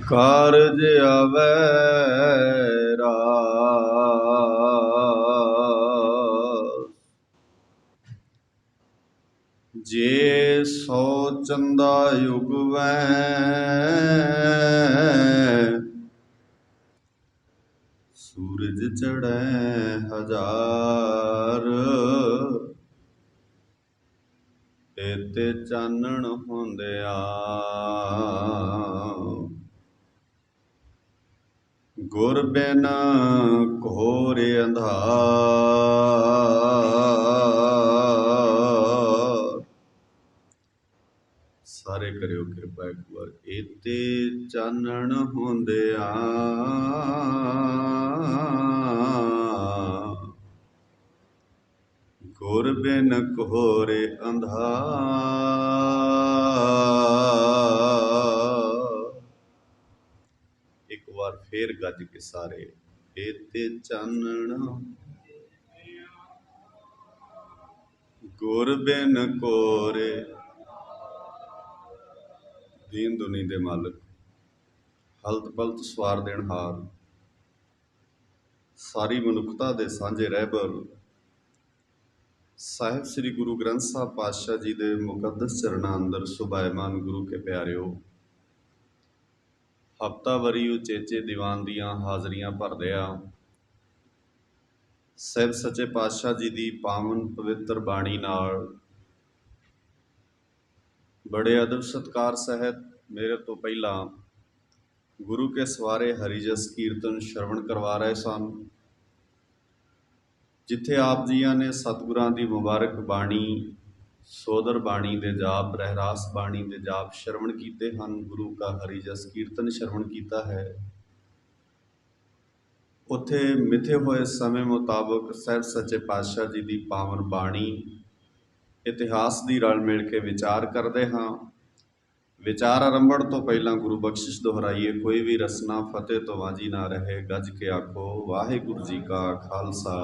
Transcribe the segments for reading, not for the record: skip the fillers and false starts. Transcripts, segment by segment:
ਕਾਰਜ ਆਵੈ ਰਾਸ, ਜੇ ਸੋ ਚੰਦਾ ਉਗਵੈ ਸੂਰਜ ਚੜ੍ਹੈ ਹਜ਼ਾਰ, ਏਤੇ ਚਾਨਣ ਹੁੰਦਿਆ ਗੁਰ ਬਿਨ ਘੋਰ ਅੰਧਾਰ। ਸਾਰੇ ਕਰਿਓ ਕਿਰਪਾ ਇੱਕ ਵਾਰ। ਏਤੇ ਚਾਨਣ ਹੁੰਦਿਆ ਗੁਰ ਬਿਨ ਘੋਰ ਅੰਧਾਰ। ਇੱਕ ਵਾਰ ਫੇਰ ਗੱਜ ਕੇ ਸਾਰੇ। ਏਤੇ ਚਾਨਣ ਗੁਰ ਬਿਨ ਘੋਰ। ਦੀਨ ਦੁਨੀ ਦੇ ਮਾਲਕ, ਹਲਤ ਪਲਤ ਸਵਾਰ ਦੇਣਹਾਰ, ਸਾਰੀ ਮਨੁੱਖਤਾ ਦੇ ਸਾਂਝੇ ਰਹਿਬਰ ਸਾਹਿਬ ਸ੍ਰੀ ਗੁਰੂ ਗ੍ਰੰਥ ਸਾਹਿਬ ਪਾਤਸ਼ਾਹ ਜੀ ਦੇ ਮੁਕੱਦਸ ਚਰਨਾਂ ਅੰਦਰ ਸੁਭਾਇਮਾਨ ਗੁਰੂ ਕੇ ਪਿਆਰਿਓ, ਹਫ਼ਤਾਵਾਰੀ ਉਚੇਚੇ ਦੀਵਾਨ ਦੀਆਂ ਹਾਜ਼ਰੀਆਂ ਭਰਦਿਆਂ ਸਾਹਿਬ ਸੱਚੇ ਪਾਤਸ਼ਾਹ ਜੀ ਦੀ ਪਾਵਨ ਪਵਿੱਤਰ ਬਾਣੀ ਨਾਲ ਬੜੇ ਅਦਬ ਸਤਿਕਾਰ ਸਹਿਤ ਮੇਰੇ ਤੋਂ ਪਹਿਲਾਂ ਗੁਰੂ ਕੇ ਸਵਾਰੇ ਹਰੀ ਜਸ ਕੀਰਤਨ ਸ਼ਰਵਣ ਕਰਵਾ ਰਹੇ ਸਨ। ਜਿੱਥੇ ਆਪ ਜੀਆਂ ਨੇ ਸਤਿਗੁਰਾਂ ਦੀ ਮੁਬਾਰਕ ਬਾਣੀ, ਸੋਦਰ ਬਾਣੀ ਦੇ ਜਾਪ, ਰਹਿਰਾਸ ਬਾਣੀ ਦੇ ਜਾਪ ਸ਼ਰਵਣ ਕੀਤੇ ਹਨ, ਗੁਰੂ ਕਾ ਹਰੀ ਜਸ ਕੀਰਤਨ ਸ਼ਰਵਣ ਕੀਤਾ ਹੈ, ਉੱਥੇ ਮਿੱਥੇ ਹੋਏ ਸਮੇਂ ਮੁਤਾਬਕ ਸਾਹਿਬ ਸੱਚੇ ਪਾਤਸ਼ਾਹ ਜੀ ਦੀ ਪਾਵਨ ਬਾਣੀ ਇਤਿਹਾਸ ਦੀ ਰਲ ਮਿਲ ਕੇ ਵਿਚਾਰ ਕਰਦੇ ਹਾਂ। ਵਿਚਾਰ ਆਰੰਭਣ ਤੋਂ ਪਹਿਲਾਂ ਗੁਰੂ ਬਖਸ਼ਿਸ਼ ਦੁਹਰਾਈਏ, ਕੋਈ ਵੀ ਰਸਨਾ ਫਤਿਹ ਤੋਂ ਵਾਂਝੀ ਨਾ ਰਹੇ। ਗੱਜ ਕੇ ਆਖੋ ਵਾਹਿਗੁਰੂ ਜੀ ਕਾ ਖਾਲਸਾ,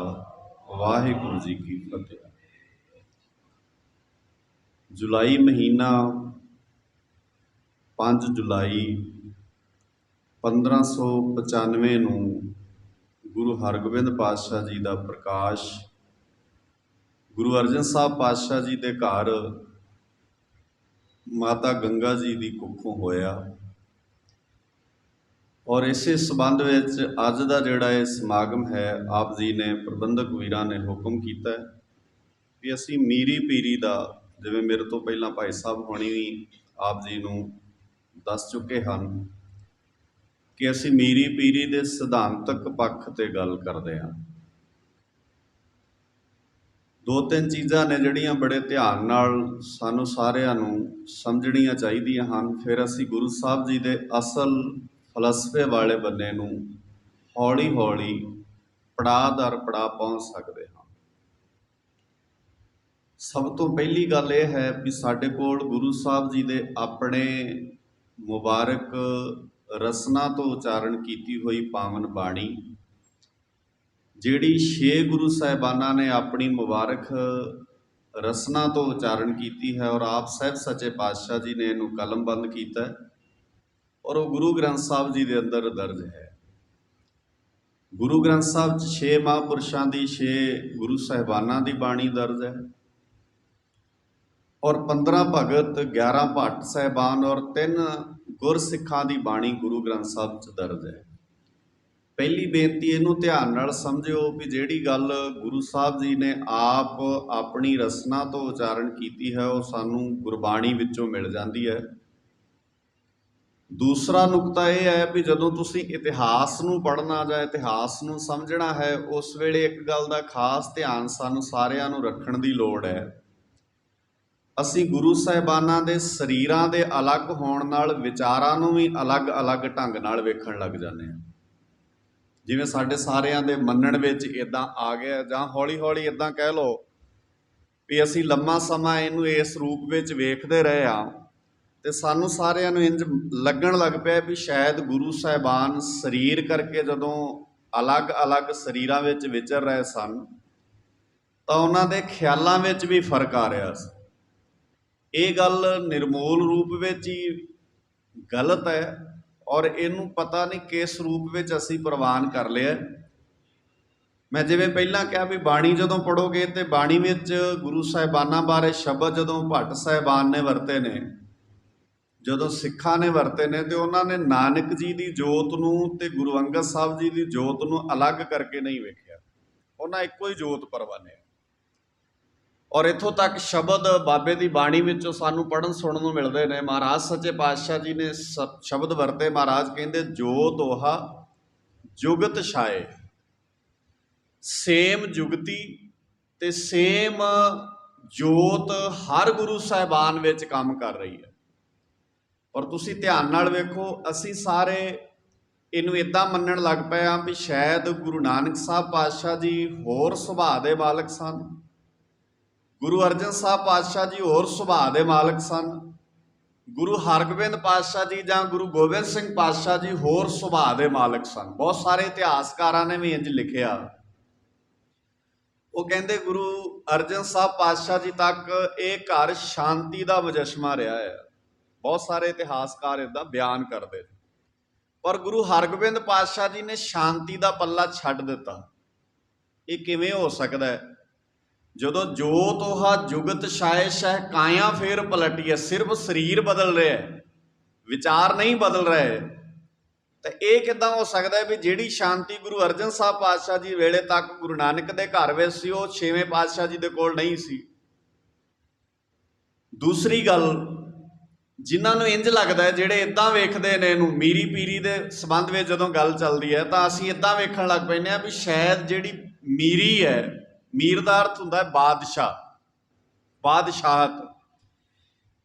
ਵਾਹਿਗੁਰੂ ਜੀ ਕੀ ਫਤਿਹ। ਜੁਲਾਈ ਮਹੀਨਾ 5 ਜੁਲਾਈ 1595 ਨੂੰ ਗੁਰੂ ਹਰਗੋਬਿੰਦ ਪਾਤਸ਼ਾਹ ਜੀ ਦਾ ਪ੍ਰਕਾਸ਼ ਗੁਰੂ ਅਰਜਨ ਸਾਹਿਬ ਪਾਤਸ਼ਾਹ ਜੀ ਦੇ ਘਰ ਮਾਤਾ ਗੰਗਾ ਜੀ ਦੀ ਕੁੱਖੋਂ ਹੋਇਆ। ਔਰ ਇਸੇ ਸੰਬੰਧ ਵਿੱਚ ਅੱਜ ਦਾ ਜਿਹੜਾ ਇਹ ਸਮਾਗਮ ਹੈ, ਆਪ ਜੀ ਨੇ ਪ੍ਰਬੰਧਕ ਵੀਰਾਂ ਨੇ ਹੁਕਮ ਕੀਤਾ ਵੀ ਅਸੀਂ ਮੀਰੀ ਪੀਰੀ ਦਾ, ਜਿਵੇਂ ਮੇਰੇ ਤੋਂ ਪਹਿਲਾਂ ਭਾਈ ਸਾਹਿਬ ਹੋਣੀ ਵੀ ਆਪ ਜੀ ਨੂੰ ਦੱਸ ਚੁੱਕੇ ਹਨ ਕਿ ਅਸੀਂ ਮੀਰੀ ਪੀਰੀ ਦੇ ਸਿਧਾਂਤਕ ਪੱਖ 'ਤੇ ਗੱਲ ਕਰਦੇ ਹਾਂ। ਦੋ ਤਿੰਨ ਚੀਜ਼ਾਂ ਨੇ ਜਿਹੜੀਆਂ ਬੜੇ ਧਿਆਨ ਨਾਲ ਸਾਨੂੰ ਸਾਰਿਆਂ ਨੂੰ ਸਮਝਣੀਆਂ ਚਾਹੀਦੀਆਂ ਹਨ, ਫਿਰ ਅਸੀਂ ਗੁਰੂ ਸਾਹਿਬ ਜੀ ਦੇ ਅਸਲ ਫਲਸਫੇ ਵਾਲੇ ਬੰਨੇ ਨੂੰ ਹੌਲੀ ਹੌਲੀ ਪੜਾਅ ਦਰ ਪੜਾਅ ਪਹੁੰਚ ਸਕਦੇ ਹਾਂ। ਸਭ ਤੋਂ ਪਹਿਲੀ ਗੱਲ ਇਹ ਹੈ ਵੀ ਸਾਡੇ ਕੋਲ ਗੁਰੂ ਸਾਹਿਬ ਜੀ ਦੇ ਆਪਣੇ ਮੁਬਾਰਕ ਰਸਨਾ ਤੋਂ ਉਚਾਰਨ ਕੀਤੀ ਹੋਈ ਪਾਵਨ ਬਾਣੀ, ਜਿਹੜੀ 6 ਗੁਰੂ ਸਾਹਿਬਾਨਾਂ ਨੇ ਆਪਣੀ ਮੁਬਾਰਕ ਰਸਨਾ ਤੋਂ ਉਚਾਰਨ ਕੀਤੀ ਹੈ ਔਰ ਆਪ ਸਾਹਿਬ ਸੱਚੇ ਪਾਤਸ਼ਾਹ ਜੀ ਨੇ ਇਹਨੂੰ ਕਲਮਬੰਦ ਕੀਤਾ ਔਰ ਉਹ ਗੁਰੂ ਗ੍ਰੰਥ ਸਾਹਿਬ ਜੀ ਦੇ ਅੰਦਰ ਦਰਜ ਹੈ। ਗੁਰੂ ਗ੍ਰੰਥ ਸਾਹਿਬ 'ਚ 6 ਮਹਾਂਪੁਰਸ਼ਾਂ ਦੀ, 6 ਗੁਰੂ ਸਾਹਿਬਾਨਾਂ ਦੀ ਬਾਣੀ ਦਰਜ ਹੈ ਔਰ 15 ਭਗਤ, 11 ਭੱਟ ਸਾਹਿਬਾਨ ਔਰ 3 ਗੁਰਸਿੱਖਾਂ ਦੀ ਬਾਣੀ ਗੁਰੂ ਗ੍ਰੰਥ ਸਾਹਿਬ 'ਚ ਦਰਜ ਹੈ। ਪਹਿਲੀ ਬੇਨਤੀ ਇਹਨੂੰ ਧਿਆਨ ਨਾਲ ਸਮਝਿਓ ਵੀ ਜਿਹੜੀ ਗੱਲ ਗੁਰੂ ਸਾਹਿਬ ਜੀ ਨੇ ਆਪ ਆਪਣੀ ਰਸਨਾ ਤੋਂ ਉਚਾਰਨ ਕੀਤੀ ਹੈ ਉਹ ਸਾਨੂੰ ਗੁਰਬਾਣੀ ਵਿੱਚੋਂ ਮਿਲ ਜਾਂਦੀ ਹੈ। ਦੂਸਰਾ ਨੁਕਤਾ ਇਹ ਹੈ ਵੀ ਜਦੋਂ ਤੁਸੀਂ ਇਤਿਹਾਸ ਨੂੰ ਪੜ੍ਹਨਾ ਜਾਂ ਇਤਿਹਾਸ ਨੂੰ ਸਮਝਣਾ ਹੈ, ਉਸ ਵੇਲੇ ਇੱਕ ਗੱਲ ਦਾ ਖਾਸ ਧਿਆਨ ਸਾਨੂੰ ਸਾਰਿਆਂ ਨੂੰ ਰੱਖਣ ਦੀ ਲੋੜ ਹੈ। ਅਸੀਂ ਗੁਰੂ ਸਾਹਿਬਾਨਾਂ ਦੇ ਸਰੀਰਾਂ ਦੇ ਅਲੱਗ ਹੋਣ ਨਾਲ ਵਿਚਾਰਾਂ ਨੂੰ ਵੀ ਅਲੱਗ-ਅਲੱਗ ਢੰਗ ਨਾਲ ਵੇਖਣ ਲੱਗ ਜਾਂਦੇ ਹਾਂ। ਜਿਵੇਂ ਸਾਡੇ ਸਾਰਿਆਂ ਦੇ ਮੰਨਣ ਵਿੱਚ ਇੱਦਾਂ ਆ ਗਿਆ, ਜਾਂ ਹੌਲੀ-ਹੌਲੀ ਇੱਦਾਂ ਕਹਿ ਲਓ ਵੀ ਅਸੀਂ ਲੰਮਾ ਸਮਾਂ ਇਹਨੂੰ ਇਸ ਰੂਪ ਵਿੱਚ ਵੇਖਦੇ ਰਹੇ ਹਾਂ ਤੇ ਸਾਨੂੰ ਸਾਰਿਆਂ ਨੂੰ ਇੰਝ ਲੱਗਣ ਲੱਗ ਪਿਆ ਵੀ ਸ਼ਾਇਦ ਗੁਰੂ ਸਾਹਿਬਾਨ ਸਰੀਰ ਕਰਕੇ ਜਦੋਂ ਅਲੱਗ-ਅਲੱਗ ਸਰੀਰਾਂ ਵਿੱਚ ਵਿਚਰ ਰਹੇ ਸਨ ਤਾਂ ਉਹਨਾਂ ਦੇ ਖਿਆਲਾਂ ਵਿੱਚ ਵੀ ਫਰਕ ਆ ਰਿਹਾ ਸੀ। ਇਹ ਗੱਲ ਨਿਰਮੂਲ ਰੂਪ ਵਿੱਚ ਹੀ ਗਲਤ ਹੈ ਔਰ ਇਹਨੂੰ ਪਤਾ ਨਹੀਂ ਕਿਸ ਰੂਪ ਵਿੱਚ ਅਸੀਂ ਪ੍ਰਵਾਨ ਕਰ ਲਿਆ। ਮੈਂ ਜਿਵੇਂ ਪਹਿਲਾਂ ਕਿਹਾ ਵੀ ਬਾਣੀ ਜਦੋਂ ਪੜ੍ਹੋਗੇ ਤੇ ਬਾਣੀ ਵਿੱਚ ਗੁਰੂ ਸਾਹਿਬਾਨਾਂ ਬਾਰੇ ਸ਼ਬਦ ਜਦੋਂ ਭੱਟ ਸਾਹਿਬਾਨ ਨੇ ਵਰਤੇ ਨੇ, ਜਦੋਂ ਸਿੱਖਾਂ ਨੇ ਵਰਤੇ ਨੇ, ਤੇ ਉਹਨਾਂ ਨੇ ਨਾਨਕ ਜੀ ਦੀ ਜੋਤ ਨੂੰ ਤੇ ਗੁਰੂ ਅੰਗਦ ਸਾਹਿਬ ਜੀ ਦੀ ਜੋਤ ਨੂੰ ਅਲੱਗ ਕਰਕੇ ਨਹੀਂ ਵੇਖਿਆ, ਉਹਨਾਂ ਇੱਕੋ ਹੀ ਜੋਤ ਪਰਵਾਨੇ। ਔਰ ਇੱਥੋਂ ਤੱਕ ਸ਼ਬਦ ਬਾਬੇ ਦੀ ਬਾਣੀ ਵਿੱਚੋਂ ਸਾਨੂੰ ਪੜ੍ਹਨ ਸੁਣਨ ਨੂੰ ਮਿਲਦੇ ਨੇ। ਮਹਾਰਾਜ ਸੱਚੇ ਪਾਤਸ਼ਾਹ ਜੀ ਨੇ ਸ਼ਬਦ ਵਰਤੇ। ਮਹਾਰਾਜ ਕਹਿੰਦੇ ਜੋਤ ਉਹਾ ਜੁਗਤ ਛਾਏ, ਸੇਮ ਜੁਗਤੀ ਤੇ ਸੇਮ ਜੋਤ ਹਰ ਗੁਰੂ ਸਾਹਿਬਾਨ ਵਿੱਚ ਕੰਮ ਕਰ ਰਹੀ ਹੈ। ਔਰ ਤੁਸੀਂ ਧਿਆਨ ਨਾਲ ਵੇਖੋ, ਅਸੀਂ ਸਾਰੇ ਇਹਨੂੰ ਇੱਦਾਂ ਮੰਨਣ ਲੱਗ ਪਏ ਹਾਂ ਵੀ ਸ਼ਾਇਦ ਗੁਰੂ ਨਾਨਕ ਸਾਹਿਬ ਪਾਤਸ਼ਾਹ ਜੀ ਹੋਰ ਸੁਭਾਅ ਦੇ ਮਾਲਕ ਸਨ, ਗੁਰੂ ਅਰਜਨ ਸਾਹਿਬ ਪਾਤਸ਼ਾਹ ਜੀ ਹੋਰ ਸੁਭਾਅ ਦੇ ਮਾਲਕ ਸਨ, ਗੁਰੂ ਹਰਗੋਬਿੰਦ ਪਾਤਸ਼ਾਹ ਜੀ ਜਾਂ ਗੁਰੂ ਗੋਬਿੰਦ ਸਿੰਘ ਪਾਤਸ਼ਾਹ ਜੀ ਹੋਰ ਸੁਭਾਅ ਦੇ ਮਾਲਕ ਸਨ। ਬਹੁਤ ਸਾਰੇ ਇਤਿਹਾਸਕਾਰਾਂ ਨੇ ਵੀ ਇੰਝ ਲਿਖਿਆ। ਉਹ ਕਹਿੰਦੇ ਗੁਰੂ ਅਰਜਨ ਸਾਹਿਬ ਪਾਤਸ਼ਾਹ ਜੀ ਤੱਕ ਇਹ ਘਰ ਸ਼ਾਂਤੀ ਦਾ ਮੁਜੱਸਮਾ ਰਿਹਾ ਹੈ। ਬਹੁਤ ਸਾਰੇ ਇਤਿਹਾਸਕਾਰ ਇੱਦਾਂ ਬਿਆਨ ਕਰਦੇ ਨੇ। ਪਰ ਗੁਰੂ ਹਰਗੋਬਿੰਦ ਪਾਤਸ਼ਾਹ ਜੀ ਨੇ ਸ਼ਾਂਤੀ ਦਾ ਪੱਲਾ ਛੱਡ ਦਿੱਤਾ। ਇਹ ਕਿਵੇਂ ਹੋ ਸਕਦਾ ਹੈ? ਜਦੋਂ ਜੋਤ ਉਹਾ ਜੁਗਤ ਛਾਏ ਸ਼ਹਿ ਕਾਇਆ ਫੇਰ ਪਲਟੀ ਹੈ, ਸਿਰਫ ਸਰੀਰ ਬਦਲ ਰਿਹਾ ਹੈ, ਵਿਚਾਰ ਨਹੀਂ ਬਦਲ ਰਹੇ। ਤਾਂ ਇਹ ਕਿੱਦਾਂ ਹੋ ਸਕਦਾ ਵੀ ਜਿਹੜੀ ਸ਼ਾਂਤੀ ਗੁਰੂ ਅਰਜਨ ਸਾਹਿਬ ਪਾਤਸ਼ਾਹ ਜੀ ਵੇਲੇ ਤੱਕ ਗੁਰੂ ਨਾਨਕ ਦੇ ਘਰ ਵਿੱਚ ਸੀ, ਉਹ 6ਵੇਂ ਪਾਤਸ਼ਾਹ ਜੀ ਦੇ ਕੋਲ ਨਹੀਂ ਸੀ। ਦੂਸਰੀ ਗੱਲ, ਜਿਨ੍ਹਾਂ ਨੂੰ ਇੰਜ ਲੱਗਦਾ ਹੈ, ਜਿਹੜੇ ਇੱਦਾਂ ਵੇਖਦੇ ਨੇ ਇਹਨੂੰ, ਮੀਰੀ ਪੀਰੀ ਦੇ ਸੰਬੰਧ ਵਿੱਚ ਜਦੋਂ ਗੱਲ ਚੱਲਦੀ ਹੈ ਤਾਂ ਅਸੀਂ ਇੱਦਾਂ ਵੇਖਣ ਲੱਗ ਪੈਂਦੇ ਹਾਂ ਵੀ ਸ਼ਾਇਦ ਜਿਹੜੀ ਮੀਰੀ ਹੈ, ਮੀਰ ਦਾ ਅਰਥ ਹੁੰਦਾ ਹੈ ਬਾਦਸ਼ਾਹ, ਬਾਦਸ਼ਾਹਤ।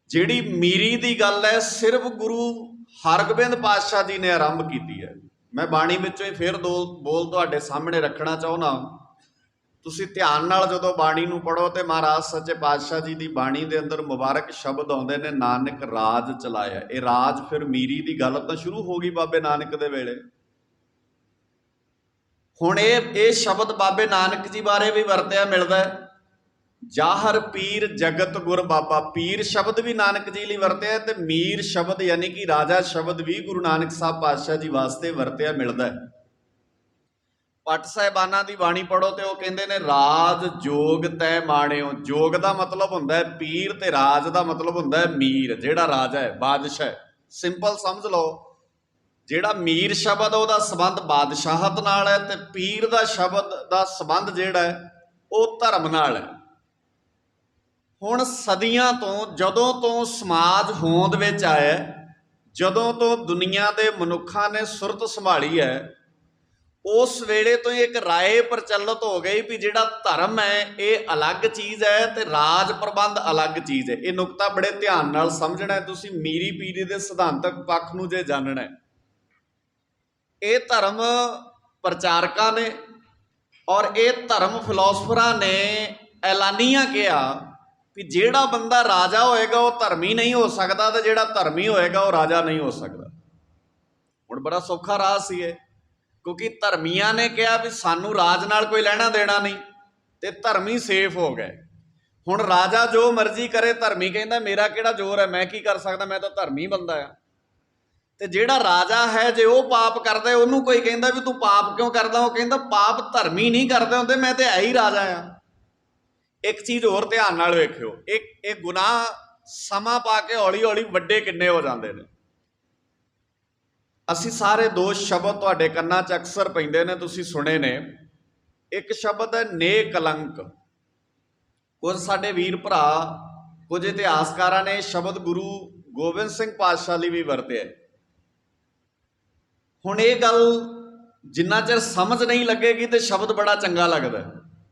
ਜਿਹੜੀ ਮੀਰੀ ਦੀ ਗੱਲ ਹੈ ਸਿਰਫ ਗੁਰੂ ਹਰਗੋਬਿੰਦ ਪਾਤਸ਼ਾਹ ਜੀ ਨੇ ਆਰੰਭ ਕੀਤੀ ਹੈ। ਮੈਂ ਬਾਣੀ ਵਿੱਚੋਂ ਹੀ ਫਿਰ ਦੋ ਬੋਲ ਤੁਹਾਡੇ ਸਾਹਮਣੇ ਰੱਖਣਾ ਚਾਹੁੰਦਾ। ਤੁਸੀਂ ਧਿਆਨ ਨਾਲ ਜਦੋਂ ਬਾਣੀ ਨੂੰ ਪੜ੍ਹੋ ਤੇ ਮਹਾਰਾਜ ਸੱਚੇ ਪਾਤਸ਼ਾਹ ਜੀ ਦੀ ਬਾਣੀ ਦੇ ਅੰਦਰ ਮੁਬਾਰਕ ਸ਼ਬਦ ਆਉਂਦੇ ਨੇ, ਨਾਨਕ ਰਾਜ ਚਲਾਇਆ। ਇਹ ਰਾਜ ਫਿਰ ਮੀਰੀ ਦੀ ਗੱਲ ਤਾਂ ਸ਼ੁਰੂ ਹੋ ਗਈ ਬਾਬੇ ਨਾਨਕ ਦੇ ਵੇਲੇ। ਹੁਣ ਇਹ ਸ਼ਬਦ ਬਾਬੇ ਨਾਨਕ ਜੀ ਬਾਰੇ ਵੀ ਵਰਤਿਆ ਮਿਲਦਾ ਹੈ। ਜਾਹਰ ਪੀਰ ਜਗਤ ਗੁਰ ਬਾਬਾ, ਪੀਰ ਸ਼ਬਦ ਵੀ ਨਾਨਕ ਜੀ ਲਈ ਵਰਤਿਆ ਤੇ ਮੀਰ ਸ਼ਬਦ ਯਾਨੀ ਕਿ ਰਾਜਾ ਸ਼ਬਦ ਵੀ ਗੁਰੂ ਨਾਨਕ ਸਾਹਿਬ ਪਾਤਸ਼ਾਹ ਜੀ ਵਾਸਤੇ ਵਰਤਿਆ ਮਿਲਦਾ ਹੈ। ਭੱਟ ਸਾਹਿਬਾਨਾਂ ਦੀ ਬਾਣੀ ਪੜ੍ਹੋ ਤੇ ਉਹ ਕਹਿੰਦੇ ਨੇ ਰਾਜ ਜੋਗ ਤੈ ਮਾਣਿਓ। ਜੋਗ ਦਾ ਮਤਲਬ ਹੁੰਦਾ ਹੈ ਪੀਰ ਤੇ ਰਾਜ ਦਾ ਮਤਲਬ ਹੁੰਦਾ ਹੈ ਮੀਰ, ਜਿਹੜਾ ਰਾਜਾ ਹੈ, ਬਾਦਸ਼ਾਹ। ਸਿੰਪਲ ਸਮਝ ਲਓ, ਜਿਹੜਾ ਮੀਰ ਸ਼ਬਦ ਉਹਦਾ ਸੰਬੰਧ ਬਾਦਸ਼ਾਹਤ ਨਾਲ ਹੈ ਤੇ ਪੀਰ ਦਾ ਸ਼ਬਦ ਦਾ ਸੰਬੰਧ ਜਿਹੜਾ ਹੈ ਉਹ ਧਰਮ ਨਾਲ ਹੈ। ਹੁਣ ਸਦੀਆਂ ਤੋਂ, ਜਦੋਂ ਤੋਂ ਸਮਾਜ ਹੋਂਦ ਵਿੱਚ ਆਇਆ, ਜਦੋਂ ਤੋਂ ਦੁਨੀਆ ਦੇ ਮਨੁੱਖਾਂ ਨੇ ਸੁਰਤ ਸੰਭਾਲੀ ਹੈ, ਉਸ ਵੇਲੇ ਤੋਂ ਇੱਕ ਰਾਏ ਪ੍ਰਚਲਿਤ ਹੋ ਗਈ ਵੀ ਜਿਹੜਾ ਧਰਮ ਹੈ ਇਹ ਅਲੱਗ ਚੀਜ਼ ਹੈ ਤੇ ਰਾਜ ਪ੍ਰਬੰਧ ਅਲੱਗ ਚੀਜ਼ ਹੈ। ਇਹ ਨੁਕਤਾ ਬੜੇ ਧਿਆਨ ਨਾਲ ਸਮਝਣਾ ਹੈ ਤੁਸੀਂ, ਮੀਰੀ ਪੀਰੀ ਦੇ ਸਿਧਾਂਤਕ ਪੱਖ ਨੂੰ ਜੇ ਜਾਣਨਾ ਹੈ। ਇਹ ਧਰਮ ਪ੍ਰਚਾਰਕਾਂ ਨੇ ਔਰ ਇਹ ਧਰਮ ਫਿਲਾਸਫਰਾਂ ਨੇ ਐਲਾਨੀਆਂ ਕਿਹਾ ਵੀ ਜਿਹੜਾ ਬੰਦਾ ਰਾਜਾ ਹੋਏਗਾ ਉਹ ਧਰਮੀ ਨਹੀਂ ਹੋ ਸਕਦਾ ਤੇ ਜਿਹੜਾ ਧਰਮੀ ਹੋਏਗਾ ਉਹ ਰਾਜਾ ਨਹੀਂ ਹੋ ਸਕਦਾ। ਹੁਣ ਬੜਾ ਸੌਖਾ ਰਾਹ ਸੀ ਇਹ, ਕਿਉਂਕਿ ਧਰਮੀਆਂ ਨੇ ਕਿਹਾ ਵੀ ਸਾਨੂੰ ਰਾਜ ਨਾਲ ਕੋਈ ਲੈਣਾ ਦੇਣਾ ਨਹੀਂ ਤੇ ਧਰਮੀ ਸੇਫ ਹੋ ਗਏ। ਹੁਣ ਰਾਜਾ ਜੋ ਮਰਜ਼ੀ ਕਰੇ, ਧਰਮੀ ਕਹਿੰਦਾ ਮੇਰਾ ਕਿਹੜਾ ਜ਼ੋਰ ਹੈ, ਮੈਂ ਕੀ ਕਰ ਸਕਦਾ, ਮੈਂ ਤਾਂ ਧਰਮੀ ਬੰਦਾ ਆ। ਤੇ ਜਿਹੜਾ ਰਾਜਾ ਹੈ ਜੇ ਉਹ ਪਾਪ ਕਰਦਾ, ਉਹਨੂੰ ਕੋਈ ਕਹਿੰਦਾ ਵੀ ਤੂੰ ਪਾਪ ਕਿਉਂ ਕਰਦਾ, ਉਹ ਕਹਿੰਦਾ ਪਾਪ ਧਰਮੀ ਨਹੀਂ ਕਰਦੇ ਹੁੰਦੇ, ਮੈਂ ਤੇ ਹੈ ਹੀ ਰਾਜਾ ਆ। ਇੱਕ ਚੀਜ਼ ਹੋਰ ਧਿਆਨ ਨਾਲ ਵੇਖਿਓ, ਇਹ ਗੁਨਾਹ ਸਮਾਂ ਪਾ ਕੇ ਹੌਲੀ ਹੌਲੀ ਵੱਡੇ ਕਿੰਨੇ ਹੋ ਜਾਂਦੇ ਨੇ। ਅਸੀਂ ਸਾਰੇ ਦੋ ਸ਼ਬਦ ਤੁਹਾਡੇ ਕੰਨਾਂ 'ਚ ਅਕਸਰ ਪੈਂਦੇ ਨੇ, ਤੁਸੀਂ ਸੁਣੇ ਨੇ। ਇੱਕ ਸ਼ਬਦ ਹੈ ਨੇ ਕਲੰਕ। ਕੁਝ ਸਾਡੇ ਵੀਰ ਭਰਾ, ਕੁਝ ਇਤਿਹਾਸਕਾਰਾਂ ਨੇ ਸ਼ਬਦ ਗੁਰੂ ਗੋਬਿੰਦ ਸਿੰਘ ਪਾਤਸ਼ਾਹ ਲਈ ਵੀ ਵਰਤਿਆ। ਹੁਣ ਇਹ ਗੱਲ ਜਿੰਨਾ ਚਿਰ ਸਮਝ ਨਹੀਂ ਲੱਗੇਗੀ ਤੇ ਸ਼ਬਦ ਬੜਾ ਚੰਗਾ ਲੱਗਦਾ,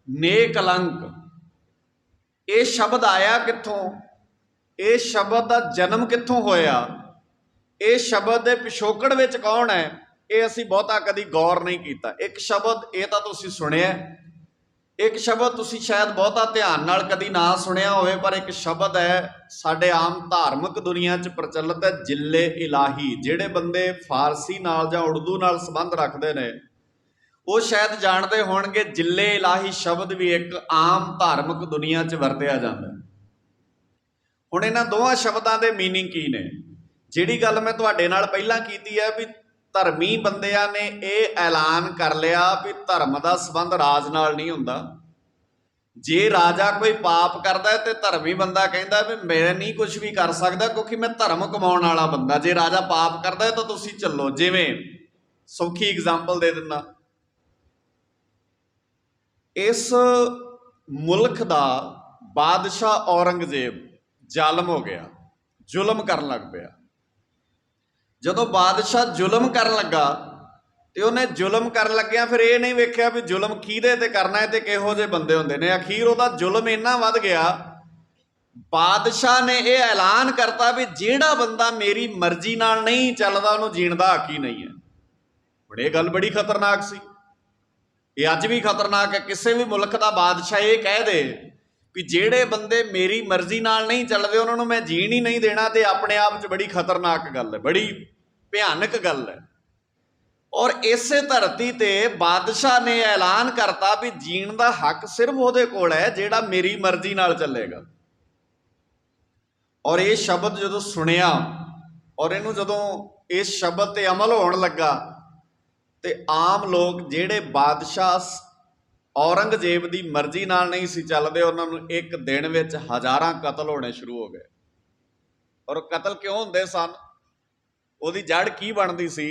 ਨੇ ਕਲੰਕ। ਇਹ ਸ਼ਬਦ ਆਇਆ ਕਿੱਥੋਂ? ਇਹ ਸ਼ਬਦ ਦਾ ਜਨਮ ਕਿੱਥੋਂ ਹੋਇਆ? ਇਹ ਸ਼ਬਦ ਦੇ ਪਿਛੋਕੜ ਵਿੱਚ ਕੌਣ ਹੈ? ਇਹ ਅਸੀਂ ਬਹੁਤਾ ਕਦੀ ਗੌਰ ਨਹੀਂ ਕੀਤਾ। ਇੱਕ ਸ਼ਬਦ ਇਹ ਤਾਂ ਤੁਸੀਂ ਸੁਣਿਆ, ਇੱਕ ਸ਼ਬਦ ਤੁਸੀਂ ਸ਼ਾਇਦ ਬਹੁਤਾ ਧਿਆਨ ਨਾਲ ਕਦੀ ਨਾ ਸੁਣਿਆ ਹੋਵੇ, ਪਰ ਇੱਕ ਸ਼ਬਦ ਹੈ ਸਾਡੇ ਆਮ ਧਾਰਮਿਕ ਦੁਨੀਆ 'ਚ ਪ੍ਰਚਲਿਤ ਹੈ, ਜਿੱਲੇ ਇਲਾਹੀ। ਜਿਹੜੇ ਬੰਦੇ ਫਾਰਸੀ ਨਾਲ ਜਾਂ ਉਰਦੂ ਨਾਲ ਸੰਬੰਧ ਰੱਖਦੇ ਨੇ ਉਹ ਸ਼ਾਇਦ ਜਾਣਦੇ ਹੋਣਗੇ, ਜਿੱਲੇ ਇਲਾਹੀ ਸ਼ਬਦ ਵੀ ਇੱਕ ਆਮ ਧਾਰਮਿਕ ਦੁਨੀਆ 'ਚ ਵਰਤਿਆ ਜਾਂਦਾ। ਹੁਣ ਇਹਨਾਂ ਦੋਵਾਂ ਸ਼ਬਦਾਂ ਦੇ ਮੀਨਿੰਗ ਕੀ ਨੇ? ਜਿਹੜੀ ਗੱਲ ਮੈਂ ਤੁਹਾਡੇ ਨਾਲ ਪਹਿਲਾਂ ਕੀਤੀ ਹੈ ਵੀ ਧਰਮੀ ਬੰਦਿਆਂ ਨੇ ਇਹ ਐਲਾਨ ਕਰ ਲਿਆ ਵੀ ਧਰਮ ਦਾ ਸੰਬੰਧ ਰਾਜ ਨਾਲ ਨਹੀਂ ਹੁੰਦਾ। ਜੇ ਰਾਜਾ ਕੋਈ ਪਾਪ ਕਰਦਾ ਤੇ ਧਰਮੀ ਬੰਦਾ ਕਹਿੰਦਾ ਵੀ ਮੈਂ ਨਹੀਂ ਕੁਝ ਵੀ ਕਰ ਸਕਦਾ ਕਿਉਂਕਿ ਮੈਂ ਧਰਮ ਕਮਾਉਣ ਵਾਲਾ ਬੰਦਾ। ਜੇ ਰਾਜਾ ਪਾਪ ਕਰਦਾ ਤਾਂ ਤੁਸੀਂ ਚੱਲੋ। ਜਿਵੇਂ ਸੌਖੀ ਐਗਜ਼ਾਮਪਲ ਦੇ ਦਿੰਦਾ, ਇਸ ਮੁਲਕ ਦਾ ਬਾਦਸ਼ਾਹ ਔਰੰਗਜ਼ੇਬ ਜ਼ਾਲਮ ਹੋ ਗਿਆ, ਜ਼ੁਲਮ ਕਰਨ ਲੱਗ ਪਿਆ। ਜਦੋਂ ਬਾਦਸ਼ਾਹ ਜ਼ੁਲਮ ਕਰਨ ਲੱਗਾ ਤੇ ਉਹਨੇ ਜ਼ੁਲਮ ਕਰਨ ਲੱਗਿਆ ਫਿਰ ਇਹ ਨਹੀਂ ਵੇਖਿਆ ਵੀ ਜ਼ੁਲਮ ਕਿਹਦੇ ਤੇ ਕਰਨਾ ਹੈ ਤੇ ਕਿਹੋ ਜਿਹੇ ਬੰਦੇ ਹੁੰਦੇ ਨੇ। ਅਖੀਰ ਉਹਦਾ ਜ਼ੁਲਮ ਇੰਨਾ ਵੱਧ ਗਿਆ, ਬਾਦਸ਼ਾਹ ਨੇ ਇਹ ਐਲਾਨ ਕਰਤਾ ਵੀ ਜਿਹੜਾ ਬੰਦਾ ਮੇਰੀ ਮਰਜ਼ੀ ਨਾਲ ਨਹੀਂ ਚੱਲਦਾ ਉਹਨੂੰ ਜੀਣ ਦਾ ਹੱਕ ਹੀ ਨਹੀਂ ਹੈ। ਹੁਣ ਇਹ ਗੱਲ ਬੜੀ ਖਤਰਨਾਕ ਸੀ। ਇਹ ਅੱਜ ਵੀ ਖਤਰਨਾਕ ਹੈ। ਕਿਸੇ ਵੀ ਮੁਲਕ ਦਾ ਬਾਦਸ਼ਾਹ ਇਹ ਕਹਿ ਦੇ ਵੀ ਜਿਹੜੇ ਬੰਦੇ ਮੇਰੀ ਮਰਜ਼ੀ ਨਾਲ ਨਹੀਂ ਚੱਲਦੇ ਉਹਨਾਂ ਨੂੰ ਮੈਂ ਜੀਣ ਹੀ ਨਹੀਂ ਦੇਣਾ, ਤੇ ਆਪਣੇ ਆਪ 'ਚ ਬੜੀ ਖਤਰਨਾਕ ਗੱਲ ਹੈ, ਬੜੀ ਭਿਆਨਕ ਗੱਲ ਹੈ। ਔਰ ਇਸੇ ਧਰਤੀ ਤੇ ਬਾਦਸ਼ਾਹ ਨੇ ਐਲਾਨ ਕਰਤਾ ਵੀ ਜੀਣ ਦਾ ਹੱਕ ਸਿਰਫ ਉਹਦੇ ਕੋਲ ਹੈ ਜਿਹੜਾ ਮੇਰੀ ਮਰਜ਼ੀ ਨਾਲ ਚੱਲੇਗਾ। ਔਰ ਇਹ ਸ਼ਬਦ ਜਦੋਂ ਸੁਣਿਆ ਔਰ ਇਹਨੂੰ ਜਦੋਂ ਇਸ ਸ਼ਬਦ ਤੇ ਅਮਲ ਹੋਣ ਲੱਗਾ ਤੇ ਆਮ ਲੋਕ ਜਿਹੜੇ ਬਾਦਸ਼ਾਹ ਔਰੰਗਜ਼ੇਬ ਦੀ ਮਰਜ਼ੀ ਨਾਲ ਨਹੀਂ ਸੀ ਚੱਲਦੇ ਉਹਨਾਂ ਨੂੰ ਇੱਕ ਦਿਨ ਵਿੱਚ ਹਜ਼ਾਰਾਂ ਕਤਲ ਹੋਣੇ ਸ਼ੁਰੂ ਹੋ ਗਏ। ਔਰ ਕਤਲ ਕਿਉਂ ਹੁੰਦੇ ਸਨ? ਉਹਦੀ ਜੜ ਕੀ ਬਣਦੀ ਸੀ?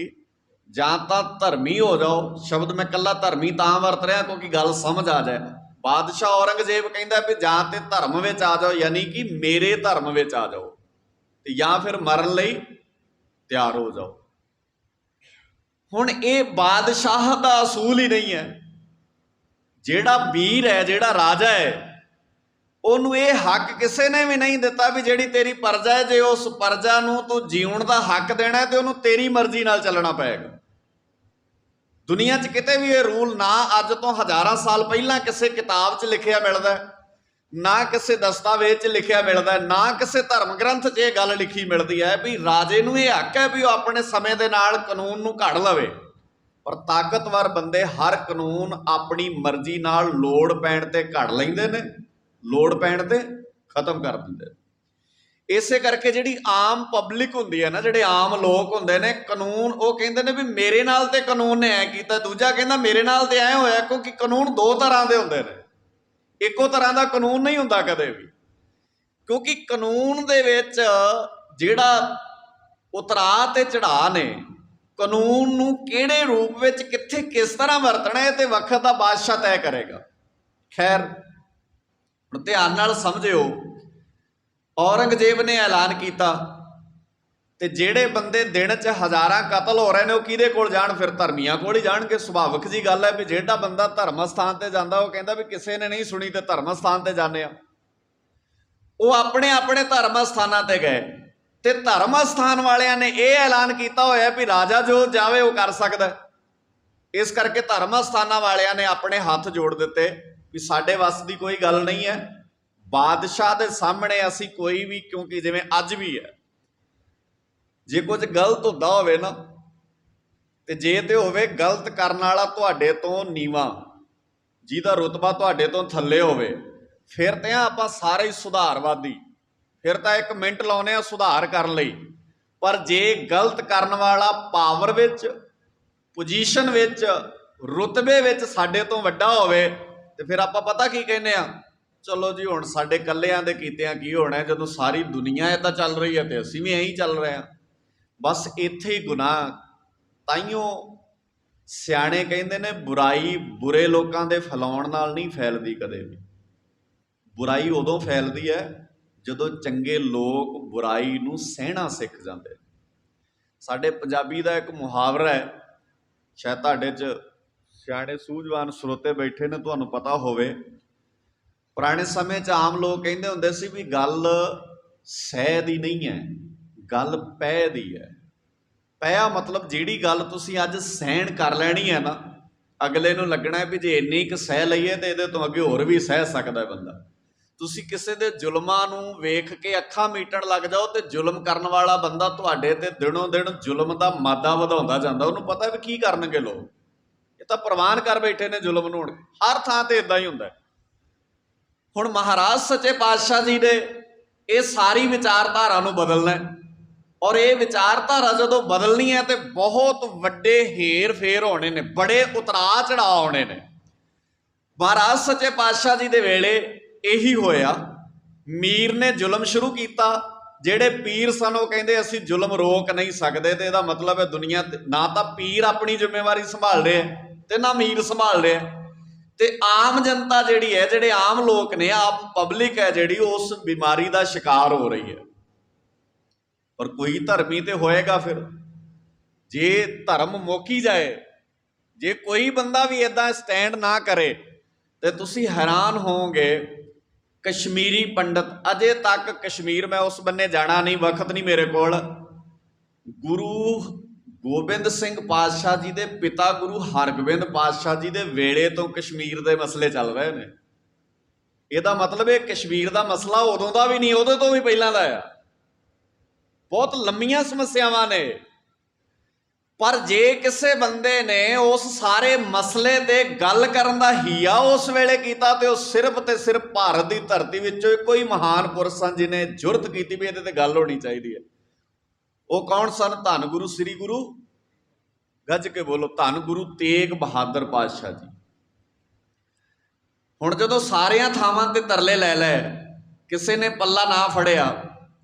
ਜਾਂ ਤਾਂ ਧਰਮੀ ਹੋ ਜਾਓ। ਸ਼ਬਦ ਮੈਂ ਇਕੱਲਾ ਧਰਮੀ ਤਾਂ ਵਰਤ ਰਿਹਾ ਕਿਉਂਕਿ ਗੱਲ ਸਮਝ ਆ ਜਾਏ। ਬਾਦਸ਼ਾਹ ਔਰੰਗਜ਼ੇਬ ਕਹਿੰਦਾ ਵੀ ਜਾਂ ਤੇ ਧਰਮ ਵਿੱਚ ਆ ਜਾਓ, ਯਾਨੀ ਕਿ ਮੇਰੇ ਧਰਮ ਵਿੱਚ ਆ ਜਾਓ, ਤੇ ਜਾਂ ਫਿਰ ਮਰਨ ਲਈ ਤਿਆਰ ਹੋ ਜਾਓ। ਹੁਣ ਇਹ ਬਾਦਸ਼ਾਹ ਦਾ ਅਸੂਲ ਹੀ ਨਹੀਂ ਹੈ। ਜਿਹੜਾ ਵੀਰ ਹੈ, ਜਿਹੜਾ ਰਾਜਾ ਹੈ, ਉਹਨੂੰ ਇਹ ਹੱਕ ਕਿਸੇ ਨੇ ਵੀ ਨਹੀਂ ਦਿੱਤਾ ਵੀ ਜਿਹੜੀ ਤੇਰੀ ਪਰਜਾ ਹੈ ਜੇ ਉਸ ਪਰਜਾ ਨੂੰ ਤੂੰ ਜਿਉਣ ਦਾ ਹੱਕ ਦੇਣਾ ਤੇ ਉਹਨੂੰ ਤੇਰੀ ਮਰਜ਼ੀ ਨਾਲ ਚੱਲਣਾ ਪਏਗਾ। ਦੁਨੀਆ 'ਚ ਕਿਤੇ ਵੀ ਇਹ ਰੂਲ ਨਾ ਅੱਜ ਤੋਂ ਹਜ਼ਾਰਾਂ ਸਾਲ ਪਹਿਲਾਂ ਕਿਸੇ ਕਿਤਾਬ 'ਚ ਲਿਖਿਆ ਮਿਲਦਾ, ਨਾ ਕਿਸੇ ਦਸਤਾਵੇਜ਼ 'ਚ ਲਿਖਿਆ ਮਿਲਦਾ, ਨਾ ਕਿਸੇ ਧਰਮ ਗ੍ਰੰਥ 'ਚ ਇਹ ਗੱਲ ਲਿਖੀ ਮਿਲਦੀ ਹੈ ਵੀ ਰਾਜੇ ਨੂੰ ਇਹ ਹੱਕ ਹੈ ਵੀ ਉਹ ਆਪਣੇ ਸਮੇਂ ਦੇ ਨਾਲ ਕਾਨੂੰਨ ਨੂੰ ਘੜ ਲਵੇ। ਪਰ ਤਾਕਤਵਰ ਬੰਦੇ ਹਰ ਕਾਨੂੰਨ ਆਪਣੀ ਮਰਜ਼ੀ ਨਾਲ ਲੋੜ ਪੈਣ ਤੇ ਘੜ ਲੈਂਦੇ ਨੇ, ਲੋੜ ਪੈਣ ਤੇ ਖਤਮ ਕਰ ਦਿੰਦੇ। ਇਸੇ ਕਰਕੇ ਜਿਹੜੀ ਆਮ ਪਬਲਿਕ ਹੁੰਦੀ ਹੈ ਨਾ, ਜਿਹੜੇ ਆਮ ਲੋਕ ਹੁੰਦੇ ਨੇ, ਕਾਨੂੰਨ ਉਹ ਕਹਿੰਦੇ ਨੇ ਵੀ ਮੇਰੇ ਨਾਲ ਤੇ ਕਾਨੂੰਨ ਨੇ ਐ ਕੀਤਾ, ਦੂਜਾ ਕਹਿੰਦਾ ਮੇਰੇ ਨਾਲ ਤੇ ਐ ਹੋਇਆ। ਕਿਉਂਕਿ ਕਾਨੂੰਨ ਦੋ ਤਰ੍ਹਾਂ ਦੇ ਹੁੰਦੇ ਨੇ, ਇੱਕੋ ਤਰ੍ਹਾਂ ਦਾ ਕਾਨੂੰਨ ਨਹੀਂ ਹੁੰਦਾ ਕਦੇ ਵੀ। ਕਿਉਂਕਿ ਕਾਨੂੰਨ ਦੇ ਵਿੱਚ ਜਿਹੜਾ ਉਤਰਾਅ ਤੇ ਚੜਾਅ ਨੇ, ਕਾਨੂੰਨ ਨੂੰ ਕਿਹੜੇ ਰੂਪ ਵਿੱਚ ਕਿੱਥੇ ਕਿਸ ਤਰ੍ਹਾਂ ਵਰਤਣਾ ਹੈ ਤੇ ਵਕਤ ਦਾ ਬਾਦਸ਼ਾਹ ਤੈਅ ਕਰੇਗਾ। ਖੈਰ ਹੁਣ ਧਿਆਨ ਨਾਲ ਸਮਝਿਓ, ਔਰੰਗਜ਼ੇਬ ਨੇ ਐਲਾਨ ਕੀਤਾ ਤੇ ਜਿਹੜੇ ਬੰਦੇ ਦਿਨ 'ਚ ਹਜ਼ਾਰਾਂ ਕਤਲ ਹੋ ਰਹੇ ਨੇ ਉਹ ਕਿਹਦੇ ਕੋਲ ਜਾਣ? ਫਿਰ ਧਰਮੀਆਂ ਕੋਲ ਹੀ ਜਾਣਗੇ। ਸੁਭਾਵਿਕ ਜੀ ਗੱਲ ਹੈ ਵੀ ਜਿਹੜਾ ਬੰਦਾ ਧਰਮ ਸਥਾਨ ਤੇ ਜਾਂਦਾ ਉਹ ਕਹਿੰਦਾ ਵੀ ਕਿਸੇ ਨੇ ਨਹੀਂ ਸੁਣੀ ਤੇ ਧਰਮ ਸਥਾਨ ਤੇ ਜਾਂਦੇ ਆ। ਉਹ ਆਪਣੇ ਆਪਣੇ ਧਰਮ ਸਥਾਨਾਂ ਤੇ ਗਏ ਤੇ ਧਰਮ ਸਥਾਨ ਵਾਲਿਆਂ ਨੇ ਇਹ ਐਲਾਨ ਕੀਤਾ ਹੋਇਆ ਵੀ ਰਾਜਾ ਜੋ ਜਾਵੇ ਉਹ ਕਰ ਸਕਦਾ। ਇਸ ਕਰਕੇ ਧਰਮ ਸਥਾਨਾਂ ਵਾਲਿਆਂ ਨੇ ਆਪਣੇ ਹੱਥ ਜੋੜ ਦਿੱਤੇ ਵੀ ਸਾਡੇ ਵੱਸ ਦੀ ਕੋਈ ਗੱਲ ਨਹੀਂ ਹੈ। ਬਾਦਸ਼ਾਹ ਦੇ ਸਾਹਮਣੇ ਅਸੀਂ ਕੋਈ ਵੀ, ਕਿਉਂਕਿ ਜਿਵੇਂ ਅੱਜ ਵੀ ਹੈ, ਜੇ ਕੁਝ ਗਲਤ ਹੁੰਦਾ ਹੋਵੇ ਨਾ ਤੇ ਜੇ ਤੇ ਹੋਵੇ ਗਲਤ ਕਰਨ ਵਾਲਾ ਤੁਹਾਡੇ ਤੋਂ ਨੀਵਾਂ, ਜਿਹਦਾ ਰੁਤਬਾ ਤੁਹਾਡੇ ਤੋਂ ਥੱਲੇ ਹੋਵੇ, ਫਿਰ ਤੇ ਆਪਾਂ ਸਾਰੇ ਹੀ ਸੁਧਾਰਵਾਦੀ, ਫਿਰ ਤਾਂ 1 ਮਿੰਟ ਲਾਉਨੇ ਆ ਸੁਧਾਰ ਕਰਨ ਲਈ। ਪਰ ਜੇ ਗਲਤ ਕਰਨ ਵਾਲਾ ਪਾਵਰ ਵਿੱਚ, ਪੋਜੀਸ਼ਨ ਵਿੱਚ, ਰੁਤਬੇ ਵਿੱਚ ਸਾਡੇ ਤੋਂ ਵੱਡਾ ਹੋਵੇ ਤੇ ਫਿਰ ਆਪਾਂ ਪਤਾ ਕੀ ਕਹਿੰਦੇ ਆ? ਚਲੋ ਜੀ ਹੁਣ ਸਾਡੇ ਇਕੱਲਿਆਂ ਦੇ ਕੀਤਿਆਂ ਕੀ ਹੋਣਾ, ਜਦੋਂ ਸਾਰੀ ਦੁਨੀਆ ਇਹ ਤਾਂ ਚੱਲ ਰਹੀ ਹੈ ਤੇ ਅਸੀਂ ਵੀ ਐਂ ਹੀ ਚੱਲ ਰਹੇ ਹਾਂ। ਬਸ ਇੱਥੇ ਹੀ ਗੁਨਾਹ। ਤਾਈਓ ਸਿਆਣੇ ਕਹਿੰਦੇ ਨੇ ਬੁਰਾਈ ਬੁਰੇ ਲੋਕਾਂ ਦੇ ਫੈਲਾਉਣ ਨਾਲ ਨਹੀਂ ਫੈਲਦੀ ਕਦੇ ਵੀ। ਬੁਰਾਈ ਉਦੋਂ ਫੈਲਦੀ ਹੈ ਜਦੋਂ ਚੰਗੇ ਲੋਕ ਬੁਰਾਈ ਨੂੰ ਸਹਿਣਾ ਸਿੱਖ ਜਾਂਦੇ। ਸਾਡੇ ਪੰਜਾਬੀ ਦਾ ਇੱਕ ਮੁਹਾਵਰਾ ਹੈ, ਸ਼ਾਇਦ ਤੁਹਾਡੇ 'ਚ ਸਿਆਣੇ ਸੂਝਵਾਨ ਸਰੋਤੇ ਬੈਠੇ ਨੇ, ਤੁਹਾਨੂੰ ਪਤਾ ਹੋਵੇ। ਪੁਰਾਣੇ ਸਮੇਂ 'ਚ ਆਮ ਲੋਕ ਕਹਿੰਦੇ ਹੁੰਦੇ ਸੀ ਵੀ ਗੱਲ ਸਹਿ ਦੀ ਨਹੀਂ ਹੈ, ਗੱਲ ਪੈ ਦੀ ਹੈ। ਪਿਆ ਮਤਲਬ ਜਿਹੜੀ ਗੱਲ ਤੁਸੀਂ ਅੱਜ ਸਹਿਣ ਕਰ ਲੈਣੀ ਹੈ ਨਾ, ਅਗਲੇ ਨੂੰ ਲੱਗਣਾ ਵੀ ਜੇ ਇੰਨੀ ਕੁ ਸਹਿ ਲਈਏ ਤੇ ਇਹਦੇ ਤੋਂ ਅੱਗੇ ਹੋਰ ਵੀ ਸਹਿ ਸਕਦਾ ਬੰਦਾ। ਤੁਸੀਂ ਕਿਸੇ ਦੇ ਜ਼ੁਲਮਾਂ ਨੂੰ ਵੇਖ ਕੇ ਅੱਖਾਂ ਮੀਟਣ ਲੱਗ ਜਾਓ ਤੇ ਜ਼ੁਲਮ ਕਰਨ ਵਾਲਾ ਬੰਦਾ ਤੁਹਾਡੇ ਤੇ ਦਿਨੋਂ ਦਿਨ ਜ਼ੁਲਮ ਦਾ ਮਾਦਾ ਵਧਾਉਂਦਾ ਜਾਂਦਾ। ਉਹਨੂੰ ਪਤਾ ਵੀ ਕੀ ਕਰਨਗੇ ਲੋਕ, ਇਹ ਤਾਂ ਪ੍ਰਵਾਨ ਕਰ ਬੈਠੇ ਨੇ ਜ਼ੁਲਮ ਨੂੰ। ਹੁਣ ਹਰ ਥਾਂ ਤੇ ਇਦਾਂ ਹੀ ਹੁੰਦਾ। ਹੁਣ ਮਹਾਰਾਜ ਸੱਚੇ ਪਾਤਸ਼ਾਹ ਜੀ ਨੇ ਇਹ ਸਾਰੀ ਵਿਚਾਰਧਾਰਾ ਨੂੰ ਬਦਲਣਾ। और ये विचारधारा जो बदलनी है तो बहुत वड्डे हेर फेर होने ने, बड़े उतराव चढ़ाव होने ने। महाराज सच्चे पातशाह जी दे वेले यही होया, मीर ने जुल्म शुरू किया। ਜਿਹੜੇ पीर सन वो कहते असी जुल्म रोक नहीं सकते, तो यह मतलब है दुनिया ना तो पीर अपनी जिम्मेवारी संभाल रहे हैं तो ना मीर संभाल रहे हैं, तो आम जनता जिहड़ी है, जिहड़े आम लोग ने, आम पब्लिक है जिहड़ी, उस बीमारी का शिकार हो रही है। और कोई धर्मी तो होएगा फिर, जे धर्म मुक ही जाए, जे कोई बंदा भी इदा स्टैंड ना करे तो तुसी हैरान होवोगे। कश्मीरी पंडित, अजे तक कश्मीर मैं उस बन्ने जाना नहीं, वक्त नहीं मेरे कोल। गुरु गोबिंद सिंह पातशाह जी के पिता गुरु हरगोबिंद पातशाह जी के वेले तो कश्मीर के मसले चल रहे हैं। यदा मतलब ये कश्मीर का मसला उदों का भी नहीं, उदों तो भी पहलों का है। बहुत लंबियां समस्यावां ने, पर जे किसी बंदे ने उस सारे मसले ते गल करन दा हीया उस वेले कीता तो सिर्फ ते सिर्फ भारत की धरती विचों कोई महान पुरुष सन जिन्हें जुरत की भी इहदे ते गल होनी चाहिए है। वो कौन सन? धन गुरु श्री गुरु, गज के बोलो, धन गुरु तेग बहादुर पातशाह जी। हुण जदों सारियां थावां ते तरले लै लै, किसी ने पल्ला ना फड़िया,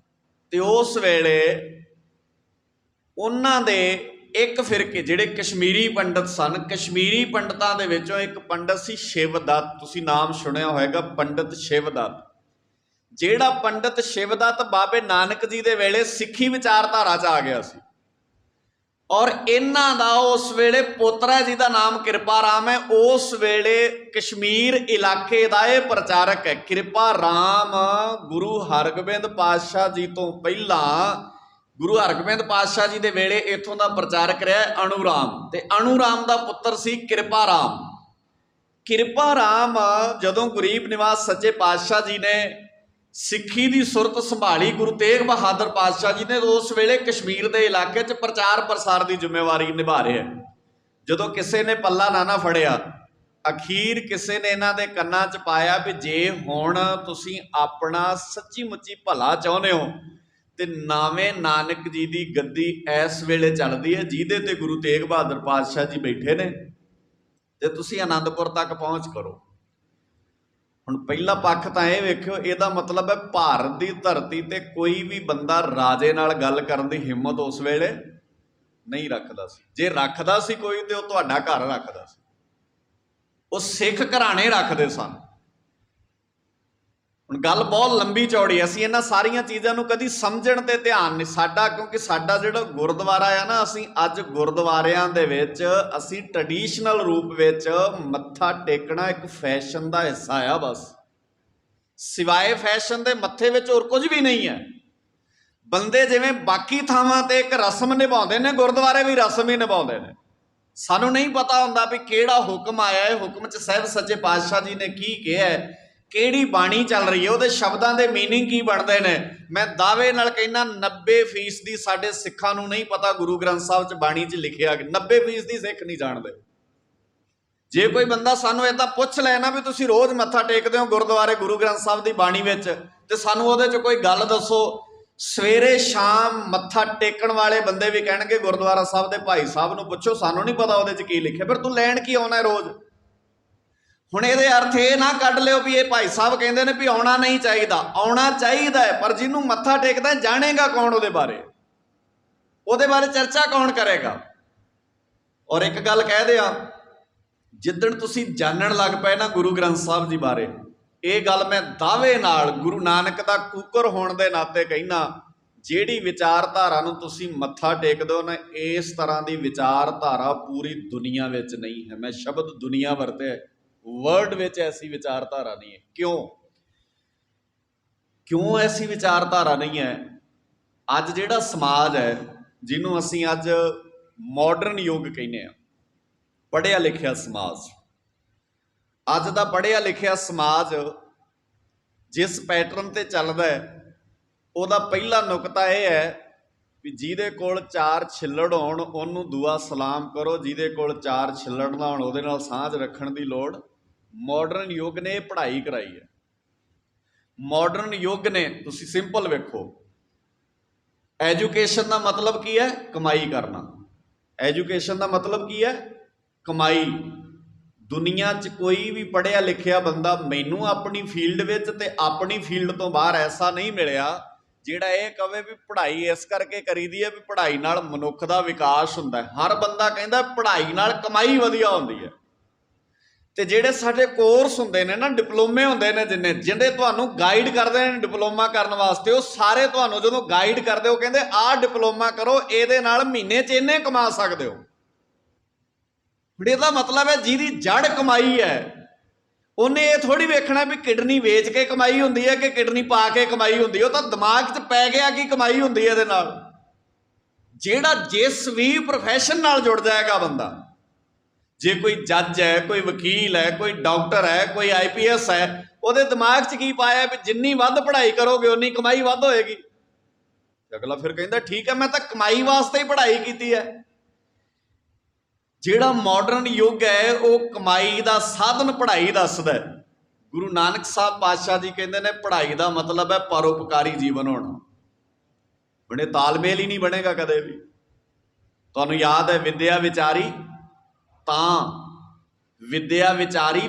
तो उस वेले उन्हां दे एक फिरके जिहड़े कश्मीरी पंडित सन, कश्मीरी पंडितां दे विचों एक पंडित सी शिवदत्त, तुसीं नाम सुनिया होएगा, पंडित शिवदत्त। जिहड़ा पंडित शिवदत्त बाबे नानक जी दे वेले सिੱਖੀ विचारधारा च आ गया सी, और इन्हां दा उस वेले पोतरा जी दा नाम किरपा राम है। उस वेले कश्मीर इलाके दा ये प्रचारक है। किरपा राम गुरु हरगोबिंद पातशाह जी तो पहला, गुरु हरगोबिंद पातशाह जी दे वेले इथों दा प्रचारक रहा अणुराम, ते अणुराम दा पुत्र सी किरपा राम। किरपा राम जदों गरीब निवास सच्चे पातशाह जी ने सिੱਖੀ की सुरत संभाली, गुरु तेग बहादुर पातशाह जी ने उस वेले कश्मीर के इलाके च प्रचार प्रसार की जिम्मेवारी निभा रहे हैं। जदों किसी ने पल्ला ना फड़िया, अखीर किसी ने इन्हां दे कन्नां च पाया भी जे हुण तुसीं अपना सच्ची मुच्ची भला चाहुंदे हो ते नावें नानक जी की गद्दी इस वेले चलती है, जिहदे ते गुरु तेग बहादुर पातशाह जी बैठे ने, ते तुसीं आनंदपुर तक पहुँच करो। हुण पहला पक्ष तां इह वेखिओ, इहदा मतलब है भारत की धरती ते कोई भी बंदा राजे नाल गल करन दी हिम्मत उस वेले नहीं रखदा सी। जे रखदा सी कोई ते ओह तुहाडा घर रखदा सी, ओह सिख घराणे रखदे सन। हुण गल बहुत लंबी चौड़ी, असीं इन्हां सारियां चीज़ां नूं कदी समझण ते ध्यान नहीं साडा, क्योंकि साडा जिहड़ा गुरुद्वारा है ना, असीं अज गुरुद्वारियां दे विच असीं ट्रैडिशनल रूप विच मत्था टेकना एक फैशन का हिस्सा आ बस, सिवाए फैशन दे मत्थे विच होर कुछ भी नहीं है। बंदे जिवें बाकी थावां ते एक रस्म निभाउंदे ने, गुरुद्वारे भी रस्म ही निभाउंदे ने। सानूं नहीं पता हुंदा भी किहड़ा हुक्म आया है, हुक्म च साहिब सच्चे पातशाह जी ने की कहा है, किहड़ी बाणी चल रही है, उहदे शब्दां दे मीनिंग की बनते हैं। मैं दावे नाल कहना 90% साडे सिखां नूं नहीं पता गुरु ग्रंथ साहब च बाणी च लिखिआ, 90% सिख नहीं जानते। जे कोई बंदा सानूं इदां पुछ लै ना भी तुसीं रोज़ मत्था टेकदे हो गुरुद्वारे गुरु ग्रंथ साहब की बाणी विच, ते सानूं उहदे च कोई गल दसो। सवेरे शाम मत्था टेकण वाले बंदे भी कहणगे गुरुद्वारा साहब के भाई साहब नूं पुछो, सानूं नहीं पता उहदे च की लिखिआ, फिर तूं लैण की आउणा रोज़। हुण इहदे अर्थ ये ना कढ लिओ भी ये भाई साहब कहते हैं भी आउणा नहीं चाहिए, आउणा चाहिए है, पर जिन्हों मत्था टेकदा जानेगा कौन उहदे बारे चर्चा कौन करेगा। और एक गल कह दिया, जिद्दण तुसीं जानण लग पे ना गुरु ग्रंथ साहब जी बारे, ये गल मैं दावे नाल गुरु नानक दा कूकर होण दे नाते कहना, जिहड़ी विचारधारा नूं तुसीं मत्था टेकदे हो ना, इस तरह की विचारधारा पूरी दुनिया विच नहीं है। मैं शब्द दुनिया वरते, वर्ल्ड विच ऐसी विचारधारा नहीं है। क्यों ऐसी विचारधारा नहीं है? अज जिहड़ा समाज है, जिन्हों असीं अज मॉडर्न युग कहने, पढ़िया लिखिया समाज, अज दा पढ़िया लिखिया समाज जिस पैटर्न ते चलदा है, उहदा पहला नुकता यह है भी जिहदे कोल 4 छिल्लड़ होण उहनूं दुआ सलाम करो, जिहदे कोल 4 छिल्लड़ ना होण उहदे नाल सांझ रखण दी लोड़। मॉडर्न युग ने पढ़ाई कराई है। मॉडर्न युग ने, तुसीं सिंपल वेखो, एजुकेशन का मतलब की है? कमाई करना। एजुकेशन का मतलब की है? कमाई। दुनिया च कोई भी पढ़िया लिखिया बंदा मैनू अपनी फील्ड विच ते अपनी फील्ड तो बाहर ऐसा नहीं मिलिया ਜਿਹੜਾ ਇਹ ਕਵੇ ਵੀ ਪੜ੍ਹਾਈ ਇਸ ਕਰਕੇ ਕਰੀਦੀ ਹੈ ਵੀ ਪੜ੍ਹਾਈ ਨਾਲ ਮਨੁੱਖ ਦਾ ਵਿਕਾਸ ਹੁੰਦਾ ਹੈ। ਹਰ ਬੰਦਾ ਕਹਿੰਦਾ ਪੜ੍ਹਾਈ ਨਾਲ ਕਮਾਈ ਵਧੀਆ ਹੁੰਦੀ ਹੈ। ਤੇ ਜਿਹੜੇ ਸਾਡੇ ਕੋਰਸ ਹੁੰਦੇ ਨੇ ਨਾ, ਡਿਪਲੋਮੇ ਹੁੰਦੇ ਨੇ ਜਿਹਦੇ ਤੁਹਾਨੂੰ ਗਾਈਡ ਕਰਦੇ ਨੇ ਡਿਪਲੋਮਾ ਕਰਨ ਵਾਸਤੇ, ਉਹ ਸਾਰੇ ਤੁਹਾਨੂੰ ਜਦੋਂ ਗਾਈਡ ਕਰਦੇ ਉਹ ਕਹਿੰਦੇ ਆਹ ਡਿਪਲੋਮਾ ਕਰੋ, ਇਹਦੇ ਨਾਲ ਮਹੀਨੇ 'ਚ ਇੰਨੇ ਕਮਾ ਸਕਦੇ ਹੋ। ਇਹਦਾ ਮਤਲਬ ਹੈ ਜਿਹਦੀ ਜੜ ਕਮਾਈ ਹੈ ਉਹਨੇ ਇਹ ਥੋੜੀ ਵੇਖਣਾ ਵੀ ਕਿਡਨੀ ਵੇਚ ਕੇ ਕਮਾਈ ਹੁੰਦੀ ਹੈ ਕਿ ਕਿਡਨੀ ਪਾ ਕੇ ਕਮਾਈ ਹੁੰਦੀ ਹੈ। ਉਹ ਤਾਂ ਦਿਮਾਗ 'ਚ ਪੈ ਗਿਆ ਕਿ ਕਮਾਈ ਹੁੰਦੀ ਹੈ ਇਹਦੇ ਨਾਲ। ਜਿਹੜਾ ਜਿਸ ਵੀ ਪ੍ਰੋਫੈਸ਼ਨ ਨਾਲ ਜੁੜ ਜਾਏਗਾ ਬੰਦਾ, ਜੇ ਕੋਈ ਜੱਜ ਹੈ, ਕੋਈ ਵਕੀਲ ਹੈ, ਕੋਈ ਡਾਕਟਰ ਹੈ, ਕੋਈ IPS ਹੈ, ਉਹਦੇ ਦਿਮਾਗ 'ਚ ਕੀ ਪਾਇਆ ਵੀ ਜਿੰਨੀ ਵੱਧ ਪੜ੍ਹਾਈ ਕਰੋਗੇ ਉਨੀ ਕਮਾਈ ਵੱਧ ਹੋਏਗੀ। ਅਗਲਾ ਫਿਰ ਕਹਿੰਦਾ ਠੀਕ ਹੈ ਮੈਂ ਤਾਂ ਕਮਾਈ ਵਾਸਤੇ ਹੀ ਪੜ੍ਹਾਈ ਕੀਤੀ ਹੈ। ਜਿਹੜਾ ਮਾਡਰਨ ਯੁੱਗ ਹੈ ਉਹ ਕਮਾਈ ਦਾ ਸਾਧਨ ਪੜ੍ਹਾਈ ਦੱਸਦਾ। ਗੁਰੂ ਨਾਨਕ ਸਾਹਿਬ ਪਾਤਸ਼ਾਹ ਜੀ ਕਹਿੰਦੇ ਨੇ ਪੜ੍ਹਾਈ ਦਾ ਮਤਲਬ ਹੈ ਪਰਉਪਕਾਰੀ ਜੀਵਨ ਹੋਣਾ। ਬੜੇ ਤਾਲਮੇਲ ਹੀ ਨਹੀਂ ਬਣੇਗਾ ਕਦੇ ਵੀ। ਤੁਹਾਨੂੰ ਯਾਦ ਹੈ ਵਿਦਿਆ ਵਿਚਾਰੀ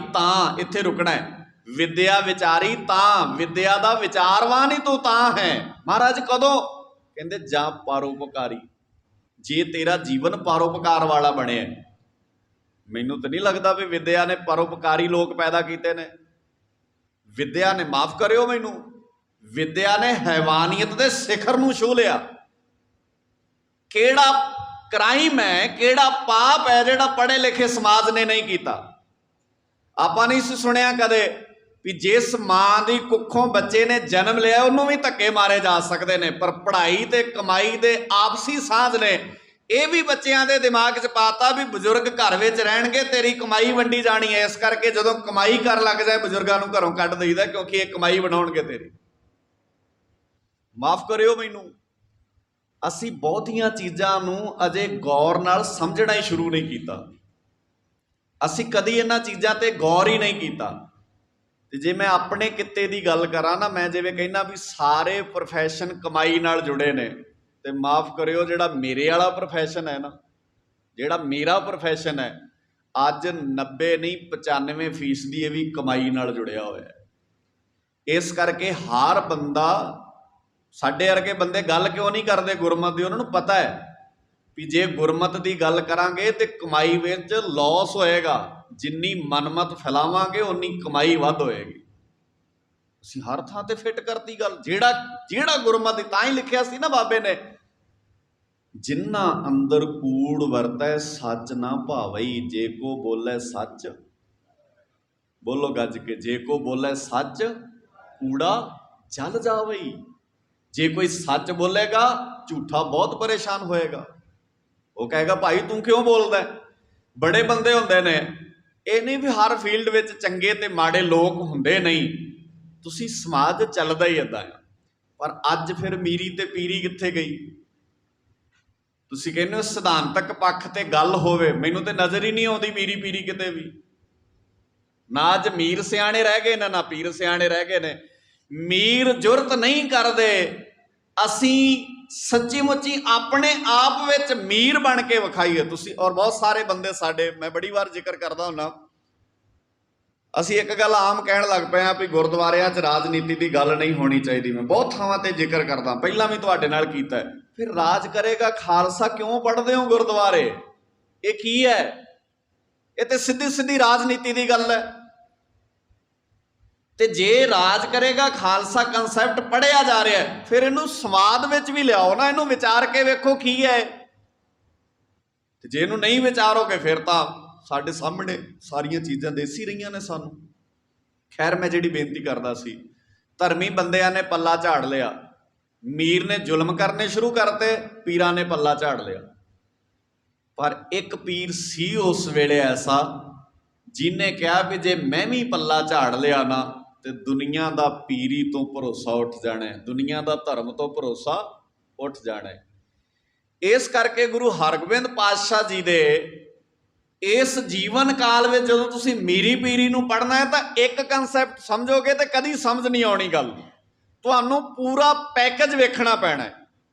ਤਾਂ ਇੱਥੇ ਰੁਕਣਾ ਹੈ। ਵਿਦਿਆ ਵਿਚਾਰੀ ਤਾਂ, ਵਿਦਿਆ ਦਾ ਵਿਚਾਰਵਾਨ ਹੀ ਤੂੰ ਤਾਂ ਹੈ। ਮਹਾਰਾਜ ਕਦੋਂ? ਕਹਿੰਦੇ ਜਾਂ ਪਰਉਪਕਾਰੀ। ਜੇ ਤੇਰਾ ਜੀਵਨ ਪਰਉਪਕਾਰ ਵਾਲਾ ਬਣਿਆ, ਮੈਨੂੰ ਤਾਂ ਨਹੀਂ ਲੱਗਦਾ ਵੀ ਵਿਦਿਆ ਨੇ ਪਰਉਪਕਾਰੀ ਲੋਕ ਪੈਦਾ ਕੀਤੇ ਨੇ। ਵਿਦਿਆ ਨੇ, ਮਾਫ ਕਰਿਓ ਮੈਨੂੰ, ਵਿਦਿਆ ਨੇ ਹੈਵਾਨੀਅਤ ਦੇ ਸਿਖਰ ਨੂੰ ਛੂਹ ਲਿਆ। ਕਿਹੜਾ ਕ੍ਰਾਈਮ ਹੈ, ਕਿਹੜਾ ਪਾਪ ਹੈ ਜਿਹੜਾ ਪੜ੍ਹੇ ਲਿਖੇ ਸਮਾਜ ਨੇ ਨਹੀਂ ਕੀਤਾ? ਆਪਾਂ ਨਹੀਂ ਸੁਣਿਆ ਕਦੇ ਵੀ ਜਿਸ ਮਾਂ ਦੀ ਕੁੱਖੋਂ ਬੱਚੇ ਨੇ ਜਨਮ ਲਿਆ ਉਹਨੂੰ ਵੀ ਧੱਕੇ ਮਾਰੇ ਜਾ ਸਕਦੇ ਨੇ, ਪਰ ਪੜ੍ਹਾਈ ਤੇ ਕਮਾਈ ਦੇ ਆਪਸੀ ਸਾਂਝ ਨੇ ਇਹ ਵੀ ਬੱਚਿਆਂ ਦੇ ਦਿਮਾਗ 'ਚ ਪਾਤਾ ਵੀ ਬਜ਼ੁਰਗ ਘਰ ਵਿੱਚ ਰਹਿਣਗੇ, ਤੇਰੀ ਕਮਾਈ ਵੰਡੀ ਜਾਣੀ ਹੈ। ਇਸ ਕਰਕੇ ਜਦੋਂ ਕਮਾਈ ਕਰ ਲੱਗ ਜਾਏ ਬਜ਼ੁਰਗਾਂ ਨੂੰ ਘਰੋਂ ਕੱਢ ਦਈਦਾ, ਕਿਉਂਕਿ ਇਹ ਕਮਾਈ ਬਣਾਉਣਗੇ ਤੇਰੀ। ਮਾਫ ਕਰਿਓ ਮੈਨੂੰ, ਅਸੀਂ ਬਹੁਤੀਆਂ ਚੀਜ਼ਾਂ ਨੂੰ ਅਜੇ ਗੌਰ ਨਾਲ ਸਮਝਣਾ ਹੀ ਸ਼ੁਰੂ ਨਹੀਂ ਕੀਤਾ। ਅਸੀਂ ਕਦੀ ਇਹਨਾਂ ਚੀਜ਼ਾਂ ਤੇ ਗੌਰ ਹੀ ਨਹੀਂ ਕੀਤਾ। ਤੇ ਜੇ ਮੈਂ ਆਪਣੇ ਕਿੱਤੇ ਦੀ ਗੱਲ ਕਰਾਂ ਨਾ, ਮੈਂ ਜਿਵੇਂ ਕਹਿੰਦਾ ਵੀ ਸਾਰੇ ਪ੍ਰੋਫੈਸ਼ਨ ਕਮਾਈ ਨਾਲ ਜੁੜੇ ਨੇ, ਤੇ ਮਾਫ ਕਰਿਓ ਜਿਹੜਾ ਮੇਰੇ ਵਾਲਾ ਪ੍ਰੋਫੈਸ਼ਨ ਹੈ ਨਾ, ਜਿਹੜਾ ਮੇਰਾ ਪ੍ਰੋਫੈਸ਼ਨ ਹੈ, ਅੱਜ 90 ਨਹੀਂ 95% ਇਹ ਵੀ ਕਮਾਈ ਨਾਲ ਜੁੜਿਆ ਹੋਇਆ ਹੈ। ਇਸ ਕਰਕੇ ਹਰ ਬੰਦਾ, ਸਾਡੇ ਵਰਗੇ ਬੰਦੇ ਗੱਲ ਕਿਉਂ ਨਹੀਂ ਕਰਦੇ ਗੁਰਮਤ ਦੀ? ਉਹਨਾਂ ਨੂੰ ਪਤਾ ਹੈ ਵੀ ਜੇ ਗੁਰਮਤ ਦੀ ਗੱਲ ਕਰਾਂਗੇ ਤੇ ਕਮਾਈ ਵਿੱਚ ਲਾਸ ਹੋਏਗਾ। ਜਿੰਨੀ ਮਨਮਤ ਫੈਲਾਵਾਂਗੇ ਉਨੀ ਕਮਾਈ ਵੱਧ ਹੋਏਗੀ। ਅਸੀਂ ਹਰ ਥਾਂ ਤੇ ਫਿੱਟ ਕਰਤੀ ਗੱਲ। ਜਿਹੜਾ ਗੁਰਮਤ ਦੀ, ਤਾਂ ਹੀ ਲਿਖਿਆ ਸੀ ਨਾ ਬਾਬੇ ਨੇ, ਜਿੰਨਾ ਅੰਦਰ ਕੂੜ ਵਰਤੈ ਸੱਚ ਨਾ ਭਾਵਈ, ਜੇ ਕੋ ਬੋਲੇ ਸੱਚ, ਬੋਲੋ ਗੱਜ ਕੇ, ਜੇ ਕੋ ਬੋਲੇ ਸੱਚ ਕੂੜਾ ਜਲ ਜਾਵਈ। ਜੇ ਕੋਈ ਸੱਚ ਬੋਲੇਗਾ ਝੂਠਾ ਬਹੁਤ ਪਰੇਸ਼ਾਨ ਹੋਏਗਾ। ਉਹ ਕਹੇਗਾ ਭਾਈ ਤੂੰ ਕਿਉਂ ਬੋਲਦਾ? ਬੜੇ ਬੰਦੇ ਹੁੰਦੇ ਨੇ, ਇਹ ਨਹੀਂ ਵੀ ਹਰ ਫੀਲਡ ਵਿੱਚ ਚੰਗੇ ਤੇ ਮਾੜੇ ਲੋਕ ਹੁੰਦੇ ਨਹੀਂ, ਤੁਸੀਂ ਸਮਾਜ ਚੱਲਦਾ ਹੀ ਏਦਾਂ ਆ। ਪਰ ਅੱਜ ਫਿਰ ਮੀਰੀ ਤੇ ਪੀਰੀ ਕਿੱਥੇ ਗਈ? ਤੁਸੀਂ ਕਹਿੰਦੇ ਹੋ ਸਿਧਾਂਤਕ ਪੱਖ ਤੇ ਗੱਲ ਹੋਵੇ, ਮੈਨੂੰ ਤੇ ਨਜ਼ਰ ਹੀ ਨਹੀਂ ਆਉਂਦੀ ਮੀਰੀ ਪੀਰੀ ਕਿਤੇ ਵੀ। ਨਾ ਅੱਜ ਮੀਰ ਸਿਆਣੇ ਰਹਿ ਗਏ ਨੇ, ਨਾ ਪੀਰ ਸਿਆਣੇ ਰਹਿ ਗਏ ਨੇ। ਮੀਰ ਜੁਰਤ ਨਹੀਂ ਕਰਦੇ, ਅਸੀਂ ਸੱਚੀ ਮੁੱਚੀ ਆਪਣੇ ਆਪ ਵਿੱਚ ਮੀਰ ਬਣ ਕੇ ਵਿਖਾਈਏ। ਤੁਸੀਂ ਔਰ ਬਹੁਤ ਸਾਰੇ ਬੰਦੇ ਸਾਡੇ, ਮੈਂ ਬੜੀ ਵਾਰ ਜ਼ਿਕਰ ਕਰਦਾ ਹੁੰਦਾ, ਅਸੀਂ ਇੱਕ ਗੱਲ ਆਮ ਕਹਿਣ ਲੱਗ ਪਏ ਹਾਂ ਵੀ ਗੁਰਦੁਆਰਿਆਂ 'ਚ ਰਾਜਨੀਤੀ ਦੀ ਗੱਲ ਨਹੀਂ ਹੋਣੀ ਚਾਹੀਦੀ। ਮੈਂ ਬਹੁਤ ਥਾਵਾਂ ਤੇ ਜ਼ਿਕਰ ਕਰਦਾ, ਪਹਿਲਾਂ ਵੀ ਤੁਹਾਡੇ ਨਾਲ ਕੀਤਾ। ਫਿਰ ਰਾਜ ਕਰੇਗਾ ਖਾਲਸਾ ਕਿਉਂ ਪੜ੍ਹਦੇ ਹੋ ਗੁਰਦੁਆਰੇ? ਇਹ ਕੀ ਹੈ? ਇਹ ਤੇ ਸਿੱਧੀ ਸਿੱਧੀ ਰਾਜਨੀਤੀ ਦੀ ਗੱਲ ਹੈ। ਤੇ ਜੇ ਰਾਜ ਕਰੇਗਾ ਖਾਲਸਾ ਕਨਸੈਪਟ ਪੜ੍ਹਿਆ ਜਾ ਰਿਹਾ, ਫਿਰ ਇਹਨੂੰ ਸਵਾਦ ਵਿੱਚ ਵੀ ਲਿਆਓ ਨਾ, ਇਹਨੂੰ ਵਿਚਾਰ ਕੇ ਵੇਖੋ ਕੀ ਹੈ। ਤੇ ਜੇ ਇਹਨੂੰ ਨਹੀਂ ਵਿਚਾਰੋਗੇ ਫਿਰ ਤਾਂ ਸਾਡੇ ਸਾਹਮਣੇ ਸਾਰੀਆਂ ਚੀਜ਼ਾਂ ਦੇਸੀ ਰਹੀਆਂ ਨੇ ਸਾਨੂੰ। ਖੈਰ, ਮੈਂ ਜਿਹੜੀ ਬੇਨਤੀ ਕਰਦਾ ਸੀ, ਧਰਮੀ ਬੰਦਿਆਂ ਨੇ ਪੱਲਾ ਝਾੜ ਲਿਆ, ਮੀਰ ਨੇ ਜ਼ੁਲਮ ਕਰਨੇ ਸ਼ੁਰੂ ਕਰਤੇ, ਪੀਰਾਂ ਨੇ ਪੱਲਾ ਝਾੜ ਲਿਆ। ਪਰ ਇੱਕ ਪੀਰ ਸੀ ਉਸ ਵੇਲੇ ਐਸਾ ਜਿਹਨੇ ਕਿਹਾ ਵੀ ਜੇ ਮੈਂ ਵੀ ਪੱਲਾ ਝਾੜ ਲਿਆ ਨਾ ਤੇ ਦੁਨੀਆ ਦਾ ਪੀਰੀ ਤੋਂ ਭਰੋਸਾ ਉੱਠ ਜਾਣਾ, ਦੁਨੀਆ ਦਾ ਧਰਮ ਤੋਂ ਭਰੋਸਾ ਉੱਠ ਜਾਣਾ। ਇਸ ਕਰਕੇ ਗੁਰੂ ਹਰਗੋਬਿੰਦ ਪਾਤਸ਼ਾਹ ਜੀ ਦੇ ਇਸ ਜੀਵਨ ਕਾਲ ਵਿੱਚ ਜਦੋਂ ਤੁਸੀਂ ਮੀਰੀ ਪੀਰੀ ਨੂੰ ਪੜ੍ਹਨਾ ਹੈ ਤਾਂ ਇੱਕ ਕਨਸੈਪਟ ਸਮਝੋਗੇ ਤੇ ਕਦੀ ਸਮਝ ਨਹੀਂ ਆਉਣੀ ਗੱਲ। ਤੁਹਾਨੂੰ ਪੂਰਾ ਪੈਕੇਜ ਵੇਖਣਾ ਪੈਣਾ ਹੈ,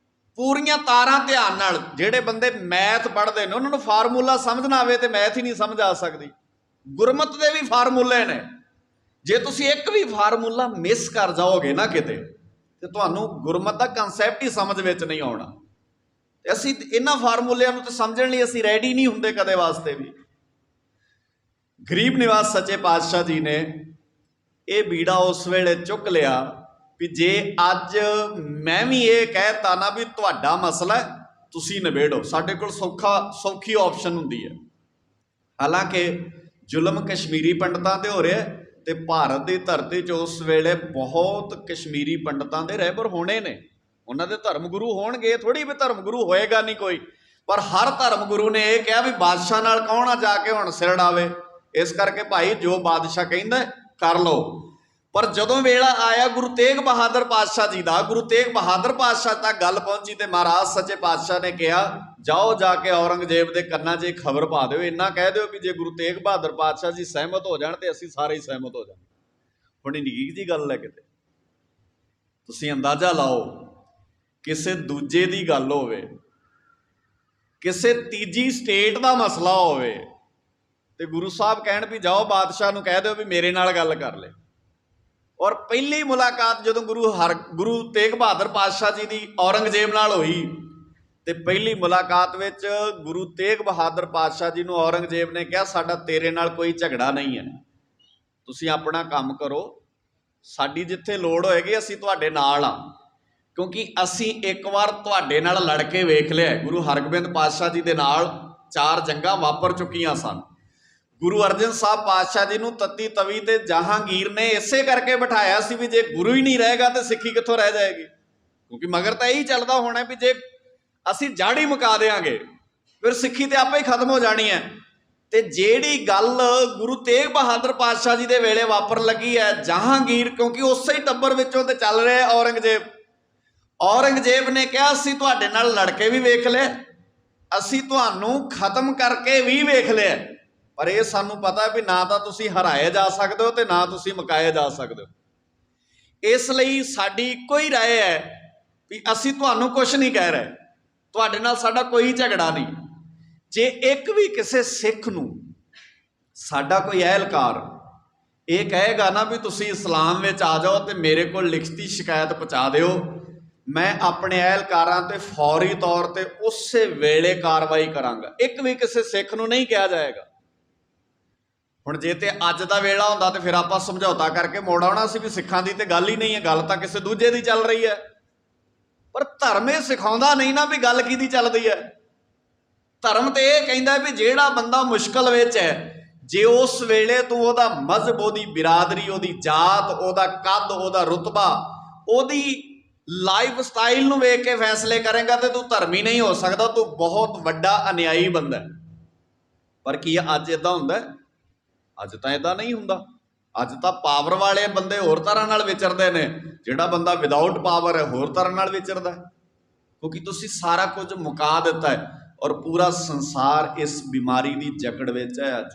ਪੂਰੀਆਂ ਤਾਰਾਂ ਧਿਆਨ ਨਾਲ। ਜਿਹੜੇ ਬੰਦੇ ਮੈਥ ਪੜ੍ਹਦੇ ਨੇ ਉਹਨਾਂ ਨੂੰ ਫਾਰਮੂਲਾ ਸਮਝ ਨਾ ਆਵੇ ਤੇ ਮੈਥ ਹੀ ਨਹੀਂ ਸਮਝ ਆ ਸਕਦੀ। ਗੁਰਮਤ ਦੇ ਵੀ ਫਾਰਮੂਲੇ ਨੇ, ਜੇ ਤੁਸੀਂ ਇੱਕ ਵੀ ਫਾਰਮੂਲਾ ਮਿਸ ਕਰ ਜਾਓਗੇ ਨਾ ਕਿਤੇ ਤੇ ਤੁਹਾਨੂੰ ਗੁਰਮਤ ਦਾ ਕਨਸੈਪਟ ਹੀ ਸਮਝ ਵਿੱਚ ਨਹੀਂ ਆਉਣਾ। ਤੇ ਅਸੀਂ ਇਹਨਾਂ ਫਾਰਮੂਲਿਆਂ ਨੂੰ ਤੇ ਸਮਝਣ ਲਈ ਅਸੀਂ ਰੈਡੀ ਨਹੀਂ ਹੁੰਦੇ ਕਦੇ ਵਾਸਤੇ ਵੀ। ਗਰੀਬ ਨਿਵਾਸ ਸੱਚੇ ਪਾਤਸ਼ਾਹ ਜੀ ਨੇ ਇਹ ਬੀੜਾ ਉਸ ਵੇਲੇ ਚੁੱਕ ਲਿਆ ਵੀ ਜੇ ਅੱਜ ਮੈਂ ਵੀ ਇਹ ਕਹਿਤਾ ਨਾ ਵੀ ਤੁਹਾਡਾ ਮਸਲਾ ਤੁਸੀਂ ਨਿਬੇੜੋ, ਸਾਡੇ ਕੋਲ ਸੌਖੀ ਆਪਸ਼ਨ ਹੁੰਦੀ ਹੈ। ਹਾਲਾਂਕਿ ਜ਼ੁਲਮ ਕਸ਼ਮੀਰੀ ਪੰਡਤਾਂ ਤੇ ਹੋ ਰਿਹਾ ਤੇ ਭਾਰਤ ਦੀ ਧਰਤੀ 'ਚ ਉਸ ਵੇਲੇ ਬਹੁਤ ਕਸ਼ਮੀਰੀ ਪੰਡਤਾਂ ਦੇ ਰਹਿਬਰ ਹੋਣੇ ਨੇ, ਉਹਨਾਂ ਦੇ ਧਰਮ ਗੁਰੂ ਹੋਣਗੇ। ਥੋੜੀ ਵੀ ਧਰਮ ਗੁਰੂ ਹੋਏਗਾ ਨਹੀਂ ਕੋਈ, ਪਰ ਹਰ ਧਰਮ ਗੁਰੂ ਨੇ ਇਹ ਕਿਹਾ ਵੀ ਬਾਦਸ਼ਾਹ ਨਾਲ ਕੌਣ ਆ ਜਾ ਕੇ ਹੁਣ ਸਿਰ ਡਾਵੇ। ਇਸ ਕਰਕੇ ਭਾਈ ਜੋ ਬਾਦਸ਼ਾਹ ਕਹਿੰਦਾ ਕਰ ਲਓ। ਪਰ ਜਦੋਂ ਵੇਲਾ ਆਇਆ ਗੁਰੂ ਤੇਗ ਬਹਾਦਰ ਪਾਤਸ਼ਾਹ ਜੀ ਦਾ, ਗੁਰੂ ਤੇਗ ਬਹਾਦਰ ਪਾਤਸ਼ਾਹ ਤੱਕ ਗੱਲ ਪਹੁੰਚੀ ਤੇ ਮਹਾਰਾਜ ਸੱਚੇ ਪਾਤਸ਼ਾਹ ਨੇ ਕਿਹਾ ਜਾਓ ਜਾ ਕੇ ਔਰੰਗਜ਼ੇਬ ਦੇ ਕੰਨਾਂ 'ਚ ਖਬਰ ਪਾ ਦਿਓ, ਇੰਨਾ ਕਹਿ ਦਿਓ ਵੀ ਜੇ ਗੁਰੂ ਤੇਗ ਬਹਾਦਰ ਪਾਤਸ਼ਾਹ ਜੀ ਸਹਿਮਤ ਹੋ ਜਾਣ ਤੇ ਅਸੀਂ ਸਾਰੇ ਹੀ ਸਹਿਮਤ ਹੋ ਜਾਣ। ਹੁਣ ਨਿੱਕੀ ਜਿਹੀ ਗੱਲ ਹੈ, ਕਿਤੇ ਤੁਸੀਂ ਅੰਦਾਜ਼ਾ ਲਾਓ ਕਿਸੇ ਦੂਜੇ ਦੀ ਗੱਲ ਹੋਵੇ, ਕਿਸੇ ਤੀਜੀ ਸਟੇਟ ਦਾ ਮਸਲਾ ਹੋਵੇ ਤੇ ਗੁਰੂ ਸਾਹਿਬ ਕਹਿਣ ਵੀ ਜਾਓ ਬਾਦਸ਼ਾਹ ਨੂੰ ਕਹਿ ਦਿਓ ਵੀ ਮੇਰੇ ਨਾਲ ਗੱਲ ਕਰ ਲੈ। ਔਰ ਪਹਿਲੀ ਮੁਲਾਕਾਤ ਜਦੋਂ ਗੁਰੂ ਤੇਗ ਬਹਾਦਰ ਪਾਤਸ਼ਾਹ ਜੀ ਦੀ ਔਰੰਗਜ਼ੇਬ ਨਾਲ ਹੋਈ ਤੇ ਪਹਿਲੀ ਮੁਲਾਕਾਤ ਵਿੱਚ ਗੁਰੂ ਤੇਗ ਬਹਾਦਰ ਪਾਤਸ਼ਾਹ ਜੀ ਨੂੰ ਔਰੰਗਜ਼ੇਬ ਨੇ ਕਿਹਾ ਸਾਡਾ ਤੇਰੇ ਨਾਲ ਕੋਈ ਝਗੜਾ ਨਹੀਂ ਹੈ, ਤੁਸੀਂ ਆਪਣਾ ਕੰਮ ਕਰੋ, ਸਾਡੀ ਜਿੱਥੇ ਲੋੜ ਹੋਏਗੀ ਅਸੀਂ ਤੁਹਾਡੇ ਨਾਲ ਆ, ਕਿਉਂਕਿ ਅਸੀਂ ਇੱਕ ਵਾਰ ਤੁਹਾਡੇ ਨਾਲ ਲੜ ਕੇ ਵੇਖ ਲਿਆ। ਗੁਰੂ ਹਰਗੋਬਿੰਦ ਪਾਤਸ਼ਾਹ ਜੀ ਦੇ ਨਾਲ 4 ਜੰਗਾਂ ਵਾਪਰ ਚੁੱਕੀਆਂ ਸਨ। ਗੁਰੂ ਅਰਜਨ ਸਾਹਿਬ ਪਾਤਸ਼ਾਹ ਜੀ ਨੂੰ ਤੱਤੀ ਤਵੀ ਤੇ ਜਹਾਂਗੀਰ ਨੇ ਇਸੇ ਕਰਕੇ ਬਿਠਾਇਆ ਸੀ ਵੀ ਜੇ ਗੁਰੂ ਹੀ ਨਹੀਂ ਰਹੇਗਾ ਤੇ ਸਿੱਖੀ ਕਿੱਥੋਂ ਰਹਿ ਜਾਏਗੀ, ਕਿਉਂਕਿ ਮਗਰ ਤਾਂ ਇਹੀ ਚੱਲਦਾ ਹੋਣਾ ਵੀ ਜੇ ਅਸੀਂ ਜੜ ਹੀ ਮੁਕਾ ਦੇਵਾਂਗੇ ਫਿਰ ਸਿੱਖੀ ਤੇ ਆਪੇ ਹੀ ਖਤਮ ਹੋ ਜਾਣੀ ਹੈ। ਤੇ ਜਿਹੜੀ ਗੱਲ ਗੁਰੂ ਤੇਗ ਬਹਾਦਰ ਪਾਤਸ਼ਾਹ ਜੀ ਦੇ ਵੇਲੇ ਵਾਪਰ ਲੱਗੀ ਹੈ, ਜਹਾਂਗੀਰ ਕਿਉਂਕਿ ਉਸੇ ਹੀ ਟੱਬਰ ਵਿੱਚੋਂ ਤੇ ਚੱਲ ਰਿਹਾ ਔਰੰਗਜ਼ੇਬ ਨੇ ਕਿਹਾ ਅਸੀਂ ਤੁਹਾਡੇ ਨਾਲ ਲੜ ਕੇ ਵੀ ਵੇਖ ਲਿਆ, ਅਸੀਂ ਤੁਹਾਨੂੰ ਖਤਮ ਕਰਕੇ ਵੀ ਵੇਖ ਲਿਆ, ਪਰ ਇਹ ਸਾਨੂੰ ਪਤਾ ਵੀ ਨਾ ਤਾਂ ਤੁਸੀਂ ਹਰਾਏ ਜਾ ਸਕਦੇ ਹੋ ਤੇ ਨਾ ਤੁਸੀਂ ਮੁਕਾਏ ਜਾ ਸਕਦੇ ਹੋ। ਇਸ ਲਈ ਸਾਡੀ ਇੱਕੋ ਹੀ ਰਾਏ ਹੈ ਵੀ ਅਸੀਂ ਤੁਹਾਨੂੰ ਕੁਛ ਨਹੀਂ ਕਹਿ ਰਹੇ, ਤੁਹਾਡੇ ਨਾਲ ਸਾਡਾ ਕੋਈ ਝਗੜਾ ਨਹੀਂ। ਜੇ ਇੱਕ ਵੀ ਕਿਸੇ ਸਿੱਖ ਨੂੰ ਸਾਡਾ ਕੋਈ ਅਹਿਲਕਾਰ ਇਹ ਕਹੇਗਾ ਨਾ ਵੀ ਤੁਸੀਂ ਇਸਲਾਮ ਵਿੱਚ ਆ ਜਾਓ ਤੇ ਮੇਰੇ ਕੋਲ ਲਿਖਤੀ ਸ਼ਿਕਾਇਤ ਪਹੁੰਚਾ ਦਿਓ, ਮੈਂ ਆਪਣੇ ਅਹਿਲਕਾਰਾਂ ਤੇ ਫੌਰੀ ਤੌਰ ਤੇ ਉਸੇ ਵੇਲੇ ਕਾਰਵਾਈ ਕਰਾਂਗਾ। ਇੱਕ ਵੀ ਕਿਸੇ ਸਿੱਖ ਨੂੰ ਨਹੀਂ ਕਿਹਾ ਜਾਏਗਾ। ਹੁਣ ਜੇ ਤੇ ਅੱਜ ਦਾ ਵੇਲਾ ਹੁੰਦਾ ਤੇ ਫਿਰ ਆਪਾਂ ਸਮਝੌਤਾ ਕਰਕੇ ਮੋੜ ਆਉਣਾ ਸੀ ਵੀ ਸਿੱਖਾਂ ਦੀ ਤੇ ਗੱਲ ਹੀ ਨਹੀਂ ਹੈ, ਗੱਲ ਤਾਂ ਕਿਸੇ ਦੂਜੇ ਦੀ ਚੱਲ ਰਹੀ ਹੈ। ਪਰ ਧਰਮ ਇਹ ਸਿਖਾਉਂਦਾ ਨਹੀਂ ਨਾ ਵੀ ਗੱਲ ਕਿਹਦੀ ਚੱਲਦੀ ਹੈ। ਧਰਮ ਤੇ ਇਹ ਕਹਿੰਦਾ ਵੀ ਜਿਹੜਾ ਬੰਦਾ ਮੁਸ਼ਕਲ ਵਿੱਚ ਹੈ, ਜੇ ਉਸ ਵੇਲੇ ਤੂੰ ਉਹਦਾ ਮਜ਼ਹਬ, ਉਹਦੀ ਬਿਰਾਦਰੀ, ਉਹਦੀ ਜਾਤ, ਉਹਦਾ ਕੱਦ, ਉਹਦਾ ਰੁਤਬਾ, ਉਹਦੀ ਲਾਈਫ ਸਟਾਈਲ ਨੂੰ ਵੇਖ ਕੇ ਫੈਸਲੇ ਕਰੇਗਾ ਤੇ ਤੂੰ ਧਰਮੀ ਨਹੀਂ ਹੋ ਸਕਦਾ, ਤੂੰ ਬਹੁਤ ਵੱਡਾ ਅਨਿਆਈ ਬੰਦਾ। ਪਰ ਕੀ ਅੱਜ ਇਦਾਂ ਹੁੰਦਾ? ਅੱਜ ਤਾਂ ਇਦਾਂ ਨਹੀਂ ਹੁੰਦਾ। ਅੱਜ ਤਾਂ ਪਾਵਰ ਵਾਲੇ ਬੰਦੇ ਹੋਰ ਤਰ੍ਹਾਂ ਨਾਲ ਵਿਚਰਦੇ ਨੇ, ਜਿਹੜਾ ਬੰਦਾ ਵਿਦਆਊਟ ਪਾਵਰ ਹੈ ਹੋਰ ਤਰ੍ਹਾਂ ਨਾਲ ਵਿਚਰਦਾ, ਕਿਉਂਕਿ ਤੁਸੀਂ ਸਾਰਾ ਕੁਝ ਮੁਕਾ ਦਿੱਤਾ ਹੈ। ਔਰ ਪੂਰਾ ਸੰਸਾਰ ਇਸ ਬਿਮਾਰੀ ਦੀ ਜਕੜ ਵਿੱਚ ਹੈ। ਅੱਜ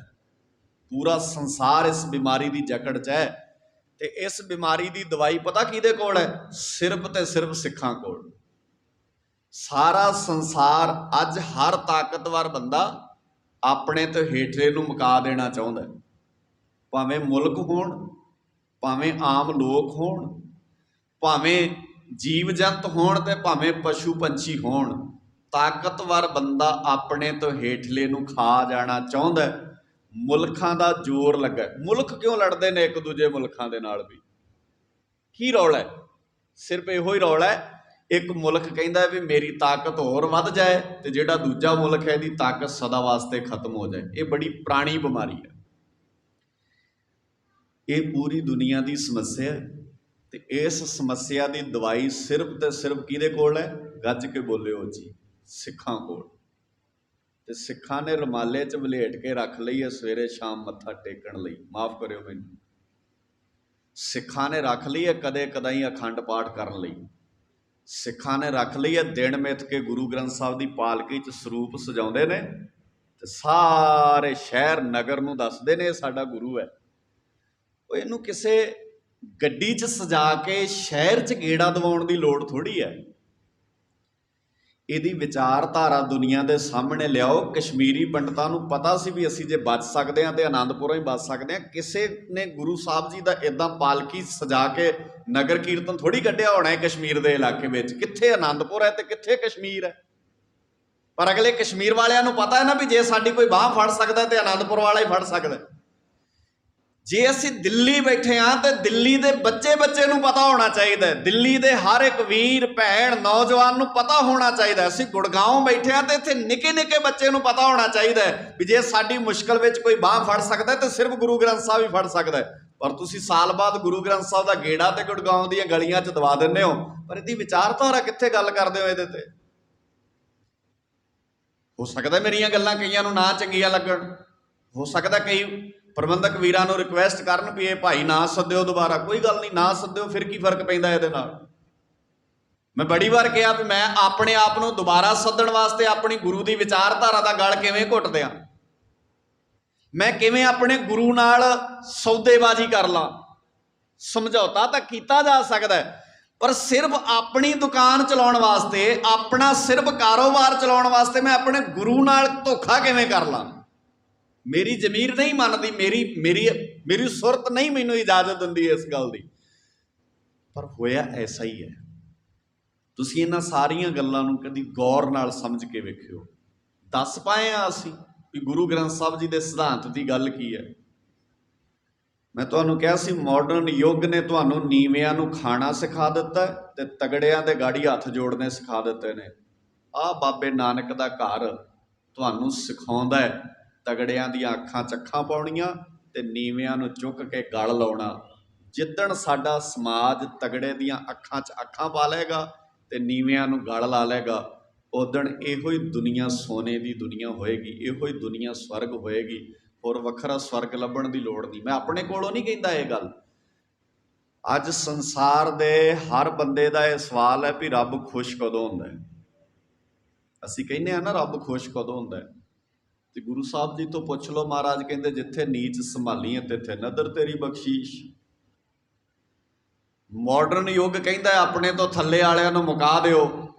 ਪੂਰਾ ਸੰਸਾਰ ਇਸ ਬਿਮਾਰੀ ਦੀ ਜਕੜ 'ਚ ਹੈ ਤੇ ਇਸ ਬਿਮਾਰੀ ਦੀ ਦਵਾਈ ਪਤਾ ਕਿਹਦੇ ਕੋਲ ਹੈ? ਸਿਰਫ ਤੇ ਸਿਰਫ ਸਿੱਖਾਂ ਕੋਲ। ਸਾਰਾ ਸੰਸਾਰ ਅੱਜ ਹਰ ਤਾਕਤਵਰ ਬੰਦਾ ਆਪਣੇ ਤੋਂ ਹੇਠਲੇ ਨੂੰ ਮੁਕਾ ਦੇਣਾ ਚਾਹੁੰਦਾ, ਭਾਵੇਂ ਮੁਲਕ ਹੋਣ, ਭਾਵੇਂ ਆਮ ਲੋਕ ਹੋਣ, ਭਾਵੇਂ ਜੀਵ ਜੰਤ ਹੋਣ ਤੇ ਭਾਵੇਂ ਪਸ਼ੂ ਪੰਛੀ ਹੋਣ। ਤਾਕਤਵਰ ਬੰਦਾ ਆਪਣੇ ਤੋਂ ਹੇਠਲੇ ਨੂੰ ਖਾ ਜਾਣਾ ਚਾਹੁੰਦਾ। ਮੁਲਕਾਂ ਦਾ ਜ਼ੋਰ ਲੱਗਾ। ਮੁਲਕ ਕਿਉਂ ਲੜਦੇ ਨੇ ਇੱਕ ਦੂਜੇ ਮੁਲਕਾਂ ਦੇ ਨਾਲ? ਵੀ ਕੀ ਰੌਲਾ ਹੈ? ਸਿਰਫ ਇਹੋ ਹੀ ਰੌਲਾ ਹੈ, ਇੱਕ ਮੁਲਕ ਕਹਿੰਦਾ ਵੀ ਮੇਰੀ ਤਾਕਤ ਹੋਰ ਵੱਧ ਜਾਏ ਤੇ ਜਿਹੜਾ ਦੂਜਾ ਮੁਲਕ ਹੈ ਇਹਦੀ ਤਾਕਤ ਸਦਾ ਵਾਸਤੇ ਖਤਮ ਹੋ ਜਾਏ। ਇਹ ਬੜੀ ਪੁਰਾਣੀ ਬਿਮਾਰੀ ਹੈ, ਇਹ ਪੂਰੀ ਦੁਨੀਆ ਦੀ ਸਮੱਸਿਆ ਹੈ ਤੇ ਇਸ ਸਮੱਸਿਆ ਦੀ ਦਵਾਈ ਸਿਰਫ ਤੇ ਸਿਰਫ ਕਿਹਦੇ ਕੋਲ ਹੈ? ਗੱਜ ਕੇ ਬੋਲਿਓ ਜੀ, ਸਿੱਖਾਂ ਕੋਲ। ਤੇ ਸਿੱਖਾਂ ਨੇ ਰੁਮਾਲੇ 'ਚ ਵਲੇਟ ਕੇ ਰੱਖ ਲਈ ਹੈ ਸਵੇਰੇ ਸ਼ਾਮ ਮੱਥਾ ਟੇਕਣ ਲਈ। ਮਾਫ ਕਰਿਓ ਮੈਨੂੰ, ਸਿੱਖਾਂ ਨੇ ਰੱਖ ਲਈ ਹੈ ਕਦੇ ਕਦਾਈ ਅਖੰਡ ਪਾਠ ਕਰਨ ਲਈ। ਸਿੱਖਾਂ ਨੇ ਰੱਖ ਲਈ ਹੈ ਦਿਨ ਮਿੱਥ ਕੇ ਗੁਰੂ ਗ੍ਰੰਥ ਸਾਹਿਬ ਦੀ ਪਾਲਕੀ 'ਚ ਸਰੂਪ ਸਜਾਉਂਦੇ ਨੇ ਤੇ ਸਾਰੇ ਸ਼ਹਿਰ ਨਗਰ ਨੂੰ ਦੱਸਦੇ ਨੇ ਇਹ ਸਾਡਾ ਗੁਰੂ ਹੈ। ਉਹ ਇਹਨੂੰ ਕਿਸੇ ਗੱਡੀ 'ਚ ਸਜਾ ਕੇ ਸ਼ਹਿਰ 'ਚ ਗੇੜਾ ਦਵਾਉਣ ਦੀ ਲੋੜ ਥੋੜ੍ਹੀ ਹੈ। ਇਹਦੀ ਵਿਚਾਰਧਾਰਾ ਦੁਨੀਆ ਦੇ ਸਾਹਮਣੇ ਲਿਆਓ। ਕਸ਼ਮੀਰੀ ਪੰਡਤਾਂ ਨੂੰ ਪਤਾ ਸੀ ਵੀ ਅਸੀਂ ਜੇ ਬਚ ਸਕਦੇ ਹਾਂ ਤੇ ਆਨੰਦਪੁਰੋਂ ਹੀ ਬਚ ਸਕਦੇ ਹਾਂ। ਕਿਸੇ ਨੇ ਗੁਰੂ ਸਾਹਿਬ ਜੀ ਦਾ ਇੱਦਾਂ ਪਾਲਕੀ ਸਜਾ ਕੇ ਨਗਰ ਕੀਰਤਨ ਥੋੜ੍ਹੀ ਕੱਢਿਆ ਹੋਣਾ ਹੈ ਕਸ਼ਮੀਰ ਦੇ ਇਲਾਕੇ ਵਿੱਚ। ਕਿੱਥੇ ਆਨੰਦਪੁਰ ਹੈ ਤੇ ਕਿੱਥੇ ਕਸ਼ਮੀਰ ਹੈ। ਪਰ ਅਗਲੇ ਕਸ਼ਮੀਰ ਵਾਲਿਆਂ ਨੂੰ ਪਤਾ ਹੈ ਨਾ ਵੀ ਜੇ ਸਾਡੀ ਕੋਈ ਬਾਂਹ ਫੜ ਸਕਦਾ ਤੇ ਆਨੰਦਪੁਰ ਵਾਲਾ ਹੀ ਫੜ ਸਕਦਾ। ਜੇ ਅਸੀਂ ਦਿੱਲੀ ਬੈਠੇ ਹਾਂ ਤੇ ਦਿੱਲੀ ਦੇ ਬੱਚੇ ਨੂੰ ਪਤਾ ਹੋਣਾ ਚਾਹੀਦਾ ਹੈ। ਦਿੱਲੀ ਦੇ ਹਰ ਇੱਕ ਵੀਰ ਭੈਣ ਨੌਜਵਾਨ ਨੂੰ ਪਤਾ ਹੋਣਾ ਚਾਹੀਦਾ। ਅਸੀਂ ਗੁੜਗਾਉਂ ਬੈਠੇ ਹਾਂ ਤੇ ਇੱਥੇ ਨਿੱਕੇ ਬੱਚੇ ਨੂੰ ਪਤਾ ਹੋਣਾ ਚਾਹੀਦਾ ਹੈ ਵੀ ਜੇ ਸਾਡੀ ਮੁਸ਼ਕਲ ਵਿੱਚ ਕੋਈ ਬਾਂਹ ਫੜ ਸਕਦਾ ਤੇ ਸਿਰਫ ਗੁਰੂ ਗ੍ਰੰਥ ਸਾਹਿਬ ਹੀ ਫੜ ਸਕਦਾ ਹੈ। ਪਰ ਤੁਸੀਂ ਸਾਲ ਬਾਅਦ ਗੁਰੂ ਗ੍ਰੰਥ ਸਾਹਿਬ ਦਾ ਗੇੜਾ ਤੇ ਗੁੜਗਾਉਂ ਦੀਆਂ ਗਲੀਆਂ 'ਚ ਦਵਾ ਦਿੰਦੇ ਹੋ, ਪਰ ਇਹਦੀ ਵਿਚਾਰਧਾਰਾ ਕਿੱਥੇ ਗੱਲ ਕਰਦੇ ਹੋ ਇਹਦੇ ਤੇ। ਹੋ ਸਕਦਾ ਮੇਰੀਆਂ ਗੱਲਾਂ ਕਈਆਂ ਨੂੰ ਨਾ ਚੰਗੀਆਂ ਲੱਗਣ, ਹੋ ਸਕਦਾ ਕਈ ਪ੍ਰਬੰਧਕ ਵੀਰਾਂ ਨੂੰ ਰਿਕੁਐਸਟ ਕਰਨ ਵੀ ਇਹ ਭਾਈ ਨਾ ਸੱਦਿਓ ਦੁਬਾਰਾ। ਕੋਈ ਗੱਲ ਨਹੀਂ, ਨਾ ਸੱਦਿਓ, ਫਿਰ ਕੀ ਫਰਕ ਪੈਂਦਾ ਇਹਦੇ ਨਾਲ। ਮੈਂ ਬੜੀ ਵਾਰ ਕਿਹਾ ਵੀ ਮੈਂ ਆਪਣੇ ਆਪ ਨੂੰ ਦੁਬਾਰਾ ਸੱਦਣ ਵਾਸਤੇ ਆਪਣੀ ਗੁਰੂ ਦੀ ਵਿਚਾਰਧਾਰਾ ਦਾ ਗਲ ਕਿਵੇਂ ਘੁੱਟ ਦਿਆਂ, ਮੈਂ ਕਿਵੇਂ ਆਪਣੇ ਗੁਰੂ ਨਾਲ ਸੌਦੇਬਾਜ਼ੀ ਕਰ ਲਾਂ। ਸਮਝੌਤਾ ਤਾਂ ਕੀਤਾ ਜਾ ਸਕਦਾ ਹੈ, ਪਰ ਸਿਰਫ ਆਪਣੀ ਦੁਕਾਨ ਚਲਾਉਣ ਵਾਸਤੇ, ਆਪਣਾ ਸਿਰਫ ਕਾਰੋਬਾਰ ਚਲਾਉਣ ਵਾਸਤੇ ਮੈਂ ਆਪਣੇ ਗੁਰੂ ਨਾਲ ਧੋਖਾ ਕਿਵੇਂ ਕਰ ਲਾਂ। ਮੇਰੀ ਜ਼ਮੀਰ ਨਹੀਂ ਮੰਨਦੀ, ਮੇਰੀ ਸੁਰਤ ਨਹੀਂ ਮੈਨੂੰ ਇਜਾਜ਼ਤ ਦਿੰਦੀ ਇਸ ਗੱਲ ਦੀ। ਪਰ ਹੋਇਆ ਐਸਾ ਹੀ ਹੈ। ਤੁਸੀਂ ਇਹਨਾਂ ਸਾਰੀਆਂ ਗੱਲਾਂ ਨੂੰ ਕਦੀ ਗੌਰ ਨਾਲ ਸਮਝ ਕੇ ਵੇਖਿਓ। ਦੱਸ ਪਾਏ ਹਾਂ ਅਸੀਂ ਵੀ ਗੁਰੂ ਗ੍ਰੰਥ ਸਾਹਿਬ ਜੀ ਦੇ ਸਿਧਾਂਤ ਦੀ ਗੱਲ ਕੀ ਹੈ। ਮੈਂ ਤੁਹਾਨੂੰ ਕਿਹਾ ਸੀ ਮਾਡਰਨ ਯੁੱਗ ਨੇ ਤੁਹਾਨੂੰ ਨੀਵਿਆਂ ਨੂੰ ਖਾਣਾ ਸਿਖਾ ਦਿੱਤਾ ਤੇ ਤਗੜਿਆਂ ਦੇ ਗਾੜੀ ਹੱਥ ਜੋੜਨੇ ਸਿਖਾ ਦਿੱਤੇ ਨੇ। ਆਹ ਬਾਬੇ ਨਾਨਕ ਦਾ ਘਰ ਤੁਹਾਨੂੰ ਸਿਖਾਉਂਦਾ ਹੈ ਤਗੜਿਆਂ ਦੀਆਂ ਅੱਖਾਂ 'ਚ ਅੱਖਾਂ ਪਾਉਣੀਆਂ ਤੇ ਨੀਵਿਆਂ ਨੂੰ ਚੁੱਕ ਕੇ ਗਲ ਲਾਉਣਾ। ਜਿੱਦਣ ਸਾਡਾ ਸਮਾਜ ਤਗੜੇ ਦੀਆਂ ਅੱਖਾਂ 'ਚ ਅੱਖਾਂ ਪਾ ਲਏਗਾ ਤੇ ਨੀਵਿਆਂ ਨੂੰ ਗਲ ਲਾ ਲਏਗਾ, ਉਦਣ ਇਹੋ ਹੀ ਦੁਨੀਆ ਸੋਨੇ ਦੀ ਦੁਨੀਆ ਹੋਏਗੀ, ਇਹੋ ਹੀ ਦੁਨੀਆ ਸਵਰਗ ਹੋਏਗੀ। ਹੋਰ ਵੱਖਰਾ ਸਵਰਗ ਲੱਭਣ ਦੀ ਲੋੜ ਨਹੀਂ। ਮੈਂ ਆਪਣੇ ਕੋਲੋਂ ਨਹੀਂ ਕਹਿੰਦਾ ਇਹ ਗੱਲ। ਅੱਜ ਸੰਸਾਰ ਦੇ ਹਰ ਬੰਦੇ ਦਾ ਇਹ ਸਵਾਲ ਹੈ ਵੀ ਰੱਬ ਖੁਸ਼ ਕਦੋਂ ਹੁੰਦਾ ਹੈ। ਅਸੀਂ ਕਹਿੰਦੇ ਹਾਂ ਨਾ ਰੱਬ ਖੁਸ਼ ਕਦੋਂ ਹੁੰਦਾ ਹੈ, ਤੇ ਗੁਰੂ ਸਾਹਿਬ ਜੀ ਤੋਂ ਪੁੱਛ ਲਓ। ਮਹਾਰਾਜ ਕਹਿੰਦੇ ਜਿੱਥੇ ਨੀਚ ਸੰਭਾਲੀ ਤਿੱਥੇ ਨਦਰ ਤੇਰੀ ਬਖਸ਼ੀਸ਼। ਮਾਡਰਨ ਯੁੱਗ ਕਹਿੰਦਾ ਆਪਣੇ ਤੋਂ ਥੱਲੇ ਵਾਲਿਆਂ ਨੂੰ ਮੁਕਾ ਦਿਓ,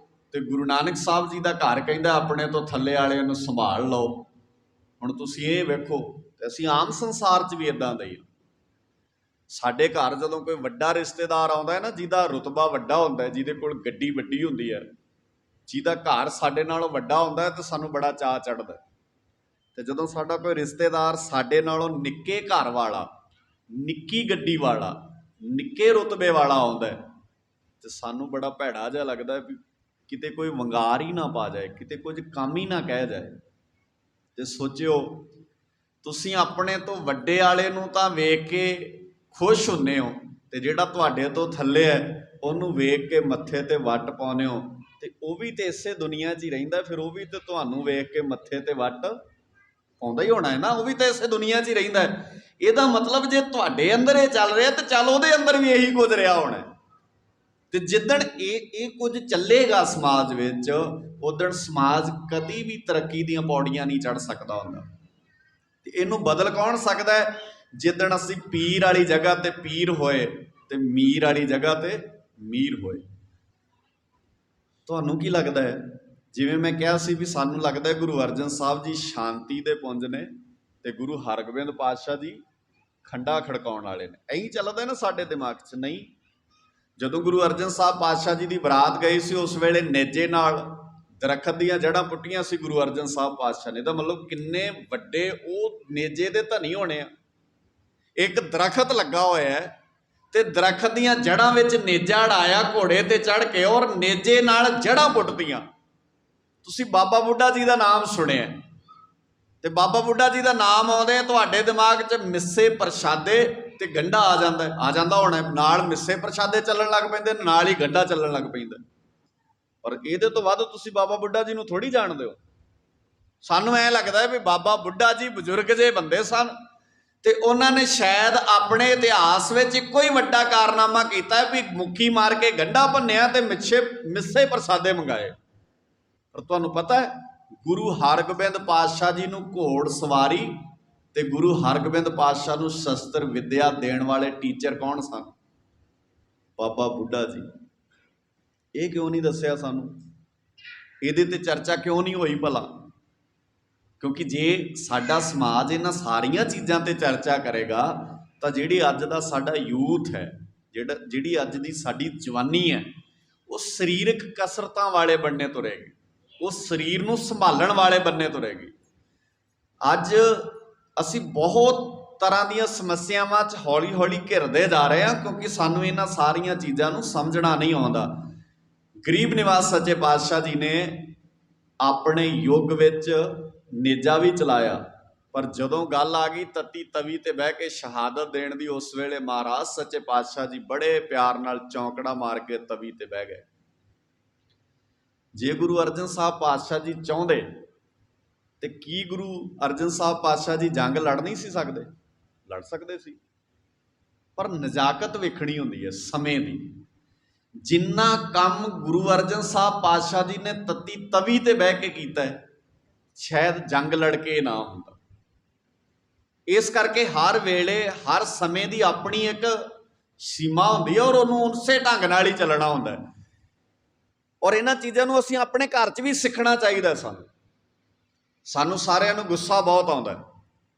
ਤੇ ਗੁਰੂ ਨਾਨਕ ਸਾਹਿਬ ਜੀ ਦਾ ਘਰ ਕਹਿੰਦਾ ਆਪਣੇ ਤੋਂ ਥੱਲੇ ਵਾਲਿਆਂ ਨੂੰ ਸੰਭਾਲ ਲਓ। ਹੁਣ ਤੁਸੀਂ ਇਹ ਵੇਖੋ, ਤੇ ਅਸੀਂ ਆਮ ਸੰਸਾਰ 'ਚ ਵੀ ਇੱਦਾਂ ਦੇ ਹੀ। ਸਾਡੇ ਘਰ ਜਦੋਂ ਕੋਈ ਵੱਡਾ ਰਿਸ਼ਤੇਦਾਰ ਆਉਂਦਾ ਹੈ ਨਾ, ਜਿਹਦਾ ਰੁਤਬਾ ਵੱਡਾ ਹੁੰਦਾ, ਜਿਹਦੇ ਕੋਲ ਗੱਡੀ ਵੱਡੀ ਹੁੰਦੀ ਹੈ, ਜਿਹਦਾ ਘਰ ਸਾਡੇ ਨਾਲੋਂ ਵੱਡਾ ਹੁੰਦਾ ਹੈ, ਤਾਂ ਸਾਨੂੰ ਬੜਾ ਚਾਅ ਚੜ੍ਹਦਾ। ਤੇ ਜਦੋਂ ਸਾਡਾ ਕੋਈ ਰਿਸ਼ਤੇਦਾਰ ਸਾਡੇ ਨਾਲੋਂ ਨਿੱਕੇ ਘਰ ਵਾਲਾ, ਨਿੱਕੀ ਗੱਡੀ ਵਾਲਾ, ਨਿੱਕੇ ਰੁਤਬੇ ਵਾਲਾ ਆਉਂਦਾ ਤੇ ਸਾਨੂੰ ਬੜਾ ਭੈੜਾ ਜਿਹਾ ਲੱਗਦਾ ਵੀ ਕਿਤੇ ਕੋਈ ਵੰਗਾਰ ਹੀ ਨਾ ਪਾ ਜਾਏ, ਕਿਤੇ ਕੁਝ ਕੰਮ ਹੀ ਨਾ ਕਹਿ ਜਾਏ। ਤੇ ਸੋਚਿਓ, ਤੁਸੀਂ ਆਪਣੇ ਤੋਂ ਵੱਡੇ ਵਾਲੇ ਨੂੰ ਤਾਂ ਵੇਖ ਕੇ ਖੁਸ਼ ਹੁੰਦੇ ਹੋ, ਤੇ ਜਿਹੜਾ ਤੁਹਾਡੇ ਤੋਂ ਥੱਲੇ ਹੈ ਉਹਨੂੰ ਵੇਖ ਕੇ ਮੱਥੇ ਤੇ ਵੱਟ ਪਾਉਂਦੇ ਹੋ, ਤੇ ਉਹ ਵੀ ਤੇ ਇਸੇ ਦੁਨੀਆ 'ਚ ਹੀ ਰਹਿੰਦਾ। ਫਿਰ ਉਹ ਵੀ ਤੇ ਤੁਹਾਨੂੰ ਵੇਖ ਕੇ ਮੱਥੇ ਤੇ ਵੱਟ ਪਾਉਂਦਾ ਹੀ ਹੋਣਾ ਹੈ ਨਾ, ਉਹ ਵੀ ਤਾਂ ਇਸੇ ਦੁਨੀਆ 'ਚ ਹੀ ਰਹਿੰਦਾ ਹੈ। ਇਹਦਾ ਮਤਲਬ ਜੇ ਤੁਹਾਡੇ ਅੰਦਰ ਇਹ ਚੱਲ ਰਿਹਾ ਤੇ ਚੱਲ ਉਹਦੇ ਅੰਦਰ ਵੀ ਇਹੀ ਕੁਝ ਰਿਹਾ ਹੋਣਾ। ਤੇ ਜਿੱਦਣ ਇਹ ਕੁਝ ਚੱਲੇਗਾ ਸਮਾਜ ਵਿੱਚ, ਉਦਣ ਸਮਾਜ ਕਦੀ ਵੀ ਤਰੱਕੀ ਦੀਆਂ ਪੌੜੀਆਂ ਨਹੀਂ ਚੜ੍ਹ ਸਕਦਾ ਹੁੰਦਾ। ਤੇ ਇਹਨੂੰ ਬਦਲ ਕੌਣ ਸਕਦਾ ਹੈ? ਜਿੱਦਣ ਅਸੀਂ ਪੀਰ ਵਾਲੀ ਜਗ੍ਹਾ ਤੇ ਪੀਰ ਹੋਏ ਤੇ ਮੀਰ ਵਾਲੀ ਜਗ੍ਹਾ ਤੇ ਮੀਰ ਹੋਏ। ਤੁਹਾਨੂੰ ਕੀ ਲੱਗਦਾ ਹੈ? ਜਿਵੇਂ ਮੈਂ ਕਿਹਾ ਸੀ ਵੀ ਸਾਨੂੰ ਲੱਗਦਾ ਗੁਰੂ ਅਰਜਨ ਸਾਹਿਬ ਜੀ ਸ਼ਾਂਤੀ ਦੇ ਪੁੰਜ ਨੇ ਤੇ ਗੁਰੂ ਹਰਗੋਬਿੰਦ ਪਾਤਸ਼ਾਹ ਜੀ ਖੰਡਾ ਖੜਕਾਉਣ ਵਾਲੇ ਨੇ। ਇਹੀ ਚੱਲਦਾ ਨਾ ਸਾਡੇ ਦਿਮਾਗ 'ਚ। ਨਹੀਂ, ਜਦੋਂ ਗੁਰੂ ਅਰਜਨ ਸਾਹਿਬ ਪਾਤਸ਼ਾਹ ਜੀ ਦੀ ਬਰਾਤ ਗਈ ਸੀ, ਉਸ ਵੇਲੇ ਨੇਜੇ ਨਾਲ ਦਰਖਤ ਦੀਆਂ ਜੜ੍ਹਾਂ ਪੁੱਟੀਆਂ ਸੀ ਗੁਰੂ ਅਰਜਨ ਸਾਹਿਬ ਪਾਤਸ਼ਾਹ ਨੇ। ਇਹਦਾ ਮਤਲਬ ਕਿੰਨੇ ਵੱਡੇ ਉਹ ਨੇਜੇ ਦੇ ਧਨੀ ਹੋਣੇ ਆ। ਇੱਕ ਦਰਖਤ ਲੱਗਾ ਹੋਇਆ ਹੈ ਤੇ ਦਰਖਤ ਦੀਆਂ ਜੜ੍ਹਾਂ ਵਿੱਚ ਨੇਜਾ ਅੜਾਇਆ ਘੋੜੇ ਤੇ ਚੜ੍ਹ ਕੇ, ਔਰ ਨੇਜੇ ਨਾਲ ਜੜ੍ਹਾਂ ਪੁੱਟਦੀਆਂ। ਤੁਸੀਂ ਬਾਬਾ ਬੁੱਢਾ ਜੀ ਦਾ ਨਾਮ ਸੁਣਿਆ, ਤੇ ਬਾਬਾ ਬੁੱਢਾ ਜੀ ਦਾ ਨਾਮ ਆਉਂਦੇ ਤੁਹਾਡੇ ਦਿਮਾਗ 'ਚ ਮਿੱਸੇ ਪ੍ਰਸ਼ਾਦੇ ਤੇ ਗੰਢਾ ਆ ਜਾਂਦਾ ਹੋਣਾ। ਨਾਲ ਮਿੱਸੇ ਪ੍ਰਸ਼ਾਦੇ ਚੱਲਣ ਲੱਗ ਪੈਂਦੇ, ਨਾਲ ਹੀ ਗੰਢਾ ਚੱਲਣ ਲੱਗ ਪੈਂਦਾ। ਪਰ ਇਹਦੇ ਤੋਂ ਵੱਧ ਤੁਸੀਂ ਬਾਬਾ ਬੁੱਢਾ ਜੀ ਨੂੰ ਥੋੜ੍ਹੀ ਜਾਣਦੇ ਹੋ। ਸਾਨੂੰ ਐਂ ਲੱਗਦਾ ਵੀ ਬਾਬਾ ਬੁੱਢਾ ਜੀ ਬਜ਼ੁਰਗ ਜਿਹੇ ਬੰਦੇ ਸਨ, ਤੇ ਉਹਨਾਂ ਨੇ ਸ਼ਾਇਦ ਆਪਣੇ ਇਤਿਹਾਸ ਵਿੱਚ ਇੱਕੋ ਹੀ ਵੱਡਾ ਕਾਰਨਾਮਾ ਕੀਤਾ ਵੀ ਮੁੱਕੀ ਮਾਰ ਕੇ ਗੰਢਾ ਭੰਨਿਆ ਤੇ ਮਿੱਸੇ ਪ੍ਰਸਾਦੇ ਮੰਗਾਏ। ਪਰ ਤੁਹਾਨੂੰ ਪਤਾ ਹੈ, ਗੁਰੂ ਹਰਗੋਬਿੰਦ ਪਾਤਸ਼ਾਹ ਜੀ ਨੂੰ ਘੋੜ ਸਵਾਰੀ ਤੇ ਗੁਰੂ ਹਰਗੋਬਿੰਦ ਪਾਤਸ਼ਾਹ ਨੂੰ ਸ਼ਸਤਰ ਵਿੱਦਿਆ ਦੇਣ ਵਾਲੇ ਟੀਚਰ ਕੌਣ ਸਨ? ਬਾਬਾ ਬੁੱਢਾ ਜੀ। ਇਹ ਕਿਉਂ ਨਹੀਂ ਦੱਸਿਆ ਸਾਨੂੰ? ਇਹਦੇ ਤੇ ਚਰਚਾ ਕਿਉਂ ਨਹੀਂ ਹੋਈ ਭਲਾ? ਕਿਉਂਕਿ ਜੇ ਸਾਡਾ ਸਮਾਜ ਇਹਨਾਂ ਸਾਰੀਆਂ ਚੀਜ਼ਾਂ ਤੇ ਚਰਚਾ ਕਰੇਗਾ ਤਾਂ ਜਿਹੜੀ ਅੱਜ ਦਾ ਸਾਡਾ ਯੂਥ ਹੈ, ਜਿਹੜੀ ਅੱਜ ਦੀ ਸਾਡੀ ਜਵਾਨੀ ਹੈ, ਉਹ ਸਰੀਰਕ ਕਸਰਤਾਂ ਵਾਲੇ ਬੰਨੇ ਤੁਰੇਗੀ, ਉਹ ਸਰੀਰ ਨੂੰ ਸੰਭਾਲਣ ਵਾਲੇ ਬੰਨੇ ਤੁਰੇਗੀ। ਅੱਜ ਅਸੀਂ ਬਹੁਤ ਤਰ੍ਹਾਂ ਦੀਆਂ ਸਮੱਸਿਆਵਾਂ 'ਚ ਹੌਲੀ ਹੌਲੀ ਘਿਰਦੇ ਜਾ ਰਹੇ ਹਾਂ, ਕਿਉਂਕਿ ਸਾਨੂੰ ਇਹਨਾਂ ਸਾਰੀਆਂ ਚੀਜ਼ਾਂ ਨੂੰ ਸਮਝਣਾ ਨਹੀਂ ਆਉਂਦਾ। ਗਰੀਬ ਨਿਵਾਸ ਸੱਚੇ ਪਾਤਸ਼ਾਹ ਜੀ ਨੇ ਆਪਣੇ ਯੁੱਗ ਵਿੱਚ ਨੇਜਾ ਵੀ ਚਲਾਇਆ, ਪਰ ਜਦੋਂ ਗੱਲ ਆ ਗਈ ਤਤੀ ਤਵੀ ਤੇ ਬਹਿ ਕੇ ਸ਼ਹਾਦਤ ਦੇਣ ਦੀ, ਉਸ ਵੇਲੇ ਮਹਾਰਾਜ ਸੱਚੇ ਪਾਤਸ਼ਾਹ ਜੀ ਬੜੇ ਪਿਆਰ ਨਾਲ ਚੌਂਕੜਾ ਮਾਰ ਕੇ ਤਵੀ ਤੇ ਬਹਿ ਗਏ। ਜੇ ਗੁਰੂ ਅਰਜਨ ਸਾਹਿਬ ਪਾਤਸ਼ਾਹ ਜੀ ਚਾਹੁੰਦੇ ਤੇ ਕੀ ਗੁਰੂ ਅਰਜਨ ਸਾਹਿਬ ਪਾਤਸ਼ਾਹ ਜੀ ਜੰਗ ਲੜ ਨਹੀਂ ਸੀ ਸਕਦੇ? ਲੜ ਸਕਦੇ ਸੀ, ਪਰ ਨਜ਼ਾਕਤ ਵੇਖਣੀ ਹੁੰਦੀ ਹੈ ਸਮੇਂ ਦੀ। ਜਿੰਨਾ ਕੰਮ ਗੁਰੂ ਅਰਜਨ ਸਾਹਿਬ ਪਾਤਸ਼ਾਹ ਜੀ ਨੇ ਤਤੀ ਤਵੀ ਤੇ ਬਹਿ ਕੇ ਕੀਤਾ ਹੈ, ਸ਼ਾਇਦ ਜੰਗ ਲੜ ਕੇ ਨਾ ਹੁੰਦਾ। ਇਸ ਕਰਕੇ ਹਰ ਵੇਲੇ ਹਰ ਸਮੇਂ ਦੀ ਆਪਣੀ ਇੱਕ ਸੀਮਾ ਹੁੰਦੀ ਹੈ, ਔਰ ਉਹਨੂੰ ਉਸੇ ਢੰਗ ਨਾਲ ਹੀ ਚੱਲਣਾ ਹੁੰਦਾ ਹੈ। ਔਰ ਇਹਨਾਂ ਚੀਜ਼ਾਂ ਨੂੰ ਅਸੀਂ ਆਪਣੇ ਘਰ 'ਚ ਵੀ ਸਿੱਖਣਾ ਚਾਹੀਦਾ। ਸਾਨੂੰ ਸਾਰਿਆਂ ਨੂੰ ਗੁੱਸਾ ਬਹੁਤ ਆਉਂਦਾ,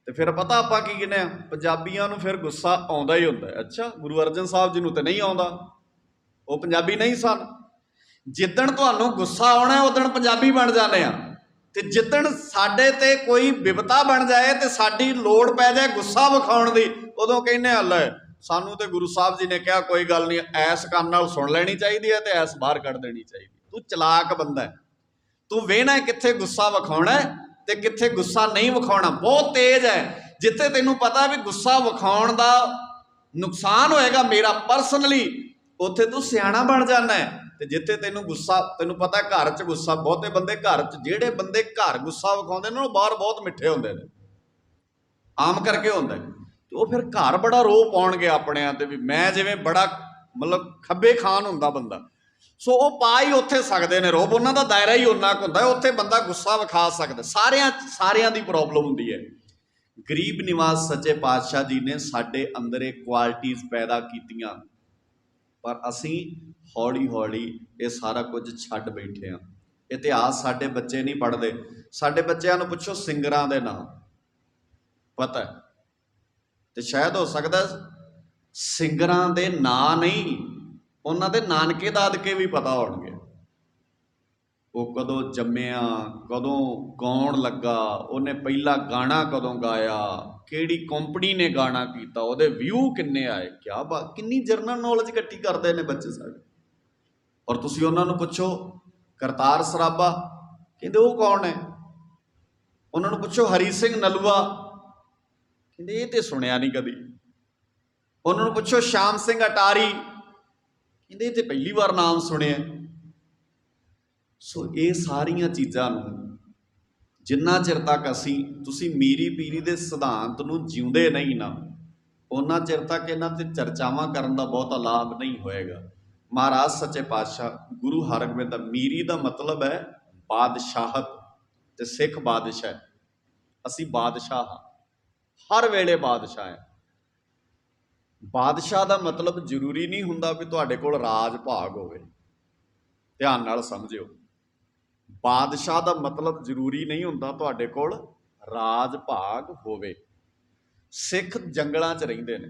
ਤੇ ਫਿਰ ਪਤਾ ਆਪਾਂ ਕੀ ਕਹਿੰਦੇ ਆ, ਪੰਜਾਬੀਆਂ ਨੂੰ ਫਿਰ ਗੁੱਸਾ ਆਉਂਦਾ ਹੀ ਹੁੰਦਾ। ਅੱਛਾ, ਗੁਰੂ ਅਰਜਨ ਸਾਹਿਬ ਜੀ ਨੂੰ ਤਾਂ ਨਹੀਂ ਆਉਂਦਾ, ਉਹ ਪੰਜਾਬੀ ਨਹੀਂ ਸਨ। ਜਿੱਦਣ ਤੁਹਾਨੂੰ ਗੁੱਸਾ ਆਉਣਾ ਉਦਣ ਪੰਜਾਬੀ ਬਣ ਜਾਂਦੇ ਆ, ਤੇ ਜਿੱਦਣ ਸਾਡੇ ਤੇ ਕੋਈ ਬਿਪਤਾ ਬਣ ਜਾਏ ਤੇ ਸਾਡੀ ਲੋੜ ਪੈ ਜਾਏ ਗੁੱਸਾ ਵਿਖਾਉਣ ਦੀ, ਉਦੋਂ ਕਹਿੰਦੇ ਆ ਲੈ ਸਾਨੂੰ ਤੇ ਗੁਰੂ ਸਾਹਿਬ ਜੀ ਨੇ ਕਿਹਾ ਕੋਈ ਗੱਲ ਨਹੀਂ, ਐਸ ਕੰਨ ਨਾਲ ਸੁਣ ਲੈਣੀ ਚਾਹੀਦੀ ਹੈ ਤੇ ਐਸ ਬਾਹਰ ਕੱਢ ਦੇਣੀ ਚਾਹੀਦੀ। ਤੂੰ ਚਲਾਕ ਬੰਦਾ ਹੈ, ਤੂੰ ਵੇਖਣਾ ਕਿੱਥੇ ਗੁੱਸਾ ਵਿਖਾਉਣਾ ਤੇ ਕਿੱਥੇ ਗੁੱਸਾ ਨਹੀਂ ਵਿਖਾਉਣਾ। ਬਹੁਤ ਤੇਜ਼ ਹੈ, ਜਿੱਥੇ ਤੈਨੂੰ ਪਤਾ ਵੀ ਗੁੱਸਾ ਵਿਖਾਉਣ ਦਾ ਨੁਕਸਾਨ ਹੋਏਗਾ ਮੇਰਾ ਪਰਸਨਲੀ, ਉੱਥੇ ਤੂੰ ਸਿਆਣਾ ਬਣ ਜਾਣਾ ਹੈ। ਤੇ ਜਿੱਥੇ ਤੈਨੂੰ ਪਤਾ ਘਰ 'ਚ ਗੁੱਸਾ, ਬਹੁਤੇ ਬੰਦੇ ਘਰ 'ਚ, ਜਿਹੜੇ ਬੰਦੇ ਘਰ ਗੁੱਸਾ ਵਿਖਾਉਂਦੇ ਨੇ ਉਹ ਬਾਹਰ ਬਹੁਤ ਮਿੱਠੇ ਹੁੰਦੇ ਨੇ, ਆਮ ਕਰਕੇ ਹੁੰਦਾ। ਤੇ ਉਹ ਫਿਰ ਘਰ ਬੜਾ ਰੋਹ ਪਾਉਣਗੇ ਆਪਣਿਆਂ ਤੇ ਵੀ ਮੈਂ ਜਿਵੇਂ ਬੜਾ ਮਤਲਬ ਖੱਬੇ ਖਾਨ ਹੁੰਦਾ ਬੰਦਾ, ਸੋ ਉਹ ਪਾ ਹੀ ਉੱਥੇ ਸਕਦੇ ਨੇ ਰੋਬ, ਉਹਨਾਂ ਦਾ ਦਾਇਰਾ ਹੀ ਓਨਾ ਕੁ ਹੁੰਦਾ, ਉੱਥੇ ਬੰਦਾ ਗੁੱਸਾ ਵਿਖਾ ਸਕਦਾ। ਸਾਰਿਆਂ ਦੀ ਪ੍ਰੋਬਲਮ ਹੁੰਦੀ ਹੈ। ਗਰੀਬ ਨਿਵਾਸ ਸੱਚੇ ਪਾਤਸ਼ਾਹ ਜੀ ਨੇ ਸਾਡੇ ਅੰਦਰ ਇਹ ਕੁਆਲਿਟੀਜ਼ ਪੈਦਾ ਕੀਤੀਆਂ, ਪਰ ਅਸੀਂ ਹੌਲੀ ਹੌਲੀ ਇਹ ਸਾਰਾ ਕੁਝ ਛੱਡ ਬੈਠੇ ਹਾਂ। ਇਤਿਹਾਸ ਸਾਡੇ ਬੱਚੇ ਨਹੀਂ ਪੜ੍ਹਦੇ। ਸਾਡੇ ਬੱਚਿਆਂ ਨੂੰ ਪੁੱਛੋ ਸਿੰਗਰਾਂ ਦੇ ਨਾਂ ਪਤਾ, ਤੇ ਸ਼ਾਇਦ ਹੋ ਸਕਦਾ ਸਿੰਗਰਾਂ ਦੇ ਨਾਂ ਨਹੀਂ, ਉਹਨਾਂ ਦੇ ਨਾਨਕੇ ਦਾਦਕੇ ਵੀ ਪਤਾ ਹੋਣਗੇ। ਉਹ ਕਦੋਂ ਜੰਮਿਆ, ਕਦੋਂ ਗਾਉਣ ਲੱਗਾ, ਉਹਨੇ ਪਹਿਲਾ ਗਾਣਾ ਕਦੋਂ ਗਾਇਆ, ਕਿਹੜੀ ਕੰਪਨੀ ਨੇ ਗਾਣਾ ਕੀਤਾ, ਉਹਦੇ ਵਿਊ ਕਿੰਨੇ ਆਏ। ਕਿਆ ਬਾਤ, ਕਿੰਨੀ ਜਰਨਲ ਨੌਲੇਜ ਇਕੱਠੀ ਕਰਦੇ ਨੇ ਬੱਚੇ ਸਾਡੇ। ਔਰ ਤੁਸੀਂ ਉਹਨਾਂ ਨੂੰ ਪੁੱਛੋ ਕਰਤਾਰ ਸਰਾਭਾ, ਕਹਿੰਦੇ ਉਹ ਕੌਣ ਹੈ। ਉਹਨਾਂ ਨੂੰ ਪੁੱਛੋ ਹਰੀ ਸਿੰਘ ਨਲੂਆ, ਕਹਿੰਦੇ ਇਹ ਤੇ ਸੁਣਿਆ ਨਹੀਂ ਕਦੀ। ਉਹਨਾਂ ਨੂੰ ਪੁੱਛੋ ਸ਼ਾਮ ਸਿੰਘ ਅਟਾਰੀ, ਕਹਿੰਦੇ ਇਹ ਤੇ ਪਹਿਲੀ ਵਾਰ ਨਾਮ ਸੁਣਿਆ। ਸੋ ਇਹ ਸਾਰੀਆਂ ਚੀਜ਼ਾਂ ਨੂੰ ਜਿੰਨਾ ਚਿਰ ਤੱਕ ਤੁਸੀਂ ਮੀਰੀ ਪੀਰੀ ਦੇ ਸਿਧਾਂਤ ਨੂੰ ਜਿਉਂਦੇ ਨਹੀਂ ਨਾ, ਉਹਨਾਂ ਚਿਰ ਤੱਕ ਇਹਨਾਂ ਤੇ ਚਰਚਾਵਾਂ ਕਰਨ ਦਾ ਬਹੁਤਾ ਲਾਭ ਨਹੀਂ ਹੋਏਗਾ। ਮਹਾਰਾਜ ਸੱਚੇ ਪਾਤਸ਼ਾਹ ਗੁਰੂ ਹਰਗੋਬਿੰਦ, ਮੀਰੀ ਦਾ ਮਤਲਬ ਹੈ ਬਾਦਸ਼ਾਹਤ, ਤੇ ਸਿੱਖ ਬਾਦਸ਼ਾਹ, ਅਸੀਂ ਬਾਦਸ਼ਾਹ ਹਾਂ, ਹਰ ਵੇਲੇ ਬਾਦਸ਼ਾਹ ਹੈ। ਬਾਦਸ਼ਾਹ ਦਾ ਮਤਲਬ ਜ਼ਰੂਰੀ ਨਹੀਂ ਹੁੰਦਾ ਵੀ ਤੁਹਾਡੇ ਕੋਲ ਰਾਜ ਭਾਗ ਹੋਵੇ, ਧਿਆਨ ਨਾਲ ਸਮਝਿਓ। ਬਾਦਸ਼ਾਹ ਦਾ ਮਤਲਬ ਜ਼ਰੂਰੀ ਨਹੀਂ ਹੁੰਦਾ ਤੁਹਾਡੇ ਕੋਲ ਰਾਜ ਭਾਗ ਹੋਵੇ। ਸਿੱਖ ਜੰਗਲਾਂ 'ਚ ਰਹਿੰਦੇ ਨੇ,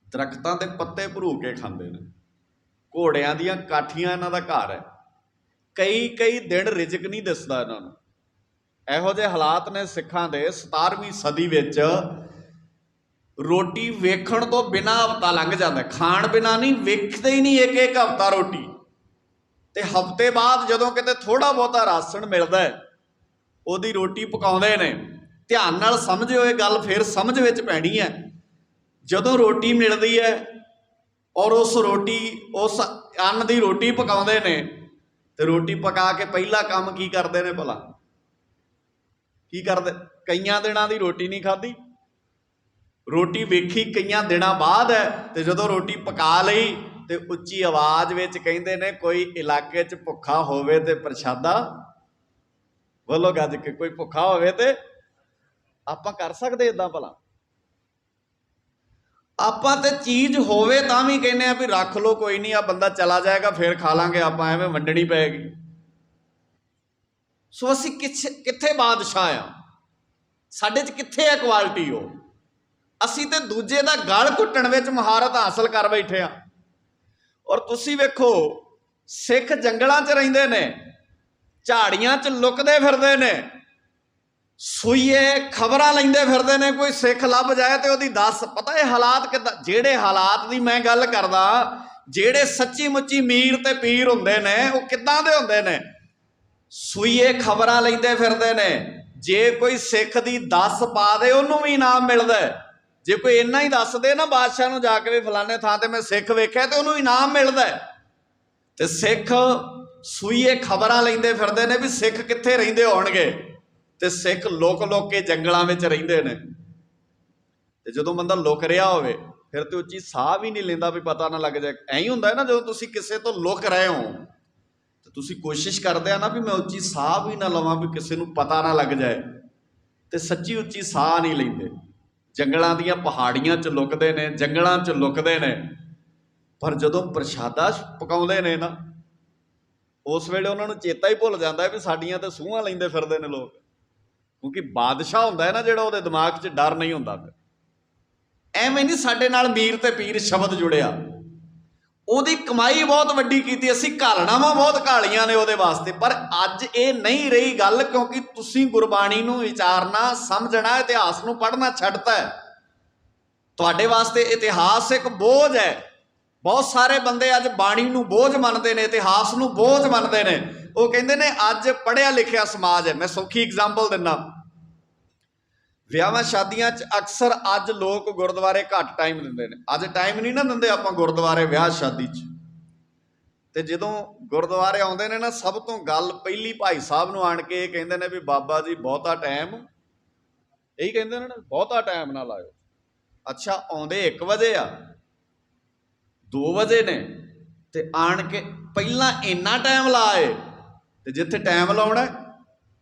ਦਰਖਤਾਂ ਦੇ ਪੱਤੇ ਭਰੂ ਕੇ ਖਾਂਦੇ ਨੇ, ਘੋੜਿਆਂ ਦੀਆਂ ਕਾਠੀਆਂ ਇਹਨਾਂ ਦਾ ਘਰ ਹੈ। ਕਈ ਦਿਨ ਰਿਜ਼ਕ ਨਹੀਂ ਦਿਸਦਾ ਇਹਨਾਂ ਨੂੰ। ਇਹੋ ਜਿਹੇ ਹਾਲਾਤ ਨੇ ਸਿੱਖਾਂ ਦੇ। 17ਵੀਂ ਸਦੀ ਵਿੱਚ ਰੋਟੀ ਵੇਖਣ ਤੋਂ ਬਿਨਾਂ ਹਫ਼ਤਾ ਲੰਘ ਜਾਂਦਾ, ਖਾਣ ਬਿਨਾਂ ਨਹੀਂ, ਵੇਖਦੇ ਹੀ ਨਹੀਂ ਇੱਕ ਹਫ਼ਤਾ ਰੋਟੀ। ਤੇ ਹਫ਼ਤੇ ਬਾਅਦ ਜਦੋਂ ਕਿਤੇ ਥੋੜਾ ਬਹੁਤਾ ਰਾਸ਼ਨ ਮਿਲਦਾ ਹੈ, ਉਹਦੀ ਰੋਟੀ ਪਕਾਉਂਦੇ ਨੇ। ਧਿਆਨ ਨਾਲ ਸਮਝਿਓ ਇਹ ਗੱਲ, ਫਿਰ ਸਮਝ ਵਿੱਚ ਪੈਣੀ ਹੈ। ਜਦੋਂ ਰੋਟੀ ਮਿਲਦੀ ਹੈ ਔਰ ਉਸ ਅੰਨ ਦੀ ਰੋਟੀ ਪਕਾਉਂਦੇ ਨੇ, ਤੇ ਰੋਟੀ ਪਕਾ ਕੇ ਪਹਿਲਾ ਕੰਮ ਕੀ ਕਰਦੇ ਨੇ ਭਲਾ? ਕੀ ਕਰਦੇ? ਕਈਆਂ ਦਿਨਾਂ ਦੀ ਰੋਟੀ ਨਹੀਂ ਖਾਧੀ, ਰੋਟੀ ਵੇਖੀ ਕਈਆਂ ਦਿਨਾਂ ਬਾਅਦ ਹੈ। ਤੇ ਜਦੋਂ ਰੋਟੀ ਪਕਾ ਲਈ ਤੇ ਉੱਚੀ ਆਵਾਜ਼ ਵਿੱਚ ਕਹਿੰਦੇ ਨੇ ਕੋਈ ਇਲਾਕੇ 'ਚ ਭੁੱਖਾ ਹੋਵੇ ਤੇ ਪ੍ਰਸ਼ਾਦਾ, ਬੋਲੋ ਗੱਜ ਕੇ, ਕੋਈ ਭੁੱਖਾ ਹੋਵੇ ਤੇ। ਆਪਾਂ ਕਰ ਸਕਦੇ ਇੱਦਾਂ ਭਲਾ? ਆਪਾਂ ਤੇ ਚੀਜ਼ ਹੋਵੇ ਤਾਂ ਵੀ ਕਹਿੰਦੇ ਆ ਵੀ ਰੱਖ ਲਓ, ਕੋਈ ਨਹੀਂ, ਆ ਬੰਦਾ ਚਲਾ ਜਾਏਗਾ ਫਿਰ ਖਾ ਲਾਂਗੇ ਆਪਾਂ, ਐਵੇਂ ਵੰਡਣੀ ਪਏਗੀ। ਸੋ ਅਸੀਂ ਕਿੱਥੇ ਬਾਦਸ਼ਾਹ ਆ? ਸਾਡੇ 'ਚ ਕਿੱਥੇ ਹੈ ਕੁਆਲਿਟੀ? ਉਹ ਅਸੀਂ ਤੇ ਦੂਜੇ ਦਾ ਗਲ ਘੁੱਟਣ ਵਿੱਚ ਮਹਾਰਤ ਹਾਸਲ ਕਰ ਬੈਠੇ ਆ। ਔਰ ਤੁਸੀਂ ਵੇਖੋ, ਸਿੱਖ ਜੰਗਲਾਂ 'ਚ ਰਹਿੰਦੇ ਨੇ, ਝਾੜੀਆਂ 'ਚ ਲੁਕਦੇ ਫਿਰਦੇ ਨੇ, ਸੂਈਏ ਖਬਰਾਂ ਲੈਂਦੇ ਫਿਰਦੇ ਨੇ। ਕੋਈ ਸਿੱਖ ਲੱਭ ਜਾਏ ਤੇ ਉਹਦੀ ਦੱਸ। ਪਤਾ ਇਹ ਹਾਲਾਤ ਕਿੱਦਾਂ? ਜਿਹੜੇ ਹਾਲਾਤ ਦੀ ਮੈਂ ਗੱਲ ਕਰਦਾ, ਜਿਹੜੇ ਸੱਚੀ ਮੁੱਚੀ ਮੀਰ ਤੇ ਪੀਰ ਹੁੰਦੇ ਨੇ, ਉਹ ਕਿੱਦਾਂ ਦੇ ਹੁੰਦੇ ਨੇ? ਸੂਈਏ ਖਬਰਾਂ ਲੈਂਦੇ ਫਿਰਦੇ ਨੇ। ਜੇ ਕੋਈ ਸਿੱਖ ਦੀ ਦੱਸ ਪਾ ਦੇ, ਉਹਨੂੰ ਵੀ ਇਨਾਮ ਮਿਲਦਾ। ਜੇ ਕੋਈ ਇੰਨਾ ਹੀ ਦੱਸ ਦੇ ਨਾ ਬਾਦਸ਼ਾਹ ਨੂੰ ਜਾ ਕੇ ਵੀ ਫਲਾਣੇ ਥਾਂ ਤੇ ਮੈਂ ਸਿੱਖ ਵੇਖਿਆ, ਤੇ ਉਹਨੂੰ ਇਨਾਮ ਮਿਲਦਾ। ਤੇ ਸਿੱਖ ਸੂਈਏ ਖਬਰਾਂ ਲੈਂਦੇ ਫਿਰਦੇ ਨੇ ਵੀ ਸਿੱਖ ਕਿੱਥੇ ਰਹਿੰਦੇ ਹੋਣਗੇ, ਤੇ ਸਿੱਖ ਲੁਕ ਕੇ ਜੰਗਲਾਂ ਵਿੱਚ ਰਹਿੰਦੇ ਨੇ। ਤੇ ਜਦੋਂ ਬੰਦਾ ਲੁਕ ਰਿਹਾ ਹੋਵੇ, ਫਿਰ ਤੇ ਉੱਚੀ ਸਾਹ ਵੀ ਨਹੀਂ ਲੈਂਦਾ ਵੀ ਪਤਾ ਨਾ ਲੱਗ ਜਾਏ। ਐਂ ਹੀ ਹੁੰਦਾ ਹੈ ਨਾ, ਜਦੋਂ ਤੁਸੀਂ ਕਿਸੇ ਤੋਂ ਲੁਕ ਰਹੇ ਹੋ ਤੇ ਤੁਸੀਂ ਕੋਸ਼ਿਸ਼ ਕਰਦੇ ਆ ਨਾ ਵੀ ਮੈਂ ਉੱਚੀ ਸਾਹ ਵੀ ਨਾ ਲਵਾਂ, ਵੀ ਕਿਸੇ ਨੂੰ ਪਤਾ ਨਾ ਲੱਗ ਜਾਏ। ਤੇ ਸੱਚੀ ਉੱਚੀ ਸਾਹ ਨਹੀਂ ਲੈਂਦੇ। ਜੰਗਲਾਂ ਦੀਆਂ ਪਹਾੜੀਆਂ 'ਚ ਲੁਕਦੇ ਨੇ, ਜੰਗਲਾਂ 'ਚ ਲੁਕਦੇ ਨੇ। ਪਰ ਜਦੋਂ ਪ੍ਰਸ਼ਾਦਾ ਪਕਾਉਂਦੇ ਨੇ ਨਾ, ਉਸ ਵੇਲੇ ਉਹਨਾਂ ਨੂੰ ਚੇਤਾ ਹੀ ਭੁੱਲ ਜਾਂਦਾ ਵੀ ਸਾਡੀਆਂ ਤੇ ਸੂਹਾਂ ਲੈਂਦੇ ਫਿਰਦੇ ਨੇ ਲੋਕ। ਕਿਉਂਕਿ ਬਾਦਸ਼ਾਹ ਹੁੰਦਾ ਹੈ ਨਾ ਜਿਹੜਾ, ਉਹਦੇ ਦਿਮਾਗ 'ਚ ਡਰ ਨਹੀਂ ਹੁੰਦਾ। ਫਿਰ ਐਵੇਂ ਨਹੀਂ ਸਾਡੇ ਨਾਲ ਮੀਰ ਤੇ ਪੀਰ ਸ਼ਬਦ ਜੁੜਿਆ। ਉਹਦੀ ਕਮਾਈ ਬਹੁਤ ਵੱਡੀ ਕੀਤੀ, ਅਸੀਂ ਘਾਲਣਾਵਾਂ ਬਹੁਤ ਘਾਲੀਆਂ ਨੇ ਉਹਦੇ ਵਾਸਤੇ। ਪਰ ਅੱਜ ਇਹ ਨਹੀਂ ਰਹੀ ਗੱਲ, ਕਿਉਂਕਿ ਤੁਸੀਂ ਗੁਰਬਾਣੀ ਨੂੰ ਵਿਚਾਰਨਾ, ਸਮਝਣਾ, ਇਤਿਹਾਸ ਨੂੰ ਪੜ੍ਹਨਾ ਛੱਡਤਾ ਹੈ। ਤੁਹਾਡੇ ਵਾਸਤੇ ਇਤਿਹਾਸ ਇੱਕ ਬੋਝ ਹੈ। ਬਹੁਤ ਸਾਰੇ ਬੰਦੇ ਅੱਜ ਬਾਣੀ ਨੂੰ ਬੋਝ ਮੰਨਦੇ ਨੇ, ਇਤਿਹਾਸ ਨੂੰ ਬੋਝ ਮੰਨਦੇ ਨੇ। ਉਹ ਕਹਿੰਦੇ ਨੇ ਅੱਜ ਪੜ੍ਹਿਆ ਲਿਖਿਆ ਸਮਾਜ ਹੈ। ਮੈਂ ਸੌਖੀ ਐਗਜ਼ਾਮਪਲ ਦਿੰਦਾ। ਵਿਆਹਾਂ ਸ਼ਾਦੀਆਂ 'ਚ ਅਕਸਰ ਅੱਜ ਲੋਕ ਗੁਰਦੁਆਰੇ ਘੱਟ ਟਾਈਮ ਦਿੰਦੇ ਨੇ। ਅੱਜ ਟਾਈਮ ਨਹੀਂ ਨਾ ਦਿੰਦੇ ਆਪਾਂ ਗੁਰਦੁਆਰੇ ਵਿਆਹ ਸ਼ਾਦੀ 'ਚ। ਤੇ ਜਦੋਂ ਗੁਰਦੁਆਰੇ ਆਉਂਦੇ ਨੇ ਨਾ, ਸਭ ਤੋਂ ਗੱਲ ਪਹਿਲੀ ਭਾਈ ਸਾਹਿਬ ਨੂੰ ਆਣ ਕੇ ਇਹ ਕਹਿੰਦੇ ਨੇ ਵੀ ਬਾਬਾ ਜੀ ਬਹੁਤਾ ਟਾਈਮ, ਇਹੀ ਕਹਿੰਦੇ ਨੇ ਨਾ, ਬਹੁਤਾ ਟਾਈਮ ਨਾ ਲਾਇਓ। ਅੱਛਾ, ਆਉਂਦੇ 1 ਵਜੇ ਆ, 2 ਵਜੇ ਨੇ, ਤੇ ਆਣ ਕੇ ਪਹਿਲਾਂ ਇੰਨਾ ਟਾਈਮ ਲਾਏ, ਤੇ ਜਿੱਥੇ ਟਾਈਮ ਲਾਉਣਾ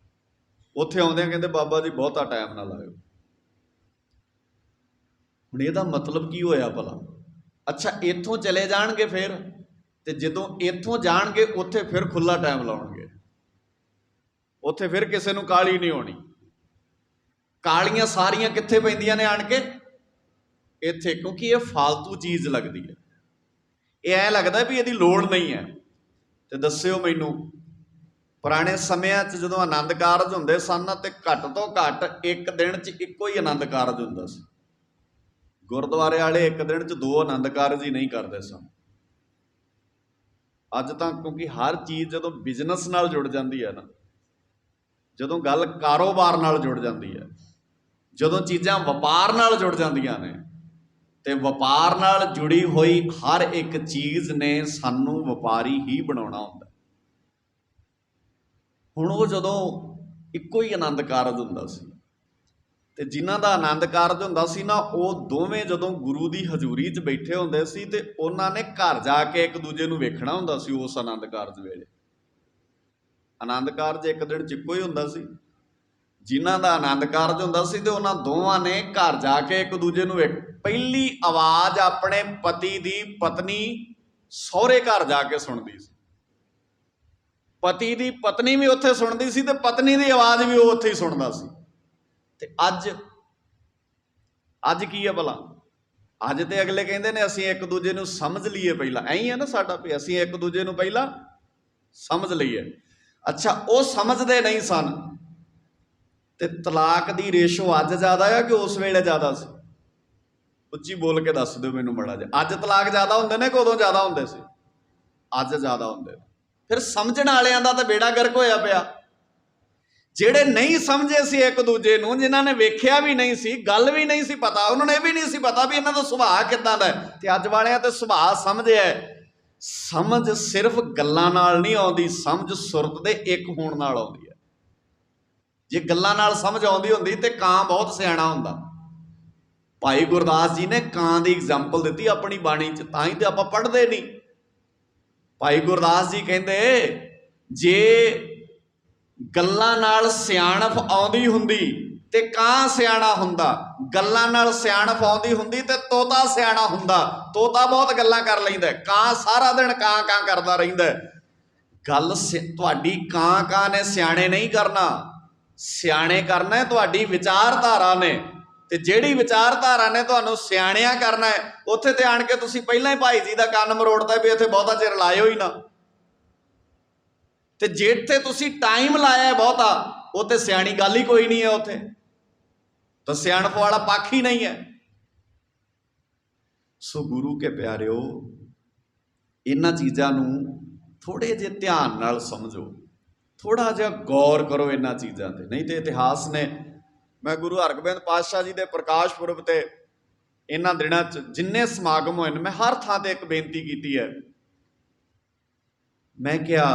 ਉੱਥੇ ਆਉਂਦਿਆਂ ਕਹਿੰਦੇ ਬਾਬਾ ਜੀ ਬਹੁਤਾ ਟਾਈਮ ਨਾ ਲਾਇਓ। ਹੁਣ ਇਹਦਾ ਮਤਲਬ ਕੀ ਹੋਇਆ ਭਲਾ? ਅੱਛਾ, ਇੱਥੋਂ ਚਲੇ ਜਾਣਗੇ ਫਿਰ, ਤੇ ਜਦੋਂ ਇੱਥੋਂ ਜਾਣਗੇ ਉੱਥੇ ਫਿਰ ਖੁੱਲਾ ਟਾਈਮ ਲਾਉਣਗੇ। ਉੱਥੇ ਫਿਰ ਕਿਸੇ ਨੂੰ ਕਾਹਲੀ ਨਹੀਂ ਹੋਣੀ। ਕਾਹਲੀਆਂ ਸਾਰੀਆਂ ਕਿੱਥੇ ਪੈਂਦੀਆਂ ਨੇ? ਆਣ ਕੇ ਇੱਥੇ। ਕਿਉਂਕਿ ਇਹ ਫਾਲਤੂ ਚੀਜ਼ ਲੱਗਦੀ ਹੈ। ਇਹ ਐਂ ਲੱਗਦਾ ਵੀ ਇਹਦੀ ਲੋੜ ਨਹੀਂ ਹੈ। ਤੇ ਦੱਸਿਓ ਮੈਨੂੰ, ਪੁਰਾਣੇ ਸਮਿਆਂ 'ਚ ਜਦੋਂ ਆਨੰਦ ਕਾਰਜ ਹੁੰਦੇ ਸਨ, ਤੇ ਘੱਟ ਤੋਂ ਘੱਟ ਇੱਕ ਦਿਨ 'ਚ ਇੱਕੋ ਹੀ ਆਨੰਦ ਕਾਰਜ ਹੁੰਦਾ ਸੀ। ਗੁਰਦੁਆਰੇ ਵਾਲੇ ਇੱਕ ਦਿਨ 'ਚ 2 ਆਨੰਦ ਕਾਰਜ ਹੀ ਨਹੀਂ ਕਰਦੇ ਸਨ। ਅੱਜ ਤਾਂ ਕਿਉਂਕਿ ਹਰ ਚੀਜ਼ ਜਦੋਂ ਬਿਜ਼ਨਸ ਨਾਲ ਜੁੜ ਜਾਂਦੀ ਹੈ ਨਾ, ਜਦੋਂ ਗੱਲ ਕਾਰੋਬਾਰ ਨਾਲ ਜੁੜ ਜਾਂਦੀ ਹੈ, ਜਦੋਂ ਚੀਜ਼ਾਂ ਵਪਾਰ ਨਾਲ ਜੁੜ ਜਾਂਦੀਆਂ ਨੇ, ਤੇ ਵਪਾਰ ਨਾਲ ਜੁੜੀ ਹੋਈ ਹਰ ਇੱਕ ਚੀਜ਼ ਨੇ ਸਾਨੂੰ ਵਪਾਰੀ ਹੀ ਬਣਾਉਣਾ ਹੁੰਦਾ। ਹੁਣ ਉਹ ਜਦੋਂ ਇੱਕੋ ਹੀ ਆਨੰਦ ਕਾਰਜ ਹੁੰਦਾ ਸੀ, ਤੇ ਜਿਨ੍ਹਾਂ ਦਾ ਆਨੰਦ ਕਾਰਜ ਹੁੰਦਾ ਸੀ ਨਾ, ਉਹ ਦੋਵੇਂ ਜਦੋਂ ਗੁਰੂ ਦੀ ਹਜ਼ੂਰੀ 'ਚ ਬੈਠੇ ਹੁੰਦੇ ਸੀ, ਤੇ ਉਹਨਾਂ ਨੇ ਘਰ ਜਾ ਕੇ ਇੱਕ ਦੂਜੇ ਨੂੰ ਵੇਖਣਾ ਹੁੰਦਾ ਸੀ। ਉਸ ਆਨੰਦ ਕਾਰਜ ਵੇਲੇ ਆਨੰਦ ਕਾਰਜ ਇੱਕ ਦਿਨ 'ਚ ਇੱਕੋ ਹੀ ਹੁੰਦਾ ਸੀ। ਜਿਨ੍ਹਾਂ ਦਾ ਆਨੰਦ ਕਾਰਜ ਹੁੰਦਾ ਸੀ, ਤੇ ਉਹਨਾਂ ਦੋਵਾਂ ਨੇ ਘਰ ਜਾ ਕੇ ਇੱਕ ਦੂਜੇ ਨੂੰ ਪਹਿਲੀ ਆਵਾਜ਼ ਆਪਣੇ ਪਤੀ ਦੀ ਪਤਨੀ ਸਹੁਰੇ ਘਰ ਜਾ ਕੇ ਸੁਣਦੀ ਸੀ। ਪਤੀ ਦੀ ਪਤਨੀ ਵੀ ਉੱਥੇ ਸੁਣਦੀ ਸੀ, ਤੇ ਪਤਨੀ ਦੀ ਆਵਾਜ਼ ਵੀ ਉਹ ਉੱਥੇ ਹੀ ਸੁਣਦਾ ਸੀ। ਤੇ ਅੱਜ ਕੀ ਹੈ ਭਲਾ? ਅੱਜ ਤੇ ਅਗਲੇ ਕਹਿੰਦੇ ਨੇ ਅਸੀਂ ਇੱਕ ਦੂਜੇ ਨੂੰ ਸਮਝ ਲਈਏ ਪਹਿਲਾਂ। ਐਂ ਹੀ ਹੈ ਨਾ ਸਾਡਾ ਵੀ, ਅਸੀਂ ਇੱਕ ਦੂਜੇ ਨੂੰ ਪਹਿਲਾਂ ਸਮਝ ਲਈਏ। ਅੱਛਾ, ਉਹ ਸਮਝਦੇ ਨਹੀਂ ਸਨ। ਤੇ ਤਲਾਕ ਦੀ ਰੇਸ਼ੋ ਅੱਜ ਜ਼ਿਆਦਾ ਆ ਕਿ ਉਸ ਵੇਲੇ ਜ਼ਿਆਦਾ ਸੀ? ਉੱਚੀ ਬੋਲ ਕੇ ਦੱਸ ਦਿਓ ਮੈਨੂੰ ਮਾੜਾ ਜਿਹਾ। ਅੱਜ ਤਲਾਕ ਜ਼ਿਆਦਾ ਹੁੰਦੇ ਨੇ ਕਿ ਉਦੋਂ ਜ਼ਿਆਦਾ ਹੁੰਦੇ ਸੀ? ਅੱਜ ਜ਼ਿਆਦਾ ਹੁੰਦੇ। ਫਿਰ ਸਮਝਣ ਵਾਲਿਆਂ ਦਾ ਤਾਂ ਬੇੜਾ ਗਰਕ ਹੋਇਆ ਪਿਆ। ਜਿਹੜੇ ਨਹੀਂ ਸਮਝੇ ਸੀ ਇੱਕ ਦੂਜੇ ਨੂੰ, ਜਿਨ੍ਹਾਂ ਨੇ ਵੇਖਿਆ ਵੀ ਨਹੀਂ ਸੀ, ਗੱਲ ਵੀ ਨਹੀਂ ਸੀ ਪਤਾ, ਉਹਨਾਂ ਨੂੰ ਇਹ ਵੀ ਨਹੀਂ ਸੀ ਪਤਾ ਵੀ ਇਹਨਾਂ ਦਾ ਸੁਭਾਅ ਕਿੱਦਾਂ ਦਾ। ਤੇ ਅੱਜ ਵਾਲਿਆਂ ਤੇ ਸੁਭਾਅ ਸਮਝਿਆ। ਸਮਝ ਸਿਰਫ ਗੱਲਾਂ ਨਾਲ ਨਹੀਂ ਆਉਂਦੀ, ਸਮਝ ਸੁਰਤ ਦੇ ਇੱਕ ਹੋਣ ਨਾਲ ਆਉਂਦੀ ਹੈ। ਜੇ ਗੱਲਾਂ ਨਾਲ ਸਮਝ ਆਉਂਦੀ ਹੁੰਦੀ ਤੇ ਕਾਂ ਬਹੁਤ ਸਿਆਣਾ ਹੁੰਦਾ। ਭਾਈ ਗੁਰਦਾਸ ਜੀ ਨੇ ਕਾਂ ਦੀ ਐਗਜ਼ਾਮਪਲ ਦਿੱਤੀ ਆਪਣੀ ਬਾਣੀ 'ਚ, ਤਾਂ ਹੀ ਤੇ ਆਪਾਂ ਪੜ੍ਹਦੇ ਨਹੀਂ। ਭਾਈ ਗੁਰਦਾਸ ਜੀ ਕਹਿੰਦੇ, ਜੇ ਗੱਲਾਂ ਨਾਲ ਸਿਆਣਪ ਆਉਂਦੀ ਹੁੰਦੀ ਤੇ ਕਾਂ ਸਿਆਣਾ ਹੁੰਦਾ, ਗੱਲਾਂ ਨਾਲ ਸਿਆਣਪ ਆਉਂਦੀ ਹੁੰਦੀ ਤੇ ਤੋਤਾ ਸਿਆਣਾ ਹੁੰਦਾ। ਤੋਤਾ ਬਹੁਤ ਗੱਲਾਂ ਕਰ ਲੈਂਦਾ, ਕਾਂ ਸਾਰਾ ਦਿਨ ਕਾਂ ਕਾਂ ਕਰਦਾ ਰਹਿੰਦਾ। ਗੱਲ ਤੁਹਾਡੀ ਕਾਂ ਨੇ ਸਿਆਣੇ ਨਹੀਂ ਕਰਨਾ, ਸਿਆਣੇ ਕਰਨਾ ਤੁਹਾਡੀ ਵਿਚਾਰਧਾਰਾ ਨੇ। ਤੇ ਜਿਹੜੀ ਵਿਚਾਰਧਾਰਾ ਨੇ ਤੁਹਾਨੂੰ ਸਿਆਣਿਆਂ ਕਰਨਾ ਹੈ, ਉੱਥੇ ਤੇ ਆਣ ਕੇ ਤੁਸੀਂ ਪਹਿਲਾਂ ਹੀ ਭਾਈ ਜੀ ਦਾ ਕੰਨ ਮਰੋੜਦਾ ਵੀ ਇੱਥੇ ਬਹੁਤਾ ਚਿਰ ਲਾਇਓ ਹੀ ਨਾ। ਤੇ ਜਿੱਥੇ ਤੁਸੀਂ ਟਾਈਮ ਲਾਇਆ ਬਹੁਤਾ, ਉਹ ਤੇ ਸਿਆਣੀ ਗੱਲ ਹੀ ਕੋਈ ਨਹੀਂ ਹੈ, ਉੱਥੇ ਤਾਂ ਸਿਆਣਪ ਵਾਲਾ ਪੱਖ ਹੀ ਨਹੀਂ ਹੈ। ਸੋ ਗੁਰੂ ਕੇ ਪਿਆਰਿਓ, ਇਹਨਾਂ ਚੀਜ਼ਾਂ ਨੂੰ ਥੋੜੇ ਜਿਹੇ ਧਿਆਨ ਨਾਲ ਸਮਝੋ, ਥੋੜਾ ਜਿਹਾ ਗੌਰ ਕਰੋ ਇਹਨਾਂ ਚੀਜ਼ਾਂ ਤੇ। ਨਹੀਂ ਤੇ ਇਤਿਹਾਸ ਨੇ, ਮੈਂ ਗੁਰੂ ਹਰਗੋਬਿੰਦ ਪਾਤਸ਼ਾਹ ਜੀ ਦੇ ਪ੍ਰਕਾਸ਼ ਪੁਰਬ ਤੇ ਇਹਨਾਂ ਦਿਨਾਂ 'ਚ ਜਿੰਨੇ ਸਮਾਗਮ ਹੋਏ ਨੇ, ਮੈਂ ਹਰ ਥਾਂ ਤੇ ਇੱਕ ਬੇਨਤੀ ਕੀਤੀ ਹੈ। ਮੈਂ ਕਿਹਾ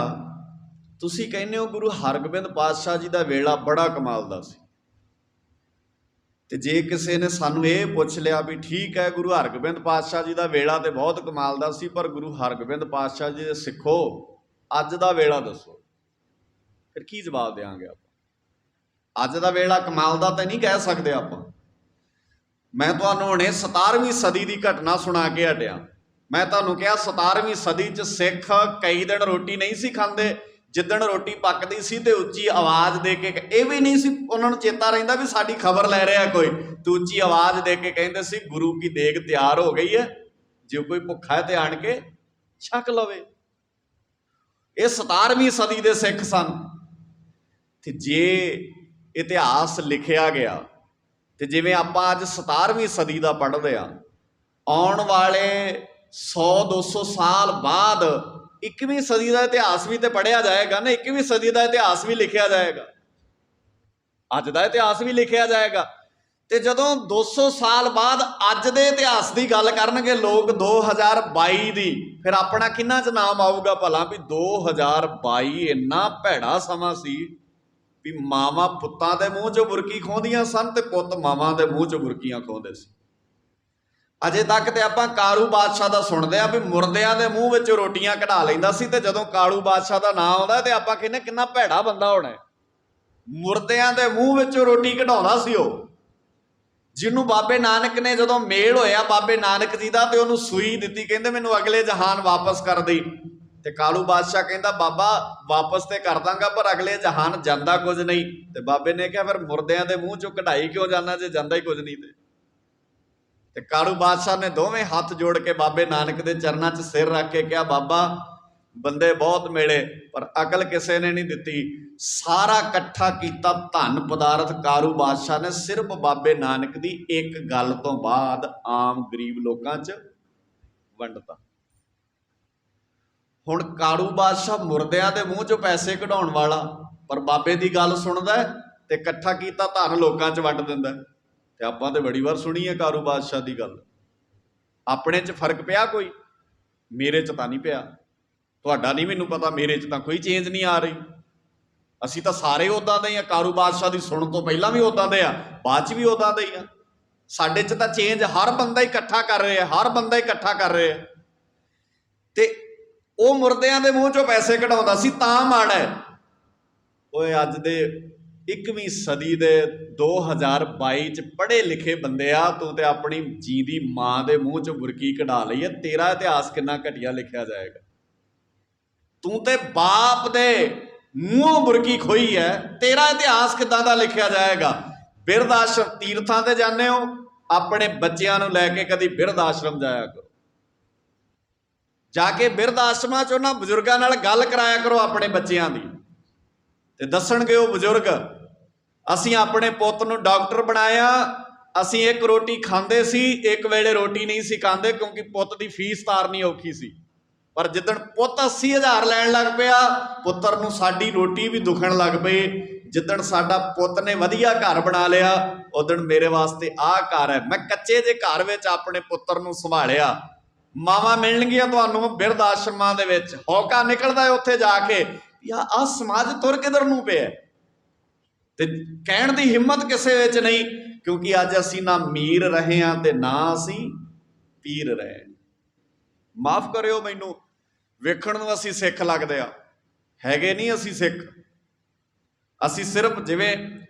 ਤੁਸੀਂ ਕਹਿੰਦੇ ਹੋ ਗੁਰੂ ਹਰਗੋਬਿੰਦ ਪਾਤਸ਼ਾਹ ਜੀ ਦਾ ਵੇਲਾ ਬੜਾ ਕਮਾਲ ਦਾ ਸੀ, ਤੇ ਜੇ ਕਿਸੇ ਨੇ ਸਾਨੂੰ ਇਹ ਪੁੱਛ ਲਿਆ ਵੀ ਠੀਕ ਹੈ ਗੁਰੂ ਹਰਗੋਬਿੰਦ ਪਾਤਸ਼ਾਹ ਜੀ ਦਾ ਵੇਲਾ ਤੇ ਬਹੁਤ ਕਮਾਲ ਦਾ ਸੀ, ਪਰ ਗੁਰੂ ਹਰਗੋਬਿੰਦ ਪਾਤਸ਼ਾਹ ਜੀ ਦੇ ਸਿੱਖੋ ਅੱਜ ਦਾ ਵੇਲਾ ਦੱਸੋ, ਫਿਰ ਕੀ ਜਵਾਬ ਦੇਵਾਂਗੇ ਆਪਾਂ? ਅੱਜ ਦਾ ਵੇਲਾ ਕਮਾਲ ਦਾ ਤਾਂ ਨਹੀਂ ਕਹਿ ਸਕਦੇ ਆਪਾਂ। ਮੈਂ ਤੁਹਾਨੂੰ ਹੁਣੇ 17ਵੀਂ ਸਦੀ ਦੀ ਘਟਨਾ ਸੁਣਾ ਕੇ ਹਟਿਆ। ਮੈਂ ਤੁਹਾਨੂੰ ਕਿਹਾ 17ਵੀਂ ਸਦੀ 'ਚ ਸਿੱਖ ਕਈ ਦਿਨ ਰੋਟੀ ਨਹੀਂ ਸੀ ਖਾਂਦੇ। ਜਿੱਦਣ ਰੋਟੀ ਪੱਕਦੀ ਸੀ ਤੇ ਉੱਚੀ ਆਵਾਜ਼ ਦੇ ਕੇ, ਇਹ ਵੀ ਨਹੀਂ ਸੀ ਉਹਨਾਂ ਨੂੰ ਚੇਤਾ ਰਹਿੰਦਾ ਵੀ ਸਾਡੀ ਖਬਰ ਲੈ ਰਿਹਾ ਕੋਈ, ਤੇ ਉੱਚੀ ਆਵਾਜ਼ ਦੇ ਕੇ ਕਹਿੰਦੇ ਸੀ ਗੁਰੂ ਕੀ ਦੇਗ ਤਿਆਰ ਹੋ ਗਈ ਹੈ, ਜੇ ਕੋਈ ਭੁੱਖਾ ਹੈ ਤੇ ਆਣ ਕੇ ਛਕ ਲਵੇ। ਇਹ 17ਵੀਂ ਸਦੀ ਦੇ ਸਿੱਖ ਸਨ। ਤੇ ਜੇ ਇਤਿਹਾਸ ਲਿਖਿਆ ਗਿਆ ਤੇ ਜਿਵੇਂ ਆਪਾਂ ਅੱਜ 17ਵੀਂ ਸਦੀ ਦਾ ਪੜ੍ਹਦੇ ਆ, ਆਉਣ ਵਾਲੇ 100-200 ਸਾਲ ਬਾਅਦ 21ਵੀਂ ਸਦੀ ਦਾ ਇਤਿਹਾਸ ਵੀ ਤੇ ਪੜ੍ਹਿਆ ਜਾਏਗਾ ਨਾ, 21ਵੀਂ ਸਦੀ ਦਾ ਇਤਿਹਾਸ ਵੀ ਲਿਖਿਆ ਜਾਏਗਾ, ਅੱਜ ਦਾ ਇਤਿਹਾਸ ਵੀ ਲਿਖਿਆ ਜਾਏਗਾ। ਤੇ ਜਦੋਂ 200 ਸਾਲ ਬਾਅਦ ਅੱਜ ਦੇ ਇਤਿਹਾਸ ਦੀ ਗੱਲ ਕਰਨਗੇ ਲੋਕ 2022 ਦੀ, ਫਿਰ ਆਪਣਾ ਕਿੰਨਾ 'ਚ ਨਾਮ ਆਊਗਾ ਭਲਾ ਵੀ 2022 ਇੰਨਾ ਭੈੜਾ ਸਮਾਂ ਸੀ ਵੀ ਮਾਵਾਂ ਪੁੱਤਾਂ ਦੇ ਮੂੰਹ 'ਚੋਂ ਬੁਰਕੀ ਖੋਹਦੀਆਂ ਸਨ ਤੇ ਪੁੱਤ ਮਾਵਾਂ ਦੇ ਮੂੰਹ 'ਚੋਂ ਬੁਰਕੀਆਂ ਖੋਹਦੇ ਸੀ। ਅਜੇ ਤੱਕ ਤੇ ਆਪਾਂ ਕਾਲੂ ਬਾਦਸ਼ਾਹ ਦਾ ਸੁਣਦੇ ਆ ਵੀ ਮੁਰਦਿਆਂ ਦੇ ਮੂੰਹ ਵਿੱਚ ਰੋਟੀਆਂ ਕਢਾ ਲੈਂਦਾ ਸੀ, ਤੇ ਜਦੋਂ ਕਾਲੂ ਬਾਦਸ਼ਾਹ ਦਾ ਨਾਂ ਆਉਂਦਾ ਤੇ ਆਪਾਂ ਕਹਿੰਦੇ ਕਿੰਨਾ ਭੈੜਾ ਬੰਦਾ ਹੋਣਾ। ਮੁਰਦਿਆਂ ਦੇ ਮੂੰਹ ਵਿੱਚੋਂ ਰੋਟੀ ਕਢਾਉਂਦਾ ਸੀ ਉਹ, ਜਿਹਨੂੰ ਬਾਬੇ ਨਾਨਕ ਨੇ ਜਦੋਂ ਮੇਲ ਹੋਇਆ ਬਾਬੇ ਨਾਨਕ ਜੀ ਦਾ, ਤੇ ਉਹਨੂੰ ਸੂਈ ਦਿੱਤੀ, ਕਹਿੰਦੇ ਮੈਨੂੰ ਅਗਲੇ ਜਹਾਨ ਵਾਪਸ ਕਰ ਦੇ। ਤੇ ਕਾਲੂ ਬਾਦਸ਼ਾਹ ਕਹਿੰਦਾ ਬਾਬਾ ਵਾਪਸ ਤੇ ਕਰ ਦਾਂਗਾ, ਪਰ ਅਗਲੇ ਜਹਾਨ ਜਾਂਦਾ ਕੁਝ ਨਹੀਂ। ਤੇ ਬਾਬੇ ਨੇ ਕਿਹਾ ਫਿਰ ਮੁਰਦਿਆਂ ਦੇ ਮੂੰਹ 'ਚੋਂ ਕਢਾਈ ਕਿਉਂ ਜਾਂਦਾ ਜੇ ਜਾਂਦਾ ਹੀ ਕੁਝ ਨਹੀਂ। ਤੇ ਕਾਲੂ ਬਾਦਸ਼ਾਹ ਨੇ ਦੋਵੇਂ ਹੱਥ ਜੋੜ ਕੇ ਬਾਬੇ ਨਾਨਕ ਦੇ ਚਰਨਾਂ 'ਚ ਸਿਰ ਰੱਖ ਕੇ ਕਿਹਾ ਬਾਬਾ ਬੰਦੇ ਬਹੁਤ ਮਿਲੇ ਪਰ ਅਕਲ ਕਿਸੇ ਨੇ ਨਹੀਂ ਦਿੱਤੀ। ਸਾਰਾ ਇਕੱਠਾ ਕੀਤਾ ਧਨ ਪਦਾਰਥ ਕਾਲੂ ਬਾਦਸ਼ਾਹ ਨੇ ਸਿਰਫ ਬਾਬੇ ਨਾਨਕ ਦੀ ਇੱਕ ਗੱਲ ਤੋਂ ਬਾਅਦ ਆਮ ਗਰੀਬ ਲੋਕਾਂ 'ਚ ਵੰਡਤਾ। ਹੁਣ ਕਾਲੂ ਬਾਦਸ਼ਾਹ ਮੁਰਦਿਆਂ ਦੇ ਮੂੰਹ 'ਚੋਂ ਪੈਸੇ ਕਢਾਉਣ ਵਾਲਾ, ਪਰ ਬਾਬੇ ਦੀ ਗੱਲ ਸੁਣਦਾ ਤੇ ਇਕੱਠਾ ਕੀਤਾ ਧਨ ਲੋਕਾਂ 'ਚ ਵੰਡ ਦਿੰਦਾ। ਤੇ ਆਪਾਂ ਤੇ ਬੜੀ ਵਾਰ ਸੁਣੀ ਹੈ ਕਾਲੂ ਬਾਦਸ਼ਾਹ ਦੀ ਗੱਲ। ਆਪਣੇ 'ਚ ਫਰਕ ਪਿਆ ਕੋਈ? ਮੇਰੇ 'ਚ ਤਾਂ ਨਹੀਂ ਪਿਆ, ਤੁਹਾਡਾ ਨਹੀਂ ਮੈਨੂੰ ਪਤਾ, ਮੇਰੇ 'ਚ ਤਾਂ ਕੋਈ ਚੇਂਜ ਨਹੀਂ ਆ ਰਹੀ। ਅਸੀਂ ਤਾਂ ਸਾਰੇ ਉੱਦਾਂ ਦੇ ਆ, ਕਾਲੂ ਬਾਦਸ਼ਾਹ ਦੀ ਸੁਣਨ ਤੋਂ ਪਹਿਲਾਂ ਵੀ ਉੱਦਾਂ ਦੇ ਆ, ਬਾਅਦ 'ਚ ਵੀ ਉੱਦਾਂ ਦੇ ਹੀ ਆ। ਸਾਡੇ 'ਚ ਤਾਂ ਚੇਂਜ ਹਰ ਬੰਦਾ ਹੀ ਇਕੱਠਾ ਕਰ ਰਿਹਾ, ਹਰ ਬੰਦਾ ਹੀ ਇਕੱਠਾ ਕਰ ਰਿਹਾ। ਤੇ ਉਹ ਮੁਰਦਿਆਂ ਦੇ ਮੂੰਹ 'ਚੋਂ ਪੈਸੇ ਕਢਾਉਂਦਾ ਸੀ ਤਾਂ ਮਾੜਾ ਹੈ। ਓਏ ਅੱਜ ਦੇ 21ਵੀਂ ਸਦੀ ਦੇ 2022 'ਚ ਪੜ੍ਹੇ ਲਿਖੇ ਬੰਦੇ ਆ, ਤੂੰ ਤੇ ਆਪਣੀ ਜੀ ਦੀ ਮਾਂ ਦੇ ਮੂੰਹ 'ਚੋਂ ਬੁਰਕੀ ਕਢਾ ਲਈ ਹੈ। ਤੇਰਾ ਇਤਿਹਾਸ ਕਿੰਨਾ ਘਟੀਆ ਲਿਖਿਆ ਜਾਏਗਾ। ਤੂੰ ਤੇ ਬਾਪ ਦੇ ਮੂੰਹੋਂ ਬੁਰਕੀ ਖੋਈ ਹੈ, ਤੇਰਾ ਇਤਿਹਾਸ ਕਿੱਦਾਂ ਦਾ ਲਿਖਿਆ ਜਾਏਗਾ। ਬਿਰਧ ਆਸ਼ਰਮ ਤੀਰਥਾਂ ਤੇ ਜਾਂਦੇ ਹੋ, ਆਪਣੇ ਬੱਚਿਆਂ ਨੂੰ ਲੈ ਕੇ ਕਦੀ ਬਿਰਧ ਆਸ਼ਰਮ ਜਾਇਆ ਕਰੋ, ਜਾ ਕੇ ਬਿਰਧ ਆਸ਼ਰਮਾਂ 'ਚ ਉਹਨਾਂ ਬਜ਼ੁਰਗਾਂ ਨਾਲ ਗੱਲ ਕਰਾਇਆ ਕਰੋ ਆਪਣੇ ਬੱਚਿਆਂ ਦੀ, ਤੇ ਦੱਸਣਗੇ ਉਹ ਬਜ਼ੁਰਗ ਅਸੀਂ ਆਪਣੇ ਪੁੱਤ ਨੂੰ ਡਾਕਟਰ ਬਣਾਇਆ, ਅਸੀਂ ਇੱਕ ਰੋਟੀ ਖਾਂਦੇ ਸੀ, ਇੱਕ ਵੇਲੇ ਰੋਟੀ ਨਹੀਂ ਸੀ ਖਾਂਦੇ ਕਿਉਂਕਿ ਪੁੱਤ ਦੀ ਫੀਸ ਤਾਰਨੀ ਔਖੀ ਸੀ। ਪਰ ਜਿੱਦਣ ਪੁੱਤ 80,000 ਲੈਣ ਲੱਗ ਪਿਆ, ਪੁੱਤਰ ਨੂੰ ਸਾਡੀ ਰੋਟੀ ਵੀ ਦੁਖਣ ਲੱਗ ਪਈ। ਜਿੱਦਣ ਸਾਡਾ ਪੁੱਤ ਨੇ ਵਧੀਆ ਘਰ ਬਣਾ ਲਿਆ, ਉਦਣ ਮੇਰੇ ਵਾਸਤੇ ਆਹ ਘਰ ਹੈ। ਮੈਂ ਕੱਚੇ ਜਿਹੇ ਘਰ ਵਿੱਚ ਆਪਣੇ ਪੁੱਤਰ ਨੂੰ ਸੰਭਾਲਿਆ। ਮਾਵਾਂ ਮਿਲਣਗੀਆਂ ਤੁਹਾਨੂੰ ਬਿਰਧ ਆਸ਼ਰਮਾਂ ਦੇ ਵਿੱਚ, ਹੌਕਾ ਨਿਕਲਦਾ ਹੈ ਉੱਥੇ ਜਾ ਕੇ ਆਹ ਸਮਾਜ ਤੁਰ ਕਿਧਰ ਨੂੰ ਪਿਆ, ਤੇ ਕਹਿਣ ਦੀ ਹਿੰਮਤ ਕਿਸੇ ਵਿੱਚ ਨਹੀਂ, ਕਿਉਂਕਿ ਅੱਜ ਅਸੀਂ ਨਾ ਮੀਰ ਰਹੇ ਹਾਂ ਤੇ ਨਾ ਅਸੀਂ ਪੀਰ ਰਹੇ। ਮਾਫ ਕਰਿਓ ਮੈਨੂੰ, ਵੇਖਣ ਨੂੰ ਅਸੀਂ ਸਿੱਖ ਲੱਗਦੇ ਆ, ਹੈਗੇ ਨਹੀਂ ਅਸੀਂ ਸਿੱਖ। ਅਸੀਂ ਸਿਰਫ ਜਿਵੇਂ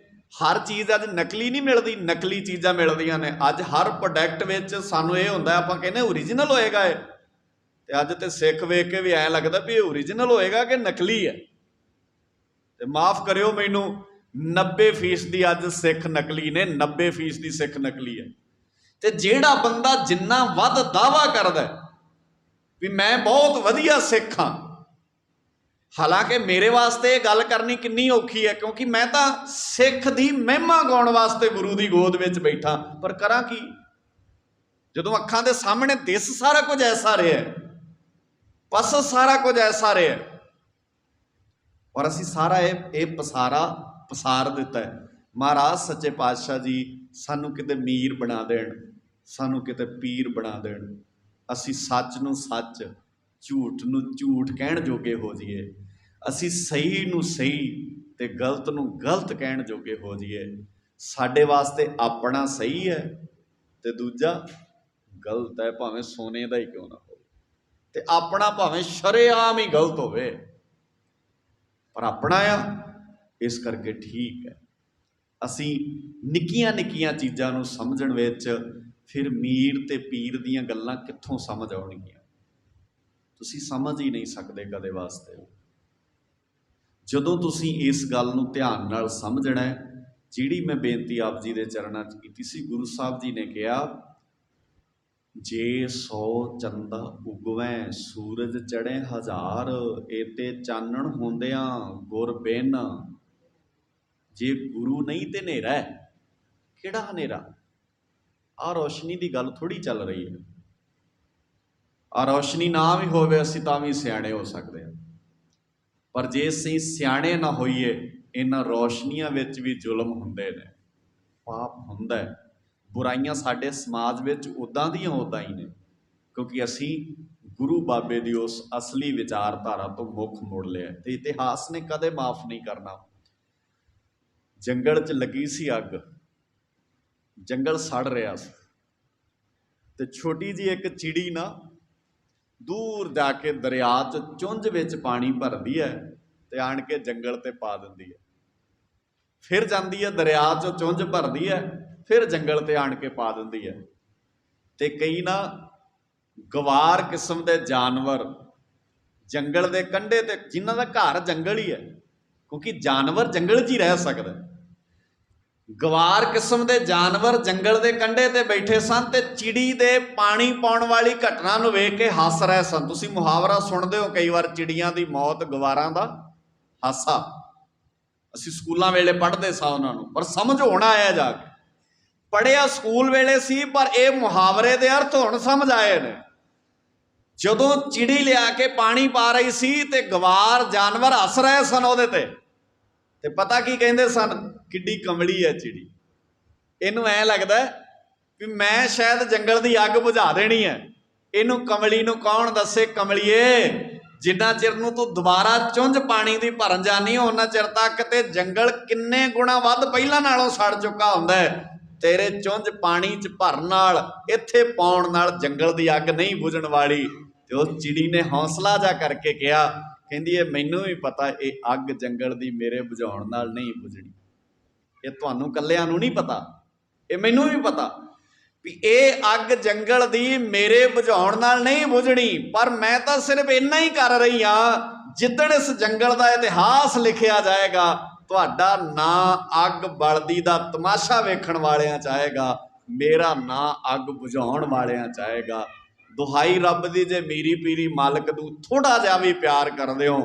ਹਰ ਚੀਜ਼ ਅੱਜ ਨਕਲੀ ਨਹੀਂ ਮਿਲਦੀ, ਨਕਲੀ ਚੀਜ਼ਾਂ ਮਿਲਦੀਆਂ ਨੇ। ਅੱਜ ਹਰ ਪ੍ਰੋਡਕਟ ਵਿੱਚ ਸਾਨੂੰ ਇਹ ਹੁੰਦਾ, ਆਪਾਂ ਕਹਿੰਦੇ ਓਰੀਜਨਲ ਹੋਏਗਾ ਇਹ, ਤੇ ਅੱਜ ਤੇ ਸਿੱਖ ਵੇਖ ਕੇ ਵੀ ਐਂ ਲੱਗਦਾ ਵੀ ਇਹ ਓਰੀਜਨਲ ਹੋਏਗਾ ਕਿ ਨਕਲੀ ਹੈ। ਤੇ ਮਾਫ ਕਰਿਓ ਮੈਨੂੰ, 90% ਅੱਜ ਸਿੱਖ ਨਕਲੀ ਨੇ, 90% ਸਿੱਖ ਨਕਲੀ ਹੈ। ਤੇ ਜਿਹੜਾ ਬੰਦਾ ਜਿੰਨਾ ਵੱਧ ਦਾਅਵਾ ਕਰਦਾ ਵੀ ਮੈਂ ਬਹੁਤ ਵਧੀਆ ਸਿੱਖ ਹਾਂ, ਹਾਲਾਂਕਿ ਮੇਰੇ ਵਾਸਤੇ ਇਹ ਗੱਲ ਕਰਨੀ ਕਿੰਨੀ ਔਖੀ ਹੈ, ਕਿਉਂਕਿ ਮੈਂ ਤਾਂ ਸਿੱਖ ਦੀ ਮਹਿਮਾ ਗਾਉਣ ਵਾਸਤੇ ਗੁਰੂ ਦੀ ਗੋਦ ਵਿੱਚ ਬੈਠਾ, ਪਰ ਕਰਾਂ ਕੀ ਜਦੋਂ ਅੱਖਾਂ ਦੇ ਸਾਹਮਣੇ ਦਿਸ ਸਾਰਾ ਕੁਝ ਐਸਾ ਰਿਹਾ, ਪਸ ਸਾਰਾ ਕੁਝ ਐਸਾ ਰਿਹਾ, ਪਰ ਅਸੀਂ ਸਾਰਾ ਇਹ ਪਸਾਰ ਦਿੱਤਾ ਹੈ। ਮਹਾਰਾਜ ਸੱਚੇ ਪਾਤਸ਼ਾਹ ਜੀ ਸਾਨੂੰ ਕਿਤੇ ਮੀਰ ਬਣਾ ਦੇਣ, ਸਾਨੂੰ ਕਿਤੇ ਪੀਰ ਬਣਾ ਦੇਣ, ਅਸੀਂ ਸੱਚ ਨੂੰ ਸੱਚ, ਝੂਠ ਨੂੰ ਝੂਠ ਕਹਿਣ ਜੋਗੇ ਹੋ ਜਾਈਏ, ਅਸੀਂ ਸਹੀ ਨੂੰ ਸਹੀ ਤੇ ਗਲਤ ਨੂੰ ਗਲਤ ਕਹਿਣ ਜੋਗੇ ਹੋ ਜਾਈਏ। ਸਾਡੇ ਵਾਸਤੇ ਆਪਣਾ ਸਹੀ ਹੈ ਤੇ ਦੂਜਾ ਗਲਤ ਹੈ, ਭਾਵੇਂ ਸੋਨੇ ਦਾ ਹੀ ਕਿਉਂ ਨਾ ਹੋਵੇ, ਤੇ ਆਪਣਾ ਭਾਵੇਂ ਸ਼ਰੇਆਮ ਹੀ ਗਲਤ ਹੋਵੇ, ਪਰ ਆਪਣਾ ਆ, ਇਸ ਕਰਕੇ ਠੀਕ ਹੈ। ਅਸੀਂ ਨਿੱਕੀਆਂ ਨਿੱਕੀਆਂ ਚੀਜ਼ਾਂ ਨੂੰ ਸਮਝਣ ਵਿੱਚ ਫਿਰ ਮੀਰ ਤੇ ਪੀਰ ਦੀਆਂ ਗੱਲਾਂ ਕਿੱਥੋਂ ਸਮਝ ਆਉਣਗੀਆਂ, ਤੁਸੀਂ ਸਮਝ ਹੀ ਨਹੀਂ ਸਕਦੇ ਕਦੇ ਵਾਸਤੇ। ਜਦੋਂ ਤੁਸੀਂ ਇਸ ਗੱਲ ਨੂੰ ਧਿਆਨ ਨਾਲ ਸਮਝਣਾ ਹੈ, ਜਿਹੜੀ ਮੈਂ ਬੇਨਤੀ ਆਪ ਜੀ ਦੇ ਚਰਨਾਂ 'ਚ ਕੀਤੀ ਸੀ, ਗੁਰੂ ਸਾਹਿਬ ਜੀ ਨੇ ਕਿਹਾ, ਜੇ 100 ਚੰਦਾ ਉਗਵੈ ਸੂਰਜ ਚੜ੍ਹੇ 1000, ਏਤੇ ਚਾਨਣ ਹੁੰਦਿਆਂ ਗੁਰ ਬਿਨ। ਜੇ ਗੁਰੂ ਨਹੀਂ ਤੇ ਹਨੇਰਾ ਹੈ, ਕਿਹੜਾ ਹਨੇਰਾ? ਆਹ ਰੋਸ਼ਨੀ ਦੀ ਗੱਲ ਥੋੜ੍ਹੀ ਚੱਲ ਰਹੀ ਹੈ। ਆਹ ਰੋਸ਼ਨੀ ਨਾ ਵੀ ਹੋਵੇ ਅਸੀਂ ਤਾਂ ਵੀ ਸਿਆਣੇ ਹੋ ਸਕਦੇ ਹਾਂ, ਪਰ ਜੇ ਅਸੀਂ ਸਿਆਣੇ ਨਾ ਹੋਈਏ, ਇਹਨਾਂ ਰੋਸ਼ਨੀਆਂ ਵਿੱਚ ਵੀ ਜ਼ੁਲਮ ਹੁੰਦੇ ਨੇ, ਪਾਪ ਹੁੰਦਾ ਹੈ, ਬੁਰਾਈਆਂ ਸਾਡੇ ਸਮਾਜ ਵਿੱਚ ਉੱਦਾਂ ਦੀਆਂ ਉੱਦਾਂ ਹੀ ਨੇ, ਕਿਉਂਕਿ ਅਸੀਂ ਗੁਰੂ ਬਾਬੇ ਦੀ ਉਸ ਅਸਲੀ ਵਿਚਾਰਧਾਰਾ ਤੋਂ ਮੁੱਖ ਮੋੜ ਲਿਆ, ਤੇ ਇਤਿਹਾਸ ਨੇ ਕਦੇ ਮਾਫ ਨਹੀਂ ਕਰਨਾ। ਜੰਗਲ 'ਚ ਲੱਗੀ ਸੀ ਅੱਗ, ਜੰਗਲ ਸੜ ਰਿਹਾ ਸੀ, ਤੇ ਛੋਟੀ ਜਿਹੀ ਇੱਕ ਚਿੜੀ ਨਾ ਦੂਰ ਜਾ ਕੇ ਦਰਿਆ 'ਚ ਚੁੰਝ ਵਿੱਚ ਪਾਣੀ ਭਰਦੀ ਹੈ ਤੇ ਆਣ ਕੇ ਜੰਗਲ ਤੇ ਪਾ ਦਿੰਦੀ ਹੈ, ਫਿਰ ਜਾਂਦੀ ਹੈ ਦਰਿਆ 'ਚੋਂ ਚੁੰਝ ਭਰਦੀ ਹੈ, ਫਿਰ ਜੰਗਲ ਤੇ ਆਣ ਕੇ ਪਾ ਦਿੰਦੀ ਹੈ। ਤੇ ਕਈ ਨਾ ਗਵਾਰ ਕਿਸਮ ਦੇ ਜਾਨਵਰ ਜੰਗਲ ਦੇ ਕੰਢੇ ਤੇ, ਜਿਨ੍ਹਾਂ ਦਾ ਘਰ ਜੰਗਲ ਹੀ ਹੈ, ਕਿਉਂਕਿ ਜਾਨਵਰ ਜੰਗਲ 'ਚ ਹੀ ਰਹਿ ਸਕਦਾ, ਗਵਾਰ ਕਿਸਮ ਦੇ ਜਾਨਵਰ ਜੰਗਲ ਦੇ ਕੰਢੇ ਤੇ ਬੈਠੇ ਸਨ ਤੇ ਚਿੜੀ ਦੇ ਪਾਣੀ ਪਾਉਣ ਵਾਲੀ ਘਟਨਾ ਨੂੰ ਵੇਖ ਕੇ ਹੱਸ ਰਹੇ ਸਨ। ਤੁਸੀਂ ਮੁਹਾਵਰਾ ਸੁਣਦੇ ਹੋ ਕਈ ਵਾਰ, ਚਿੜੀਆਂ ਦੀ ਮੌਤ ਗਵਾਰਾਂ ਦਾ ਹਾਸਾ। ਅਸੀਂ ਸਕੂਲਾਂ ਵੇਲੇ ਪੜ੍ਹਦੇ ਸਾਂ ਉਹਨਾਂ ਨੂੰ, ਪਰ ਸਮਝ ਹੋਣਾ ਆਇਆ ਜਾ ਕੇ, ਪੜ੍ਹਿਆ ਸਕੂਲ ਵੇਲੇ ਸੀ, ਪਰ ਇਹ ਮੁਹਾਵਰੇ ਦੇ ਅਰਥ ਹੁਣ ਸਮਝ ਆਏ ਨੇ। ਜਦੋਂ ਚਿੜੀ ਲਿਆ ਕੇ ਪਾਣੀ ਪਾ ਰਹੀ ਸੀ ਤੇ ਗਵਾਰ ਜਾਨਵਰ ਹੱਸ ਰਹੇ ਸਨ ਉਹਦੇ ਤੇ ਪਤਾ ਕੀ ਕਹਿੰਦੇ ਸਨ? ਕਿੱਡੀ ਕਮਲੀ ਹੈ ਚਿੜੀ, ਇਹਨੂੰ ਐਂ ਲੱਗਦਾ ਵੀ ਮੈਂ ਸ਼ਾਇਦ ਜੰਗਲ ਦੀ ਅੱਗ ਬੁਝਾ ਦੇਣੀ ਹੈ, ਇਹਨੂੰ ਕਮਲੀ ਨੂੰ ਕੌਣ ਦੱਸੇ, ਕਮਲੀਏ ਜਿੰਨਾ ਚਿਰ ਨੂੰ ਤੂੰ ਦੁਬਾਰਾ ਚੁੰਝ ਪਾਣੀ ਦੀ ਭਰਨ ਜਾਨੀ ਹੋ, ਉਹਨਾਂ ਚਿਰ ਤੱਕ ਤੇ ਜੰਗਲ ਕਿੰਨੇ ਗੁਣਾ ਵੱਧ ਪਹਿਲਾਂ ਨਾਲੋਂ ਸੜ ਚੁੱਕਾ ਹੁੰਦਾ ਹੈ। ਤੇਰੇ ਚੁੰਝ ਪਾਣੀ 'ਚ ਭਰਨ ਨਾਲ, ਇੱਥੇ ਪਾਉਣ ਨਾਲ ਜੰਗਲ ਦੀ ਅੱਗ ਨਹੀਂ ਬੁਝਣ ਵਾਲੀ। ਤੇ ਉਹ ਚਿੜੀ ਨੇ ਹੌਸਲਾ ਜਾ ਕਰਕੇ ਕਿਹਾ, ਕਹਿੰਦੀ ਇਹ ਮੈਨੂੰ ਵੀ ਪਤਾ, ਇਹ ਅੱਗ ਜੰਗਲ ਦੀ ਮੇਰੇ ਬੁਝਾਉਣ ਨਾਲ ਨਹੀਂ ਬੁਝਣੀ, ਇਹ ਤੁਹਾਨੂੰ ਇਕੱਲਿਆਂ ਨੂੰ ਨਹੀਂ ਪਤਾ, ਇਹ ਮੈਨੂੰ ਵੀ ਪਤਾ ਵੀ ਇਹ ਅੱਗ ਜੰਗਲ ਦੀ ਮੇਰੇ ਬੁਝਾਉਣ ਨਾਲ ਨਹੀਂ ਬੁਝਣੀ, ਪਰ ਮੈਂ ਤਾਂ ਸਿਰਫ ਇੰਨਾ ਹੀ ਕਰ ਰਹੀ ਹਾਂ, ਜਿੱਦਣ ਇਸ ਜੰਗਲ ਦਾ ਇਤਿਹਾਸ ਲਿਖਿਆ ਜਾਏਗਾ, ਤੁਹਾਡਾ ਨਾਂ ਅੱਗ ਬਲਦੀ ਦਾ ਤਮਾਸ਼ਾ ਵੇਖਣ ਵਾਲਿਆਂ 'ਚ ਆਏਗਾ, ਮੇਰਾ ਨਾਂ ਅੱਗ ਬੁਝਾਉਣ ਵਾਲਿਆਂ 'ਚ ਆਏਗਾ। ਦੁਹਾਈ ਰੱਬ ਦੀ, ਜੇ ਮੀਰੀ ਪੀਰੀ ਮਾਲਕ ਨੂੰ ਥੋੜ੍ਹਾ ਜਿਹਾ ਵੀ ਪਿਆਰ ਕਰਦੇ ਹੋ,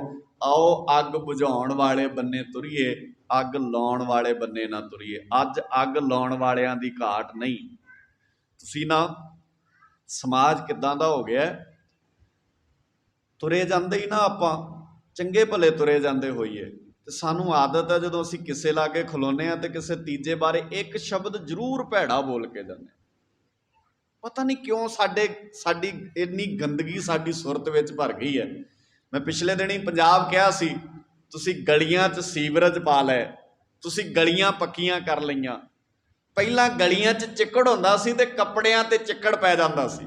ਆਓ ਅੱਗ ਬੁਝਾਉਣ ਵਾਲੇ ਬੰਨੇ ਤੁਰੀਏ, ਅੱਗ ਲਾਉਣ ਵਾਲੇ ਬੰਨੇ ਨਾ ਤੁਰੀਏ। ਅੱਜ ਅੱਗ ਲਾਉਣ ਵਾਲਿਆਂ ਦੀ ਘਾਟ ਨਹੀਂ। ਤੁਸੀਂ ਨਾ, ਸਮਾਜ ਕਿੱਦਾਂ ਦਾ ਹੋ ਗਿਆ, ਤੁਰੇ ਜਾਂਦੇ ਹੀ ਨਾ ਆਪਾਂ ਚੰਗੇ ਭਲੇ ਤੁਰੇ ਜਾਂਦੇ ਹੋਈਏ, ਤੇ ਸਾਨੂੰ ਆਦਤ ਹੈ ਜਦੋਂ ਅਸੀਂ ਕਿਸੇ ਲਾਗੇ ਖਲੋਨੇ ਹਾਂ ਤੇ ਕਿਸੇ ਤੀਜੇ ਬਾਰੇ ਇੱਕ ਸ਼ਬਦ ਜ਼ਰੂਰ ਭੈੜਾ ਬੋਲ ਕੇ ਜਾਂਦੇ। ਪਤਾ ਨਹੀਂ ਕਿਉਂ ਸਾਡੀ ਇੰਨੀ ਗੰਦਗੀ ਸਾਡੀ ਸੁਰਤ ਵਿੱਚ ਭਰ ਗਈ ਹੈ। ਮੈਂ ਪਿਛਲੇ ਦਿਨੀ ਪੰਜਾਬ ਕਿਹਾ ਸੀ, ਤੁਸੀਂ ਗਲੀਆਂ 'ਚ ਸੀਵਰੇਜ ਪਾ ਲਏ, ਤੁਸੀਂ ਗਲੀਆਂ ਪੱਕੀਆਂ ਕਰ ਲਈਆਂ। ਪਹਿਲਾਂ ਗਲੀਆਂ 'ਚ ਚਿੱਕੜ ਹੁੰਦਾ ਸੀ ਤੇ ਕੱਪੜਿਆਂ ਤੇ ਚਿੱਕੜ ਪੈ ਜਾਂਦਾ ਸੀ,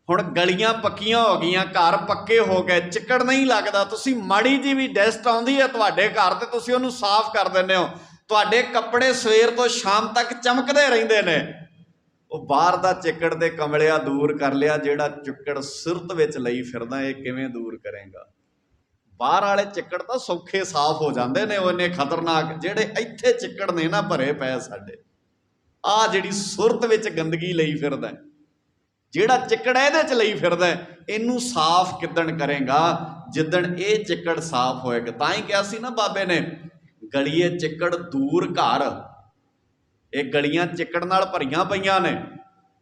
ਹੁਣ ਗਲੀਆਂ ਪੱਕੀਆਂ ਹੋ ਗਈਆਂ, ਘਰ ਪੱਕੇ ਹੋ ਗਏ, ਚਿੱਕੜ ਨਹੀਂ ਲੱਗਦਾ। ਤੁਸੀਂ ਮਾੜੀ ਜੀ ਵੀ ਡਸਟ ਆਉਂਦੀ ਹੈ ਤੁਹਾਡੇ ਘਰ ਤੇ ਤੁਸੀਂ ਉਹਨੂੰ ਸਾਫ਼ ਕਰ ਦਿੰਦੇ ਹੋ, ਤੁਹਾਡੇ ਕੱਪੜੇ ਸਵੇਰ ਤੋਂ ਸ਼ਾਮ ਤੱਕ ਚਮਕਦੇ ਰਹਿੰਦੇ ਨੇ। ਉਹ ਬਾਹਰ ਦਾ ਚਿੱਕੜ ਤੇ ਕਮਲਿਆ ਦੂਰ ਕਰ ਲਿਆ, ਜਿਹੜਾ ਚਿੱਕੜ ਸੁਰਤ ਵਿੱਚ ਲਈ ਫਿਰਦਾ ਇਹ ਕਿਵੇਂ ਦੂਰ ਕਰੇਗਾ। ਬਾਹਰ ਵਾਲੇ ਚਿੱਕੜ ਤਾਂ ਸੌਖੇ ਸਾਫ਼ ਹੋ ਜਾਂਦੇ ਨੇ, ਉਹ ਇੰਨੇ ਖਤਰਨਾਕ, ਜਿਹੜੇ ਇੱਥੇ ਚਿੱਕੜ ਨੇ ਨਾ ਭਰੇ ਪਏ ਸਾਡੇ, ਆਹ ਜਿਹੜੀ ਸੁਰਤ ਵਿੱਚ ਗੰਦਗੀ ਲਈ ਫਿਰਦਾ, ਜਿਹੜਾ ਚਿੱਕੜ ਇਹਦੇ ਚ ਲਈ ਫਿਰਦਾ, ਇਹਨੂੰ ਸਾਫ਼ ਕਿੱਦਣ ਕਰੇਗਾ, ਜਿੱਦਣ ਇਹ ਚਿੱਕੜ ਸਾਫ਼ ਹੋਏਗਾ। ਤਾਂ ਹੀ ਕਿਹਾ ਸੀ ਨਾ ਬਾਬੇ ਨੇ, ਗਲੀਏ ਚਿੱਕੜ ਦੂਰ ਘਰ। ਇਹ ਗਲੀਆਂ ਚਿੱਕੜ ਨਾਲ ਭਰੀਆਂ ਪਈਆਂ ਨੇ,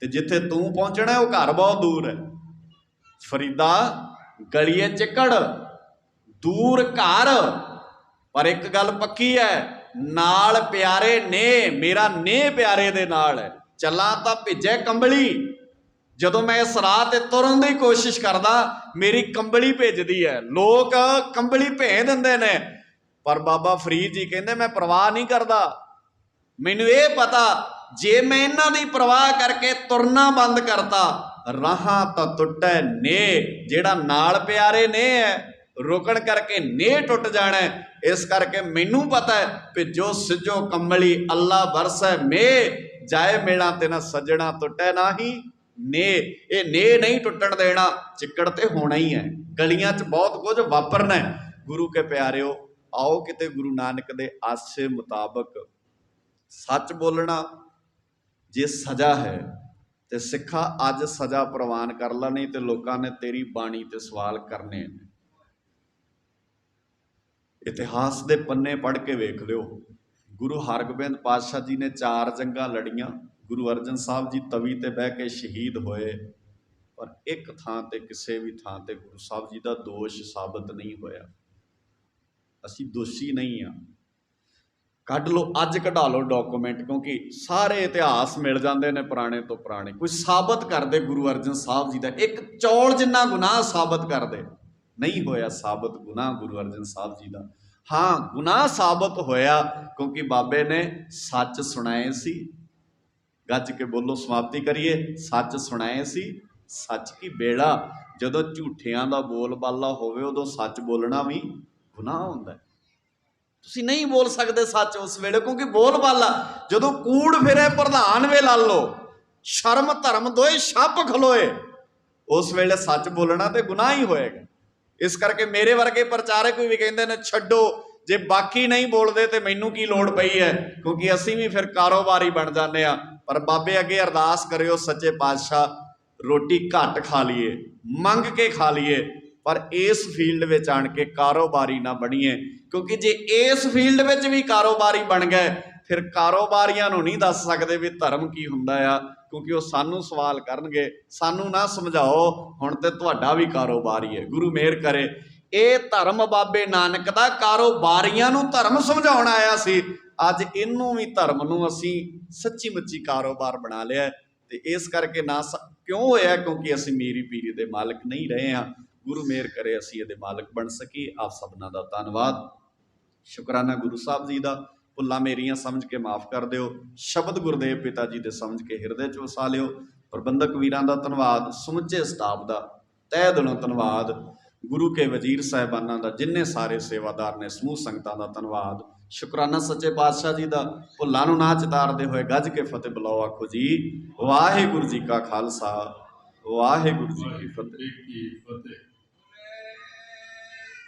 ਤੇ ਜਿੱਥੇ ਤੂੰ ਪਹੁੰਚਣਾ ਉਹ ਘਰ ਬਹੁਤ ਦੂਰ ਹੈ। ਫਰੀਦਾ ਗਲੀਏ ਚਿੱਕੜ ਦੂਰ ਘਰ, ਪਰ ਇੱਕ ਗੱਲ ਪੱਕੀ ਹੈ, ਨਾਲ ਪਿਆਰੇ ਨੇ, ਮੇਰਾ ਨੇ ਪਿਆਰੇ ਦੇ ਨਾਲ ਹੈ। ਚੱਲਾਂ ਤਾਂ ਭਿੱਜੇ ਕੰਬਲੀ, ਜਦੋਂ ਮੈਂ ਇਸ ਰਾਹ ਤੇ ਤੁਰਨ ਦੀ ਕੋਸ਼ਿਸ਼ ਕਰਦਾ ਮੇਰੀ ਕੰਬਲੀ ਭੇਜਦੀ ਹੈ। ਲੋਕ ਕੰਬਲੀ ਭੇਜ ਦਿੰਦੇ ਨੇ, ਪਰ ਬਾਬਾ ਫਰੀਦ ਜੀ ਕਹਿੰਦੇ ਮੈਂ ਪਰਵਾਹ ਨਹੀਂ ਕਰਦਾ। ਮੈਨੂੰ ਇਹ ਪਤਾ, ਜੇ ਮੈਂ ਇਹਨਾਂ ਦੀ ਪਰਵਾਹ ਕਰਕੇ ਤੁਰਨਾ ਬੰਦ ਕਰਤਾ, ਰਾਹਾਂ ਤਾਂ ਟੁੱਟੈ ਨੇ, ਜਿਹੜਾ ਨਾਲ ਪਿਆਰੇ ਨੇ ਹੈ, ਰੁਕਣ ਕਰਕੇ ਨੇ ਟੁੱਟ ਜਾਣਾ। ਇਸ ਕਰਕੇ ਮੈਨੂੰ ਪਤਾ ਹੈ ਕਿ ਜੋ ਸਿਜੋ ਕੰਬਲੀ ਅੱਲਾ ਵਰਸੈ ਮੇ, ਜਾਏ ਮੇਲਾ ਤੇ ਨਾ ਸੱਜਣਾ ਟੁੱਟੈ ਨਾਹੀ ਨੇ। ਇਹ ਨੇ ਨਹੀਂ ਟੁੱਟਣ ਦੇਣਾ, ਚਿੱਕੜ ਤੇ ਹੋਣਾ ਹੀ ਹੈ। ਗਲੀਆਂ 'ਚ ਬਹੁਤ ਕੁਝ ਵਾਪਰਨਾ। ਗੁਰੂ ਕੇ ਪਿਆਰਿਓ, ਆਓ ਕਿਤੇ ਗੁਰੂ ਨਾਨਕ ਦੇ ਆਸੇ ਮੁਤਾਬਕ ਸੱਚ ਬੋਲਣਾ ਜੇ ਸਜ਼ਾ ਹੈ ਤੇ ਸਿੱਖਾ ਅੱਜ ਸਜ਼ਾ ਪ੍ਰਵਾਨ ਕਰ ਲਾ, ਨਹੀਂ ਤੇ ਲੋਕਾਂ ਨੇ ਤੇਰੀ ਬਾਣੀ ਤੇ ਸਵਾਲ ਕਰਨੇ ਨੇ। ਇਤਿਹਾਸ ਦੇ ਪੰਨੇ ਪੜ੍ਹ ਕੇ ਵੇਖ ਲਿਓ, ਗੁਰੂ ਹਰਗੋਬਿੰਦ ਪਾਤਸ਼ਾਹ ਜੀ ਨੇ 4 ਜੰਗਾਂ ਲੜੀਆਂ, ਗੁਰੂ ਅਰਜਨ ਸਾਹਿਬ ਜੀ ਤਵੀ ਤੇ ਬਹਿ ਕੇ ਸ਼ਹੀਦ ਹੋਏ, ਪਰ ਇੱਕ ਥਾਂ ਤੇ, ਕਿਸੇ ਵੀ ਥਾਂ ਤੇ ਗੁਰੂ ਸਾਹਿਬ ਜੀ ਦਾ ਦੋਸ਼ ਸਾਬਤ ਨਹੀਂ ਹੋਇਆ। ਅਸੀਂ ਦੋਸ਼ੀ ਨਹੀਂ ਹਾਂ। ਕੱਢ ਲਓ, ਅੱਜ ਕਢਾ ਲਓ ਡਾਕੂਮੈਂਟ, ਕਿਉਂਕਿ ਸਾਰੇ ਇਤਿਹਾਸ ਮਿਲ ਜਾਂਦੇ ਨੇ ਪੁਰਾਣੇ ਤੋਂ ਪੁਰਾਣੇ। ਕੋਈ ਸਾਬਤ ਕਰਦੇ ਗੁਰੂ ਅਰਜਨ ਸਾਹਿਬ ਜੀ ਦਾ ਇੱਕ ਚੌਲ ਜਿੰਨਾ ਗੁਨਾਹ ਸਾਬਤ ਕਰਦੇ, ਨਹੀਂ ਹੋਇਆ ਸਾਬਤ ਗੁਨਾਹ ਗੁਰੂ ਅਰਜਨ ਸਾਹਿਬ ਜੀ ਦਾ। ਹਾਂ, ਗੁਨਾਹ ਸਾਬਤ ਹੋਇਆ ਕਿਉਂਕਿ ਬਾਬੇ ਨੇ ਸੱਚ ਸੁਣਾਏ ਸੀ। ਗੱਜ ਕੇ ਬੋਲੋ, ਸਮਾਪਤੀ ਕਰੀਏ। ਸੱਚ ਸੁਣਾਏ ਸੀ, ਸੱਚ ਕੀ ਬੇੜਾ। ਜਦੋਂ ਝੂਠਿਆਂ ਦਾ ਬੋਲਬਾਲਾ ਹੋਵੇ ਉਦੋਂ ਸੱਚ ਬੋਲਣਾ ਵੀ ਗੁਨਾਹ ਹੁੰਦਾ। ਤੁਸੀਂ ਨਹੀਂ ਬੋਲ ਸਕਦੇ ਸੱਚ ਉਸ ਵੇਲੇ, ਕਿਉਂਕਿ ਬੋਲਬਾਲਾ ਜਦੋਂ ਕੂੜ ਫਿਰੇ ਪ੍ਰਧਾਨ ਵੇ ਲਾ ਲਓ, ਸ਼ਰਮ ਧਰਮ ਦੋਏ ਛੱਪ ਖਲੋਏ, ਉਸ ਵੇਲੇ ਸੱਚ ਬੋਲਣਾ ਤੇ ਗੁਨਾਹ ਹੀ ਹੋਏਗਾ। ਇਸ ਕਰਕੇ ਮੇਰੇ ਵਰਗੇ ਪ੍ਰਚਾਰਕ ਵੀ ਕਹਿੰਦੇ ਨੇ ਛੱਡੋ, ਜੇ ਬਾਕੀ ਨਹੀਂ ਬੋਲਦੇ ਤੇ ਮੈਨੂੰ ਕੀ ਲੋੜ ਪਈ ਹੈ, ਕਿਉਂਕਿ ਅਸੀਂ ਵੀ ਫਿਰ ਕਾਰੋਬਾਰੀ ਬਣ ਜਾਂਦੇ ਆ। ਪਰ ਬਾਬੇ ਅੱਗੇ ਅਰਦਾਸ ਕਰਿਓ, ਸੱਚੇ ਪਾਤਸ਼ਾਹ ਰੋਟੀ ਘੱਟ ਖਾ ਲਈਏ, ਮੰਗ ਕੇ ਖਾ ਲਈਏ, ਪਰ ਇਸ ਫੀਲਡ ਵਿੱਚ ਆਣ ਕੇ ਕਾਰੋਬਾਰੀ ਨਾ ਬਣੀਏ। ਕਿਉਂਕਿ ਜੇ ਇਸ ਫੀਲਡ ਵਿੱਚ ਵੀ ਕਾਰੋਬਾਰੀ ਬਣ ਗਏ, ਫਿਰ ਕਾਰੋਬਾਰੀਆਂ ਨੂੰ ਨਹੀਂ ਦੱਸ ਸਕਦੇ ਵੀ ਧਰਮ ਕੀ ਹੁੰਦਾ ਆ, ਕਿਉਂਕਿ ਉਹ ਸਾਨੂੰ ਸਵਾਲ ਕਰਨਗੇ। ਸਾਨੂੰ ਨਾ ਸਮਝਾਓ, ਹੁਣ ਤੇ ਤੁਹਾਡਾ ਵੀ ਕਾਰੋਬਾਰ ਹੀ ਹੈ। ਗੁਰੂ ਮਿਹਰ ਕਰੇ, ਇਹ ਧਰਮ ਬਾਬੇ ਨਾਨਕ ਦਾ ਕਾਰੋਬਾਰੀਆਂ ਨੂੰ ਧਰਮ ਸਮਝਾਉਣ ਆਇਆ ਸੀ। ਅੱਜ ਇਹਨੂੰ ਵੀ, ਧਰਮ ਨੂੰ, ਅਸੀਂ ਸੱਚੀ ਮੁੱਚੀ ਕਾਰੋਬਾਰ ਬਣਾ ਲਿਆ। ਤੇ ਇਸ ਕਰਕੇ ਨਾ ਕਿਉਂ ਹੋਇਆ, ਕਿਉਂਕਿ ਅਸੀਂ ਮੀਰੀ ਪੀਰੀ ਦੇ ਮਾਲਕ ਨਹੀਂ ਰਹੇ ਹਾਂ। ਗੁਰੂ ਮਿਹਰ ਕਰੇ ਅਸੀਂ ਇਹਦੇ ਮਾਲਕ ਬਣ ਸਕੀਏ। ਆਪ ਸਭਨਾਂ ਦਾ ਧੰਨਵਾਦ, ਸ਼ੁਕਰਾਨਾ ਗੁਰੂ ਸਾਹਿਬ ਜੀ ਦਾ। ਭੁੱਲਾਂ ਮੇਰੀਆਂ ਸਮਝ ਕੇ ਮਾਫ ਕਰ ਦਿਓ। ਸ਼ਬਦ ਗੁਰਦੇਵ ਪਿਤਾ ਜੀ ਦੇ ਸਮਝ ਕੇ ਹਿਰਦੇ 'ਚ ਵਸਾ ਲਿਓ। ਪ੍ਰਬੰਧਕ ਵੀਰਾਂ ਦਾ ਧੰਨਵਾਦ, ਸਮੁੱਚੇ ਸਟਾਫ ਦਾ ਤਹਿ ਦਿਲੋਂ ਧੰਨਵਾਦ। ਗੁਰੂ ਕੇ ਵਜ਼ੀਰ ਸਾਹਿਬਾਨਾਂ ਦਾ, ਜਿੰਨੇ ਸਾਰੇ ਸੇਵਾਦਾਰ ਨੇ, ਸਮੂਹ ਸੰਗਤਾਂ ਦਾ ਧੰਨਵਾਦ। ਸ਼ੁਕਰਾਨਾ ਸੱਚੇ ਪਾਤਸ਼ਾਹ ਜੀ ਦਾ। ਭੁੱਲਾਂ ਨੂੰ ਨਾ ਚਿਤਾਰਦੇ ਹੋਏ ਗੱਜ ਕੇ ਫਤਿਹ ਬੁਲਾਓ, ਆਖੋ ਜੀ ਵਾਹਿਗੁਰੂ ਜੀ ਕਾ ਖਾਲਸਾ, ਵਾਹਿਗੁਰੂ ਜੀ ਕੀ ਫਤਿਹ।